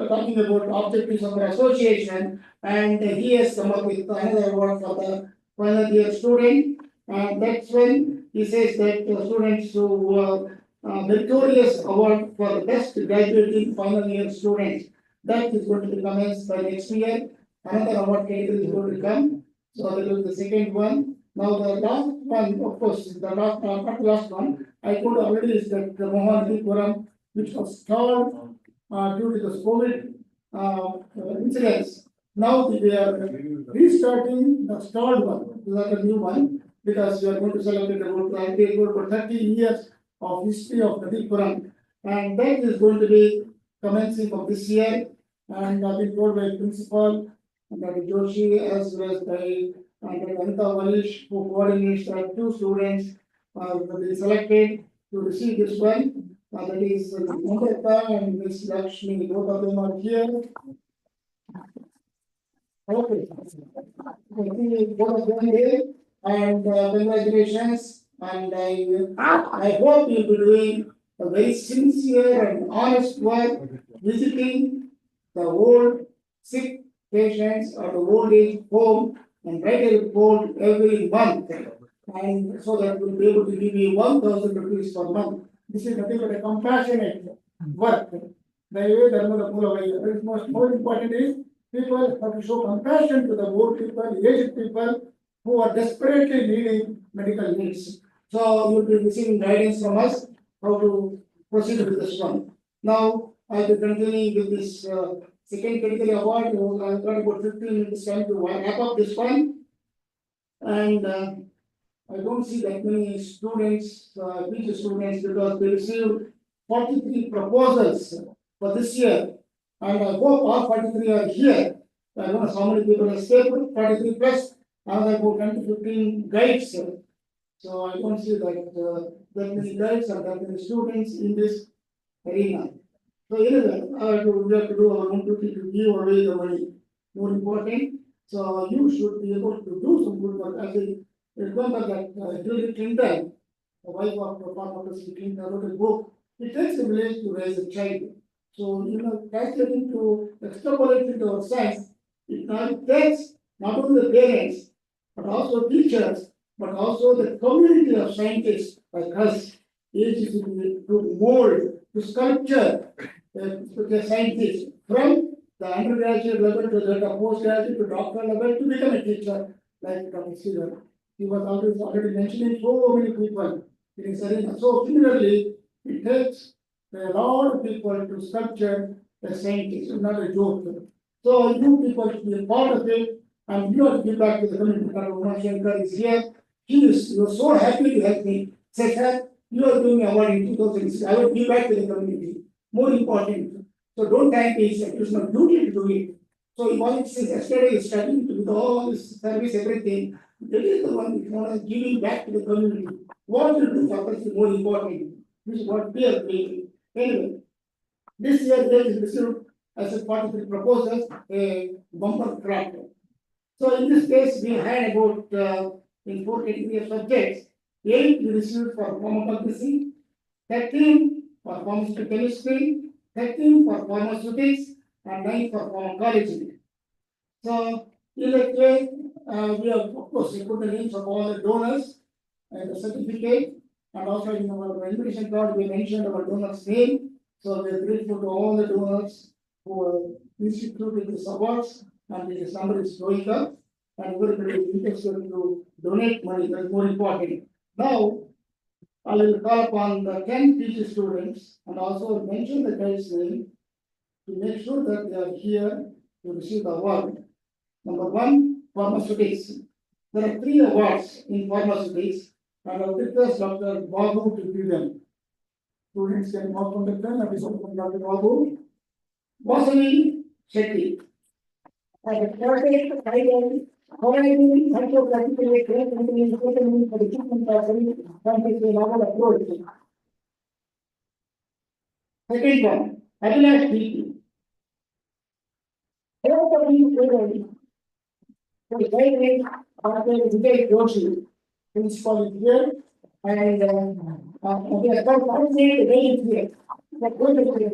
talking about objectives of the association, and he has come up with another award for the final year student. And that's when he says that the students who meritorious award for the best graduating final year students, that is going to be commenced by next year. Another award category is going to come. So that was the second one. Now the last one, of course, the last not the last one. I told already is that the Mohan which was stalled due to the COVID incidents. Now we are restarting the stalled one. This is the new one because we are going to celebrate about 30 years of history of Manipal, and that is going to be commencing from this year. And I've been told by principal and Dr. Joshi as well as by Dr. Anita Valish, who coordinates 2 students will be selected to receive this one. That is Namrata and Miss Lakshmi. Both of them are here. Okay. Both of them here. And congratulations. And I hope you'll be doing a very sincere and honest work, visiting the old sick patients or the old age home and write a report every month. And so that we'll be able to give you 1,000 rupees per month. This is nothing but a compassionate work. Most important is people have to show compassion to the old people, aged people who are desperately needing medical needs. So you'll be receiving guidance from us how to proceed with this one. Now I'll be continuing with this second category award. I've got about 15 minutes time to wrap up this one. And I don't see that many students, PG students, because they received 43 proposals for this year. And I hope all 43 are here. I don't know how many people are stayed, 43 plus, another about 10 to 15 guides. So I don't see that many guides and that many students in this arena. So anyway, we have to do our own duty to give away the money. More important. So you should be able to do some good work. I say, remember that Hillary Clinton, the wife of the Pharmacology Clinton, wrote a book. It takes a village to raise a child. So translating to extrapolate into our science, it now takes not only the parents, but also teachers, but also the community of scientists like us, to mold, to sculpture the scientists from the undergraduate level to the postgraduate to doctoral level to become a teacher like Dr. Sreedhara. He was already mentioning so many people in his arena. So similarly, it takes a lot of people to sculpture the scientists, not a joke. So you people should be a part of it, and you have to give back to the community. Dr. Umar Shankar is here. You are so happy to help me. Say, sir, you are doing award in 2006. I will give back to the community. More important. So don't thank me. It's not duty to do it. So while since yesterday is starting to do all this service, everything, that is the one giving back to the community. What you do for us is more important. This is what we are doing. Anyway, this year there is received as a part of the proposals a bumper crop. So in this case, we had about in 4 category of subjects, 8 we received for pharmacology, 13 for pharmaceutical chemistry, 13 for pharmaceutics, and 9 for pharmacology. So in that way, we have of course put the names of all the donors and the certificate, and also in our invitation card we mentioned our donors' name. So we are grateful to all the donors who instituted these awards, and this number is growing up. and everybody is interested to donate money, that's more important. Now, I will call upon the 10 PG students and also mention the guy's name to make sure that they are here to receive the award. Number one, pharmaceutics. There are 3 awards in pharmaceutics, and I will request Dr. Babu to give them. Students can walk on the pen, and from Dr. Babu. Vasani Setty. As a project, however, psychologically great company for the treatment of the novel approach. Second one, Abhilash BP. The guy after Vijay Joshi, principal here, and we are going to say the day here. Like what is it?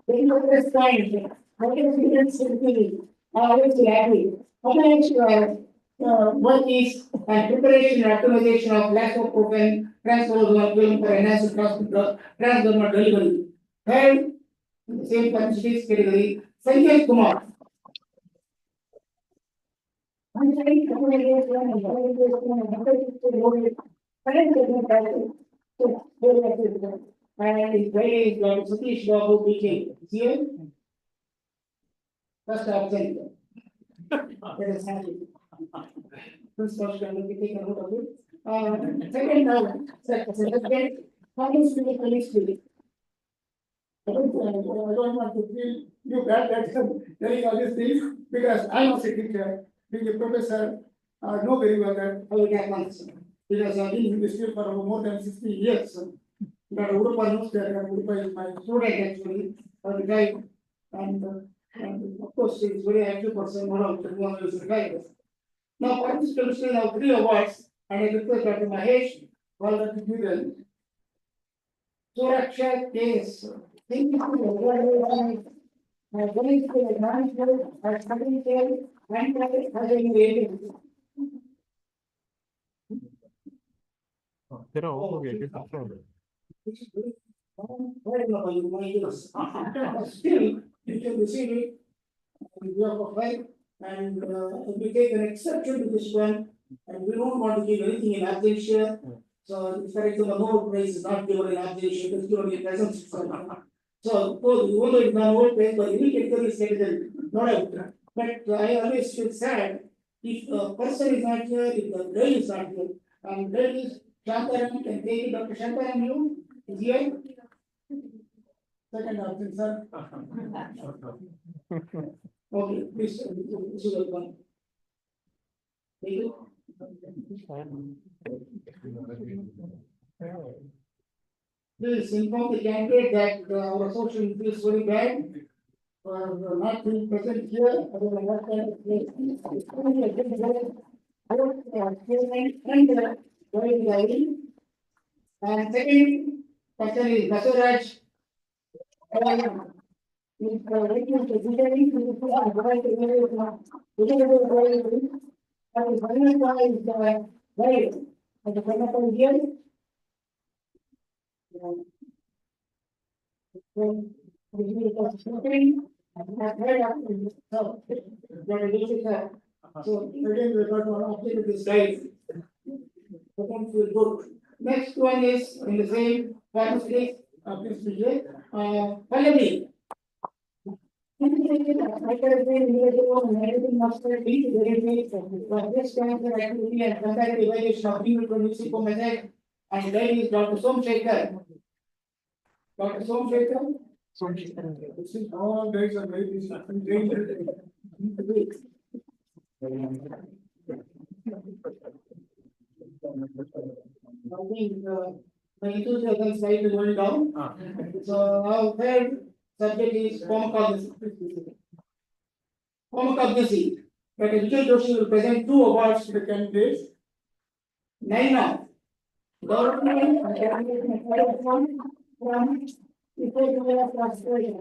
Then what is time? What is the students always happy. Work is preparation and optimization of lactopropane transdermal film for enhanced transdermal delivery. Third, the same pharmaceutics category, Sanjay Kumar. And his grade is Satish Babu PK. Here, first absent. That is happy. Principal can be taken out of it. Second, pharmaceutical chemistry. I don't want to feel you bad that telling all these things because I was a teacher, being a professor, I know very well that how it happens. Because I've been in this field for more than 60 years. But Urupa knows that Urupa is my student actually, or the guy, and of course he's very active person, one of the guys. Now, participants will have 3 awards, and I request Dr. Mahesh, Walter to give them. Suraksha case. Thank you for the award. My going to the manager, our study care, and having rating. तेरा हो गया क्या सबसे Still, you can receive it. We have a file, and we take an exception to this one, and we don't want to give anything in absentia. So, for example, no price is not given in absentia, it's given in presence. So, even though it's not old place, but any category is taken, not out. But I always feel sad if a person is not here, if the girl is not here, and girl is Shantaram, can take it, Dr. Shantaram, you is here. Second option, sir. Okay, please, this is one. Thank you. Please inform the candidate that our association feels very bad for not being present here. I don't know what kind of place. And second person is Basuraj. So again, we got one object this slide. Next one is in the same pharmaceutics, please Vijay, Pallavi. This cancer activity and comparative evaluation of new method, and that is Dr. Somsekhar. Dr. Somsekhar. This is all days are very busy. I think my enthusiasm slightly going down. So now third subject is pharmacology. Pharmacology. Dr. Vijay Joshi will present 2 awards to the candidates. 9 of government from Australia.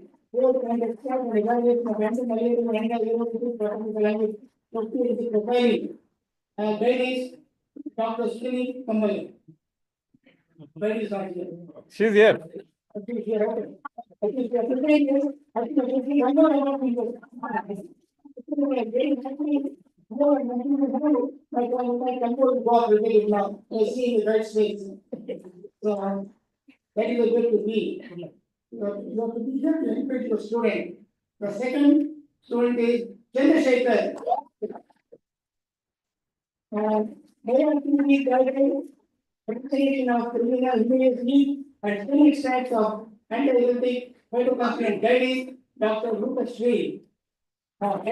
That is Dr. Sri Subbaraya. She's here. No, my control block will get it now. I see the right space. So that is a way to be. You have to be here to encourage your student. The second student is Chandrasekhar. They are to be guided, preparation of criminal immediately and full extracts of antibiotic phytoconstruct guiding Dr. Lucas Sri. But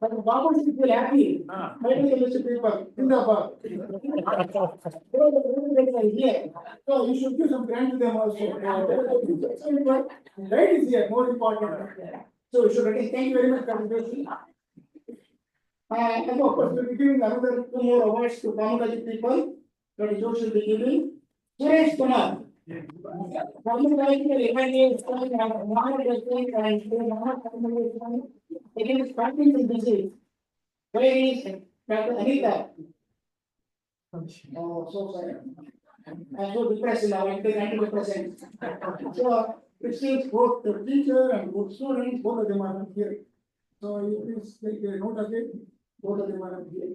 the Baba is feel happy. Medical people, Zindabad. Here. So you should give some grant to them also. Right is here, more important. So you should again thank you very much, Dr. and of course, we'll be giving another 2 more awards to Pharmacology people. That is also be giving. Suresh Kumar. Pharmacological evaluation and monitoring and against Parkinson's disease. Where is Dr. Anita? Oh, so sorry. I'm so depressed now. I take antidepressants. So it seems both the teacher and both students, both of them are not here. So you please take a note of it. Both of them are not here.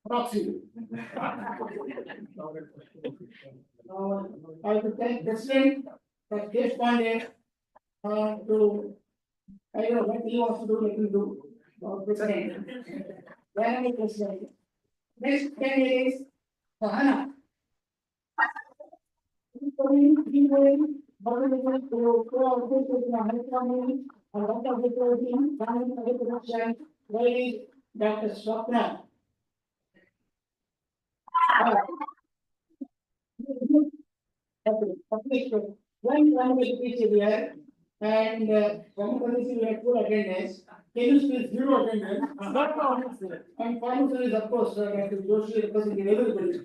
Proxy. I would thank President Rakesh Pandey to, I don't know what he wants to do, let him do. President. Dynamic President. Next candidate is Sahana. Dr. Swapna. One teacher here and pharmacy we have full attendance. Chemistry zero attendance. And pharmacy is of course Dr. Joshi representing everybody.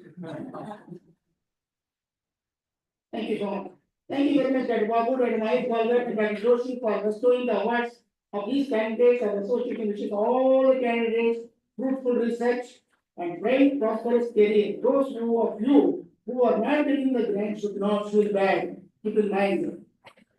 Thank you so much. Thank you very much, Dr. Babu, Dr. Mahit Walgar, and Dr. Joshi for bestowing the awards of these candidates and associating with all the candidates, fruitful research, and bright, prosperous career. Those of you who are not getting the grant should not feel bad. Keep in mind,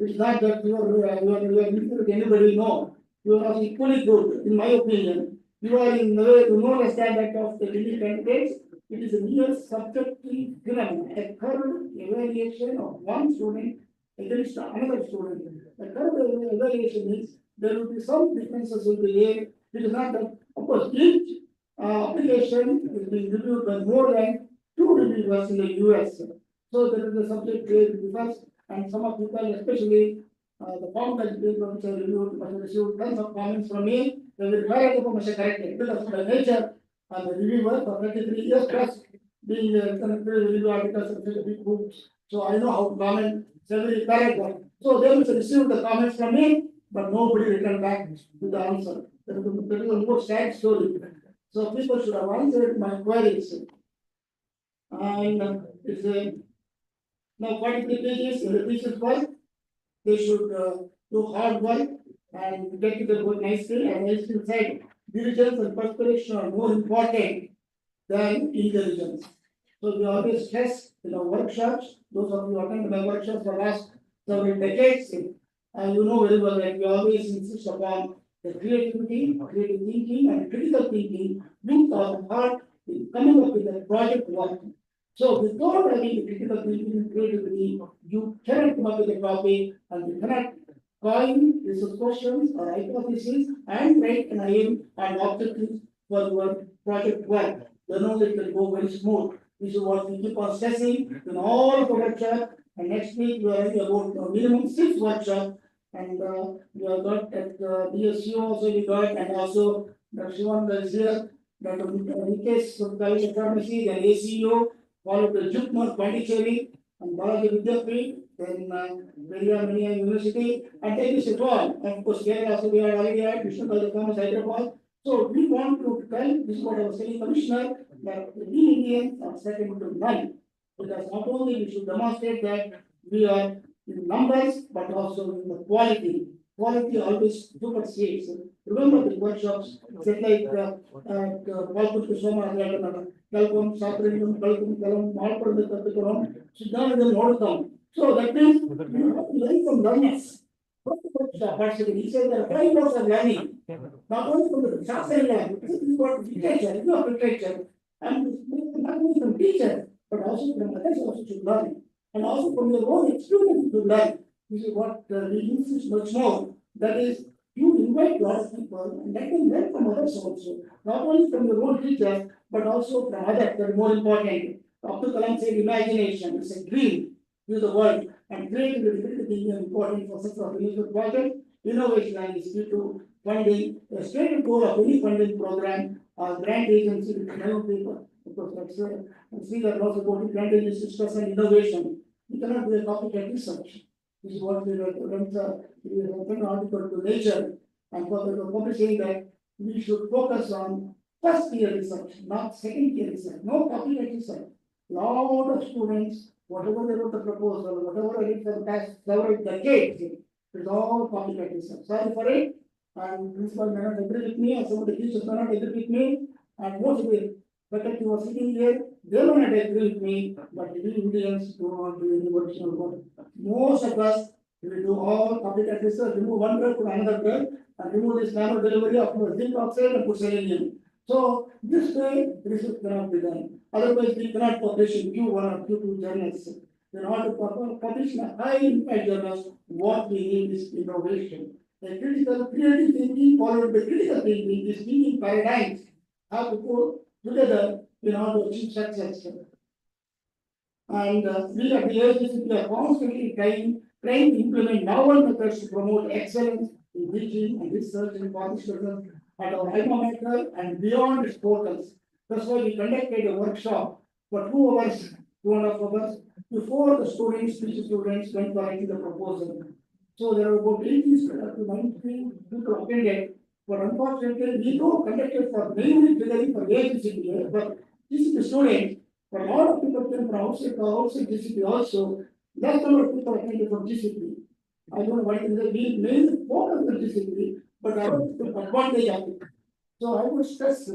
it's not that you are equal to anybody. No, you are equally good, in my opinion. You are in no less than that of the leading candidates. It is a mere subjective given, a curved evaluation of one student against another student. The curved evaluation means there will be some differences will be there. It is not that, of course, each application is being reviewed by more than 2 reviewers in the US. So there is a subject where it differs, and some of people, especially the pharmacology people, which are reviewed, must have received tons of comments from me. They will try to must corrected because by nature, the reviewer for 33 years plus being review articles and such a big books. So I know how to comment several correct. So they will receive the comments from me, but nobody returned back with the answer. That is a more sad story. So people should have answered my queries. And it's a now 43 pages in the thesis work. They should do hard work and get to the book nicely. And I still said diligence and perspiration are more important than intelligence. So we always stress in our workshops. Those of you who attend my workshops for last several decades, and you know very well that we always insist upon the creativity, creative thinking, and critical thinking with our heart in coming up with a project work. So without having critical thinking and creativity, you cannot come up with a topic and you cannot coin research questions or hypotheses and write an aim and objectives for your project work. Then only it will go very smooth. This is what we keep on stressing in all of the workshops. And next week we are having about minimum 6 workshops. And we have got at BSU also we got, and also Dr. Shivan is here, Dr. Nikesh from College of Pharmacy, then ACU, followed by Jukmar Pondicherry and Balaji Vidyapeeth, then Mania University, and then this is all. And of course, Kerala also we are already at Vishnu College of Commerce, Hyderabad. So we want to tell this is what I was telling Commissioner that we Indians are second to none. Because not only we should demonstrate that we are in numbers, but also in the quality. Quality always supersedes. Remember the workshops, just like Palput Soma, Kalpam, Sapringam, Kalpam, Kalam, Malpur, the Kapikaram, Siddhanam, Nodakam. So that means you have to learn from learners. He said there are 5 modes of learning. Not only from the Shastra learning, this is what literature, you have literature, and not only from teachers, but also from others also should learn. And also from your own experience to learn. This is what we use much more. That is, you invite a lot of people and let them learn from others also. Not only from your own teachers, but also from others, that is more important. Abdul Kalam said imagination is a dream, use the word, and creativity is important for such a research project. Innovation is due to funding, a stated goal of any funding program or grant agency with many people. Because that's Sreedhara also about grant agency discuss and innovation. We cannot do a copycat research. This is what we wrote an article to Nature, and for the publishing that we should focus on first year research, not second year research, no copycat research. Lot of students, whatever they wrote the proposal, whatever I did for the past several decades, it's all copycat research. Sorry for it. And principal may not agree with me, and some of the teachers may not agree with me, and most of the faculty who are sitting here, they may not agree with me, but we Indians do not do any original work. Most of us will do all copycat research, remove one drug, put another drug, and remove this nano delivery of zinc oxide and put selenium. So this way, research cannot be done. Otherwise, we cannot publish in Q1 or Q2 journals. In order to publish in a high impact journals, what we need is innovation. A critical creative thinking followed by critical thinking, these thinking paradigms have to go together in order to achieve success. And we at the AAGCPA are constantly trying to implement novel methods to promote excellence in teaching and research in pharmaceuticals at our alma mater and beyond its portals. That's why we conducted a workshop for 2 hours, 2.5 hours, before the students went for writing the proposal. So there were about 80 to 90 people attended, but unfortunately, we don't conducted for mainly figuring for AAGCPA, but GCP students, but a lot of people came from outside GCP also. Less number of people attended from GCP. I don't know what is the main focus of GCP, but I want to advantage of it. So I would stress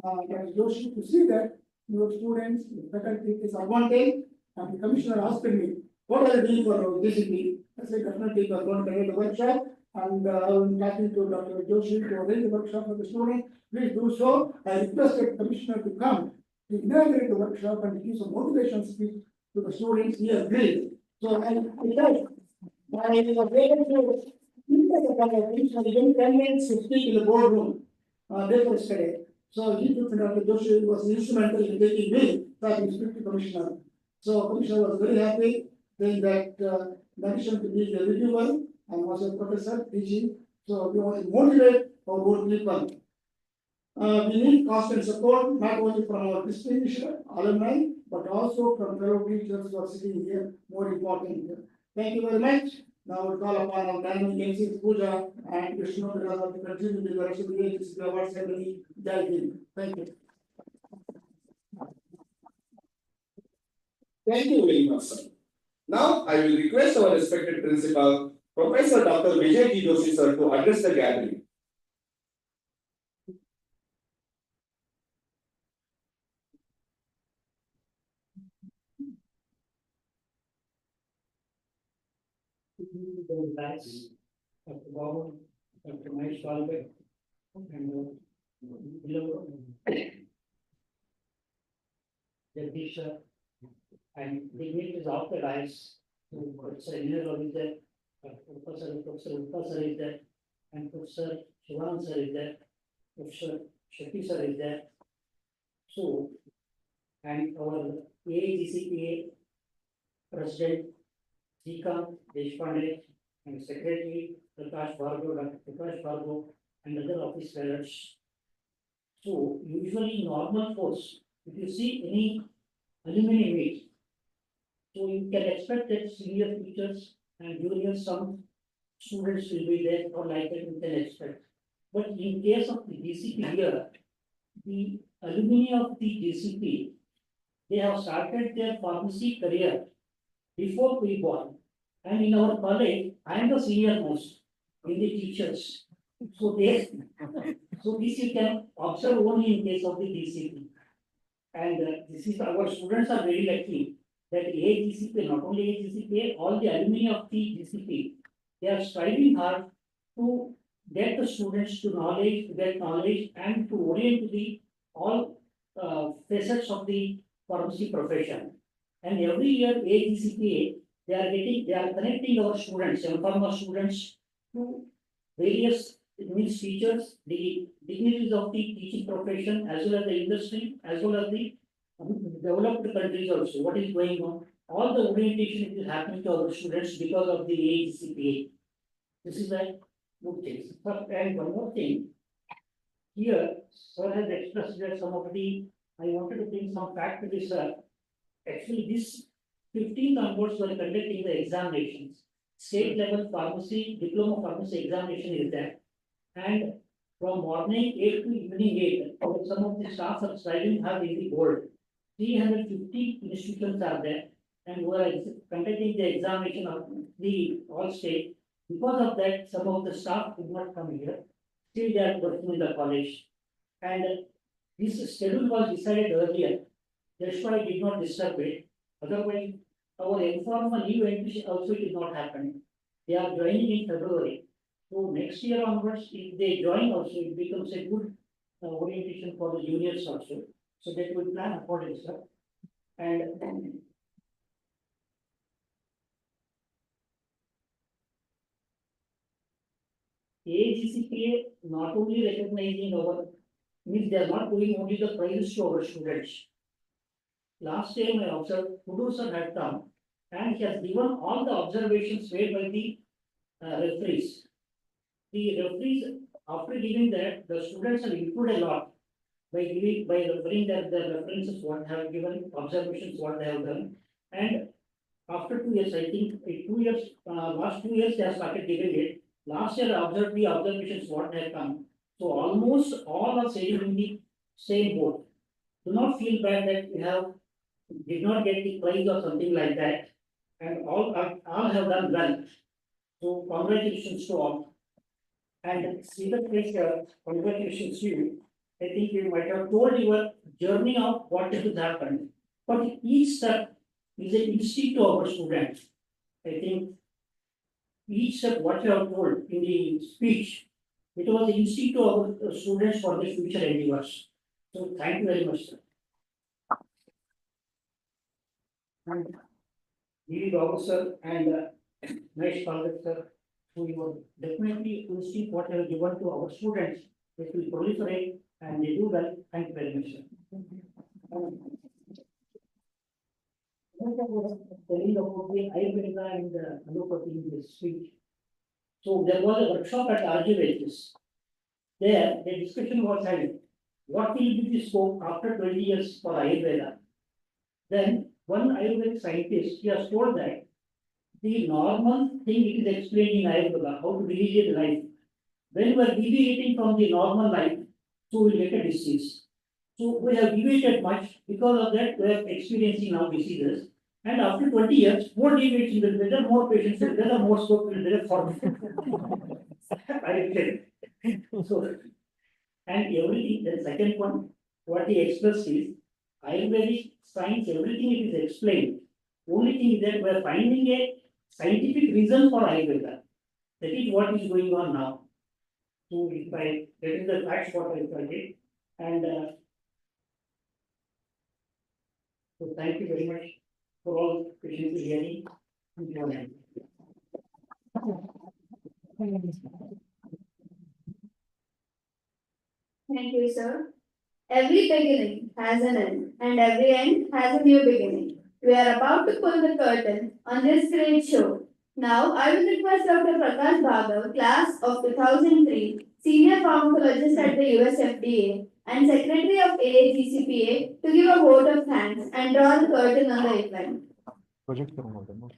Dr. Joshi to see that your students, the faculty is advantage, and the commissioner asked me, what are you doing for GCP? I said, definitely we are going to create a workshop, and I am talking to Dr. Joshi to arrange a workshop for the students. Please do so. I requested the commissioner to come to inaugurate the workshop and give some motivation speech to the students. He agreed. So I was able to even 10 minutes to speak in the boardroom yesterday. So he took Dr. Joshi was instrumental in taking me to speak to Commissioner. So Commissioner was very happy, saying that in addition to being a reviewer, I was a professor teaching. So we want to motivate our own people. We need constant support, not only from our distinguished alumni, but also from fellow teachers who are sitting here, more important. Thank you very much. Now we'll call upon our dynamic MCs Pooja and Krishna to continue with the rest of the AAGCPA award ceremony. Jai Hind. Thank you. Thank you very much, sir. Now I will request our respected principal, Professor Dr. Vijay G. Joshi, sir, to address the gathering. Thanks, Dr. Babu, Dr. Mahesh Walbe, and Jagdish, and dignitaries of the rise, Professor Engineer is there, Professor Ulfa sir is there, and Professor Shivan sir is there, Professor Shetty sir is there. So, and our AAGCPA President Srikant Deshpande and Secretary Prakash Bhargava, Dr. Prakash Bhargava, and other office bearers. So usually normal course, if you see any alumni meet, so you can expect that senior teachers and juniors, some students will be there, or like that you can expect. But in case of the GCP here, the alumni of the GCP, they have started their pharmacy career before pre-born. And in our college, I am the senior most in the teachers. So this you can observe only in case of the DCP. And this is our students are very lucky that AAGCPA, not only AAGCPA, all the alumni of the GCP, they are striving hard to get the students to get knowledge and to orient to the all facets of the pharmacy profession. And every year AAGCPA, they are connecting our students, pharma students to various means teachers, the dignitaries of the teaching profession, as well as the industry, as well as the developed countries also. What is going on? All the orientation is happening to our students because of the AAGCPA. This is a good thing. And one more thing. Here, sir has expressed that some of the, I wanted to bring some fact to this, sir. Actually, this 15th onwards were conducting the examinations. State level pharmacy, diploma pharmacy examination is there. And from morning 8 to evening 8, some of the staff are striving hard in the board. 350 institutions are there, and we are conducting the examination of the all state. Because of that, some of the staff could not come here. Still, they are working in the college. And this schedule was decided earlier. That's why I did not disturb it. Otherwise, our informal leave entry also did not happen. They are joining in February. So next year onwards, if they join also, it becomes a good orientation for the juniors also. So that will plan accordingly, sir. And AAGCPA not only recognizing our, means they are not giving only the prizes to our students. Last time I observed, Kudu sir had come and he has given all the observations made by the referees. The referees, after giving that, the students have improved a lot by referring that the references what have given, observations what they have done. And after 2 years, I think 2 years, last 2 years they have started giving it. Last year I observed the observations what have come. So almost all are saying in the same boat. Do not feel bad that you have did not get the prize or something like that. And all have done well. So congratulations to all. And Sreedhara, congratulations to you. I think you might have told your journey of what has happened. But each step is an instinct to our students. I think each step what you have told in the speech, it was an instinct to our students for the future endeavors. So thank you very much, sir. And Giri officer and nice college, sir, who you will definitely instinct what you have given to our students. It will proliferate and they do well. Thank you very much, sir. Telling about the Ayurveda and the allopathy in this speech. So there was a workshop at AAGCPA. There, the discussion was held. What will be the scope after 20 years for Ayurveda? Then one Ayurvedic scientist, he has told that the normal thing it is explained in Ayurveda, how to deviate life. When we are deviating from the normal life, so we get a disease. So we have deviated much, because of that we are experiencing now diseases. And after 20 years, more deviation will be there, more patients will be there, more scope will be there for me. So, and everything, the second one, what he expressed is, Ayurvedic science, everything it is explained. Only thing is that we are finding a scientific reason for Ayurveda. That is what is going on now. So if I, that is the facts what I did. And so thank you very much for all patiently hearing. Thank you, sir. Every beginning has an end, and every end has a new beginning. We are about to pull the curtain on this great show. Now, I will request Dr. Prakash Bhagav, class of 2003, senior pharmacologist at the USFDA and secretary of AAGCPA, to give a vote of thanks and draw the curtain on the event. Project करूँगा demo.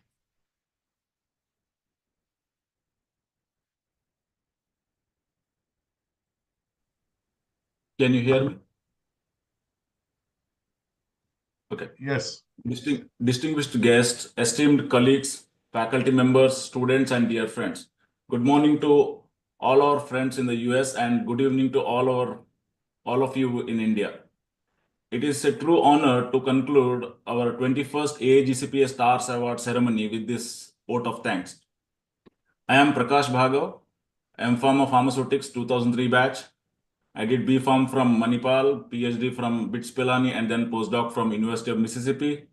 Can you hear me? Okay. Yes. Distinguished guests, esteemed colleagues, faculty members, students, and dear friends. Good morning to all our friends in the US and good evening to all of you in India. It is a true honor to conclude our 21st AAGCPA Stars Award ceremony with this vote of thanks. I am Prakash Bhagav. I am from Pharmaceutics 2003 batch. I did B.Pharm from Manipal, PhD from BITS Pilani, and then postdoc from University of Mississippi.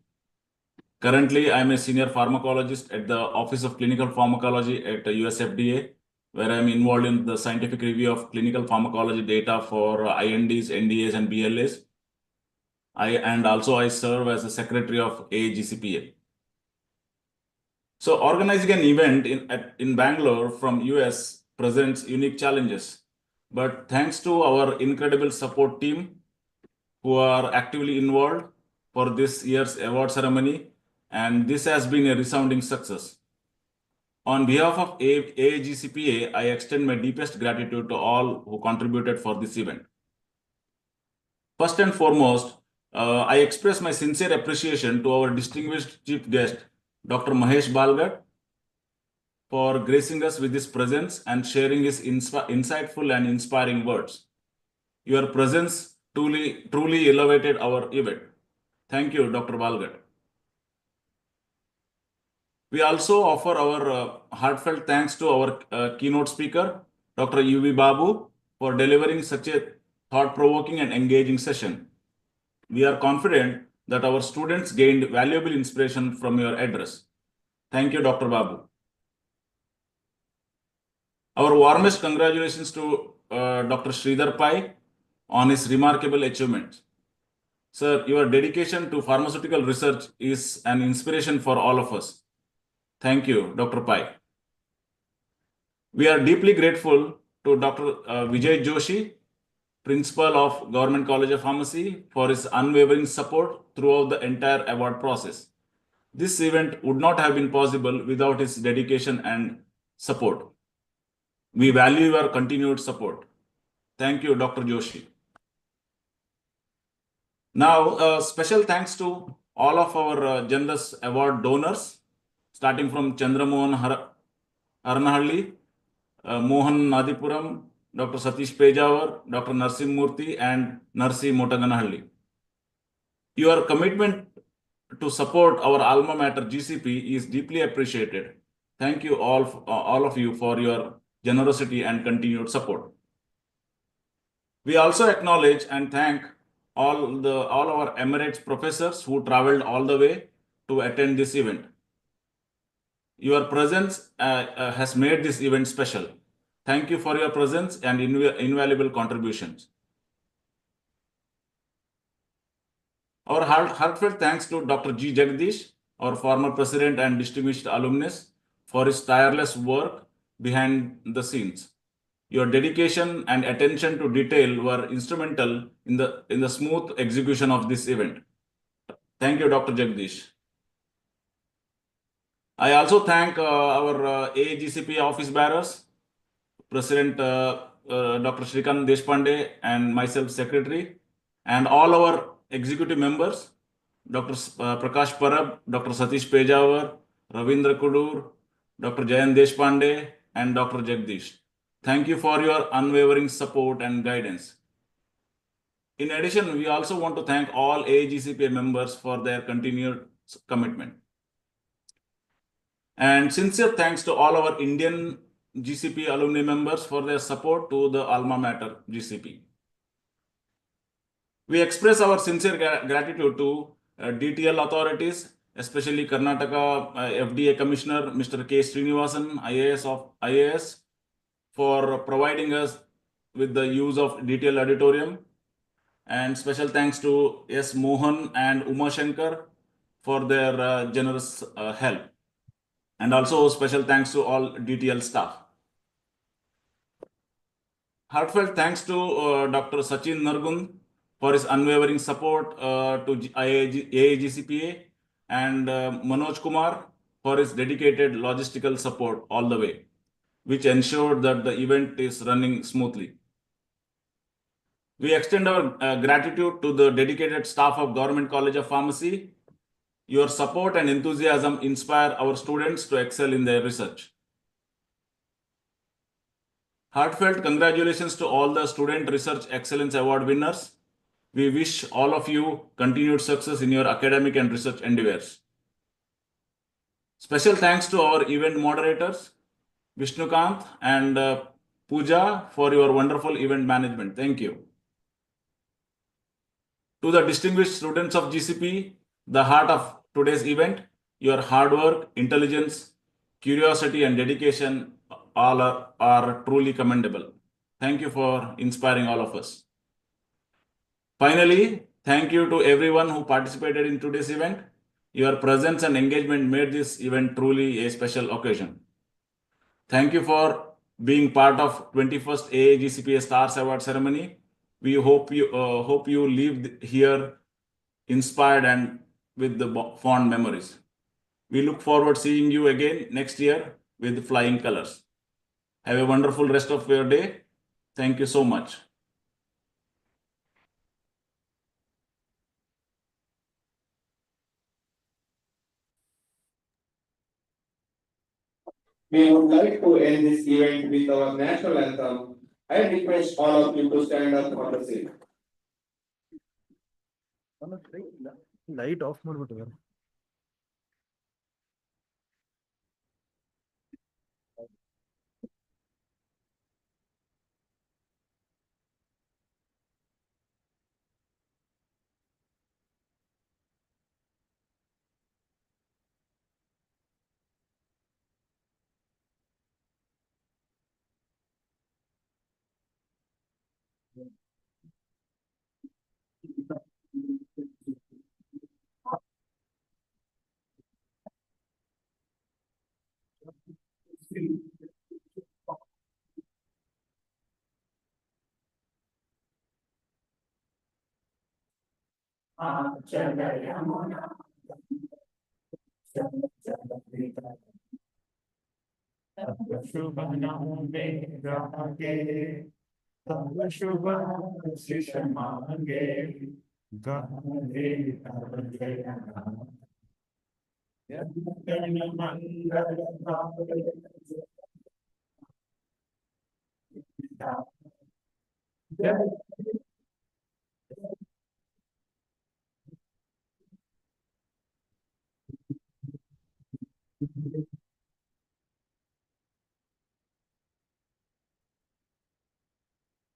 Currently, I am a senior pharmacologist at the Office of Clinical Pharmacology at the US FDA, where I am involved in the scientific review of clinical pharmacology data for INDs, NDAs, and BLAs. I serve as the secretary of AAGCPA. So organizing an event in Bangalore from US presents unique challenges, but thanks to our incredible support team who are actively involved for this year's award ceremony, and this has been a resounding success. On behalf of AAGCPA, I extend my deepest gratitude to all who contributed for this event. First and foremost, I express my sincere appreciation to our distinguished chief guest, Dr. Mahesh Balgat, for gracing us with his presence and sharing his insightful and inspiring words. Your presence truly elevated our event. Thank you, Dr. Balgat. We also offer our heartfelt thanks to our keynote speaker, Dr. UV Babu, for delivering such a thought-provoking and engaging session. We are confident that our students gained valuable inspiration from your address. Thank you, Dr. Babu. Our warmest congratulations to Dr. Sreedhara Pai on his remarkable achievements. Sir, your dedication to pharmaceutical research is an inspiration for all of us. Thank you, Dr. Pai. We are deeply grateful to Dr. Vijay Joshi, Principal of Government College of Pharmacy, for his unwavering support throughout the entire award process. This event would not have been possible without his dedication and support. We value your continued support. Thank you, Dr. Joshi. Now, special thanks to all of our generous award donors, starting from Chandramohan Haranahalli, Mohan Nadipuram, Dr. Satish Pejawar, Dr. Narsim Murthy, and Narsi Motaganahalli. Your commitment to support our alma mater GCP is deeply appreciated. Thank you all of you for your generosity and continued support. We also acknowledge and thank all our emeritus professors who traveled all the way to attend this event. Your presence has made this event special. Thank you for your presence and invaluable contributions. Our heartfelt thanks to Dr. G. Jagdish, our former president and distinguished alumnus, for his tireless work behind the scenes. Your dedication and attention to detail were instrumental in the smooth execution of this event. Thank you, Dr. Jagdish. I also thank our AAGCPA office bearers, President Dr. Shrikant Deshpande and myself, Secretary, and all our executive members, Dr. Prakash Parab, Dr. Satish Pejawar, Ravindra Kudur, Dr. Jayan Deshpande, and Dr. Jagdish. Thank you for your unwavering support and guidance. In addition, we also want to thank all AAGCPA members for their continued commitment. And sincere thanks to all our Indian GCP alumni members for their support to the alma mater GCP. We express our sincere gratitude to DTL authorities, especially Karnataka FDA Commissioner Mr. K. Srinivasan, IAS, for providing us with the use of DTL auditorium. And special thanks to S. Mohan and Uma Shankar for their generous help. And also special thanks to all DTL staff. Heartfelt thanks to Dr. Sachin Nargund for his unwavering support to AAGCPA, and Manoj Kumar for his dedicated logistical support all the way, which ensured that the event is running smoothly. We extend our gratitude to the dedicated staff of Government College of Pharmacy. Your support and enthusiasm inspire our students to excel in their research. Heartfelt congratulations to all the Student Research Excellence Award winners. We wish all of you continued success in your academic and research endeavors. Special thanks to our event moderators, Vishnukant and Pooja, for your wonderful event management. Thank you. To the distinguished students of GCP, the heart of today's event, your hard work, intelligence, curiosity, and dedication all are truly commendable. Thank you for inspiring all of us. Finally, thank you to everyone who participated in today's event. Your presence and engagement made this event truly a special occasion. Thank you for being part of 21st AAGCPA Stars Award ceremony. We hope you leave here inspired and with the fond memories. We look forward seeing you again next year with flying colors. Have a wonderful rest of your day. Thank you so much. We would like to end this event with our national anthem. I request all of you to stand up for the same. Light off ಮಾಡ್ಬಿಟ್ಟು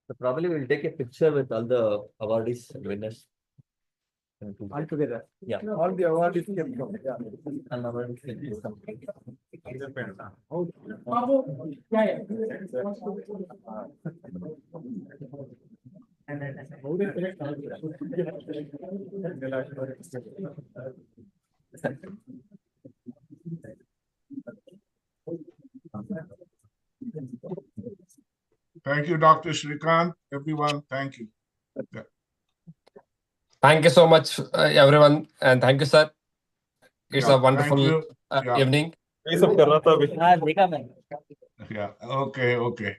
So probably we'll take a picture with all the awardees and winners. all together. Yeah. All the awardees can come. And awardees can come. Thank you, Dr. Shrikant. Everyone, thank you. Yeah. Thank you so much, everyone, and thank you, sir. It's Yeah, a wonderful thank you. Yeah. evening. Yeah, okay.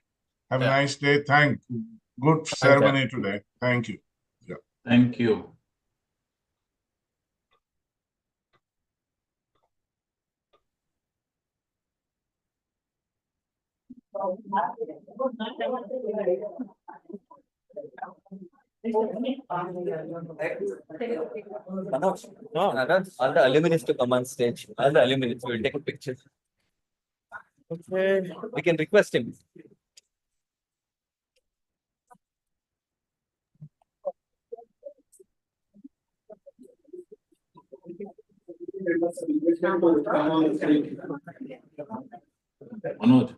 Have a Yeah. nice day. Good ceremony today. Thank you. Yeah. Thank you. All the alumni to come on stage. All the alumni will take a picture. Okay. We can request him. Manoj.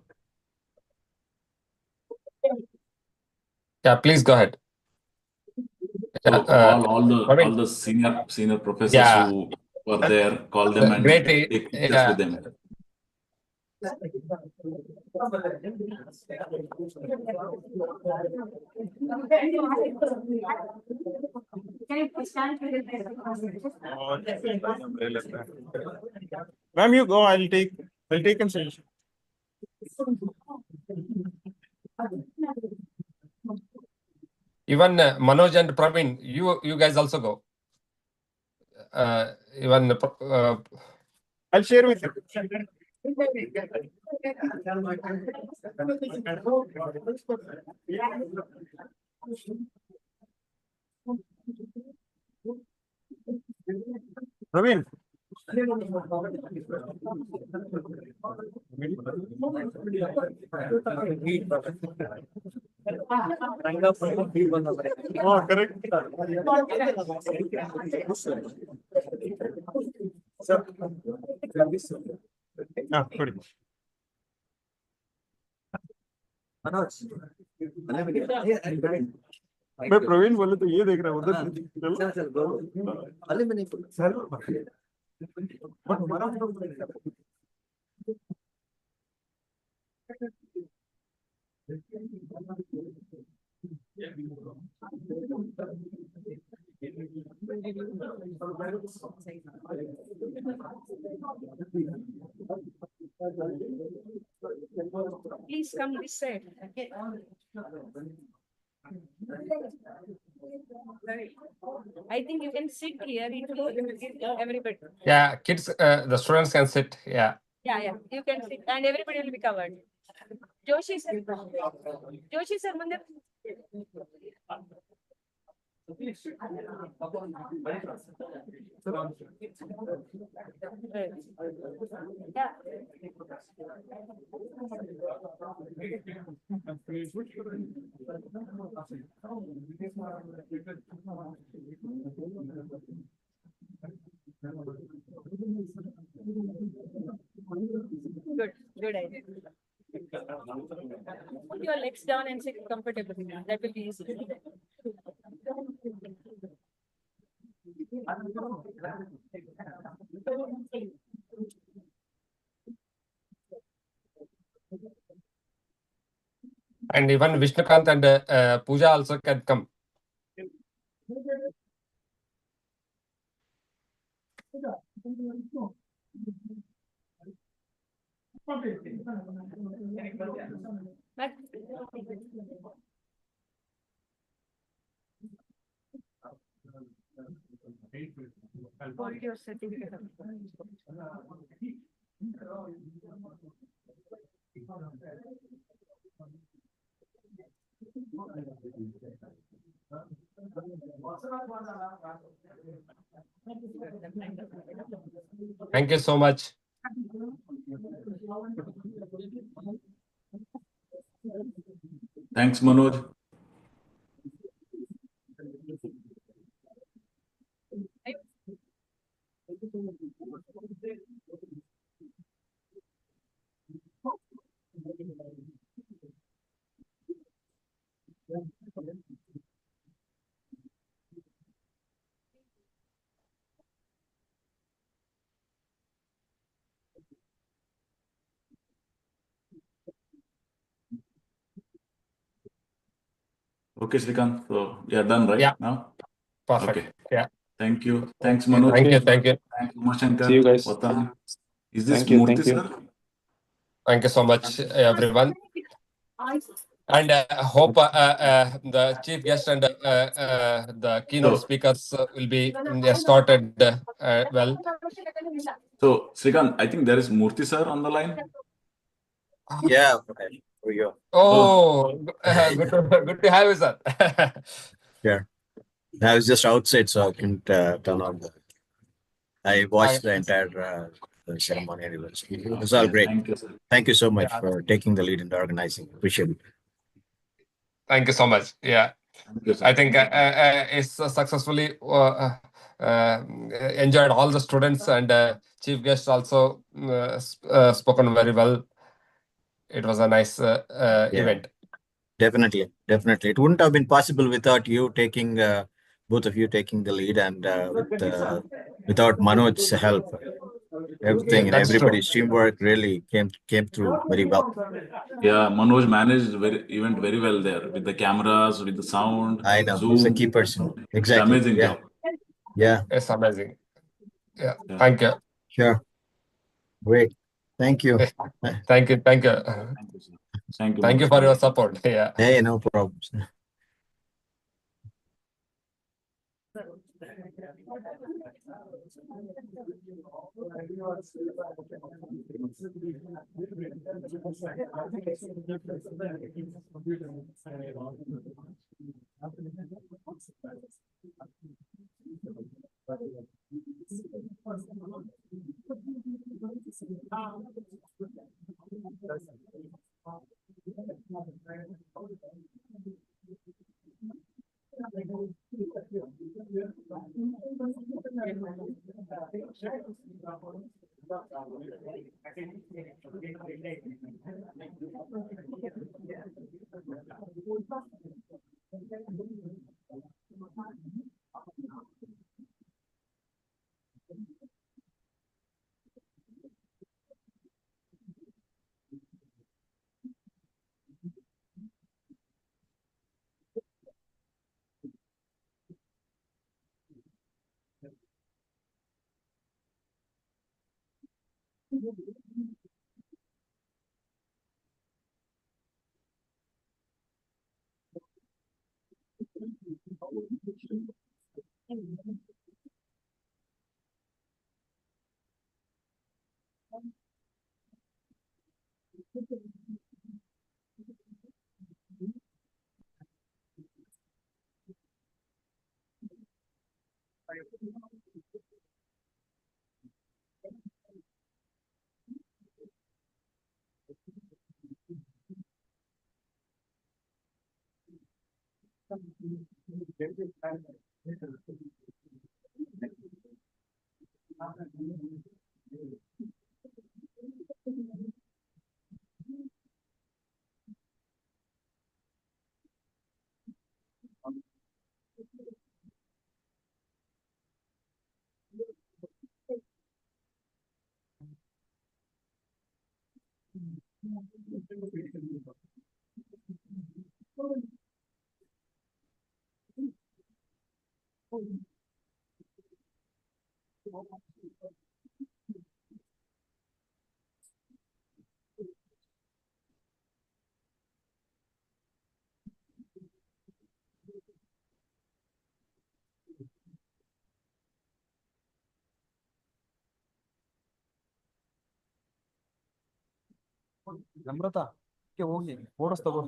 Yeah, please go ahead. So all the senior professors who were there, call them and great, take pictures with them. Ma'am, you go. I'll take a session. Even Manoj and Praveen, you guys also go. Even I'll share with you. Praveen. Oh, correct. Ah, good. मैं प्रवीण बोले तो ये देख रहा हूँ Please come this side. I think you can sit here. Everybody. Yeah, kids, the students can sit. Yeah. Yeah. You can sit, and everybody will be covered. Joshi sir. Joshi sir, Mandir. Yeah. Good idea. Put your legs down and sit comfortably. That will be easy. And even Vishnukant and Pooja also can come. Hold your certificate. Thank you so much. Thanks, Manoj. Okay, Srikanth. So you are done, right? Yeah. Now? Perfect. Okay. Yeah. Thank you. Thanks, Manoj. Thank you. Thank you. Thanks, Umashankar. See you guys. Vatan. Is this Thank you, Murthy, thank you. sir? Thank you so much, everyone. And hope the chief guest and the keynote speakers will be started well. So, Srikanth, I think there is Murthy, sir, on the line. Yeah, for you. Oh, good to have you, sir. Yeah. I was just outside, so I couldn't turn on the. I watched the entire ceremony anyways. It was all great. Thank you, sir. Thank you so much for taking the lead in the organizing. Appreciate it. Thank you so much. Yeah. You, I think it's successfully enjoyed all the students and chief guests also spoken very well. It was a nice event. Definitely. It wouldn't have been possible without you taking, both of you taking the lead and without Manoj's help. Everything and That's true. everybody's teamwork really came through very well. Yeah, Manoj managed event very well there with the cameras, with the sound. I know. Zoom. He's a key person. Exactly. Amazing job. Yeah. It's amazing. Yeah. Thank you. Sure. Great. Thank you. Thank you. Thank you. Thank you, sir. Thank you. Thank you for your support. Yeah. Hey, no problems. Namrata ಹೋಗಿ photos ತಗೋ.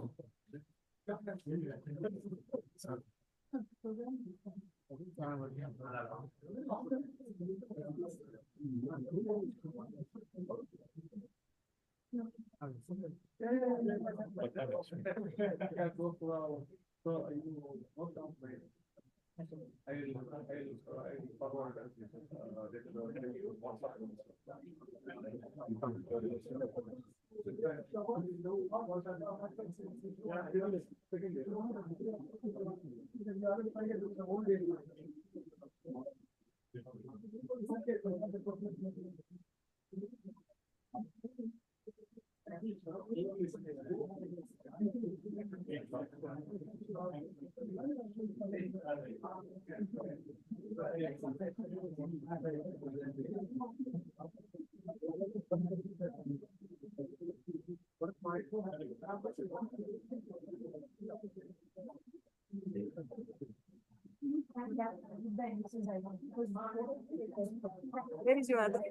Where is your other?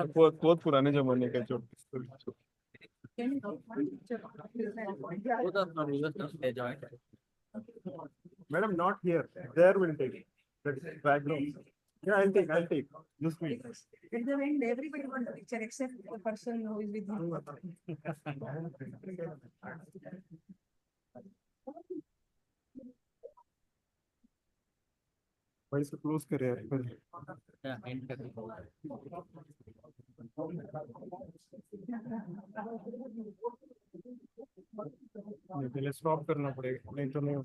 बहुत पुराने जमाने का जो Madam, not here. There will take. That's background. Yeah, I'll take. Just me. At the end, everybody wants a picture except the person who is with him. Why is it close career? पहले stop करना पड़ेगा नहीं तो नहीं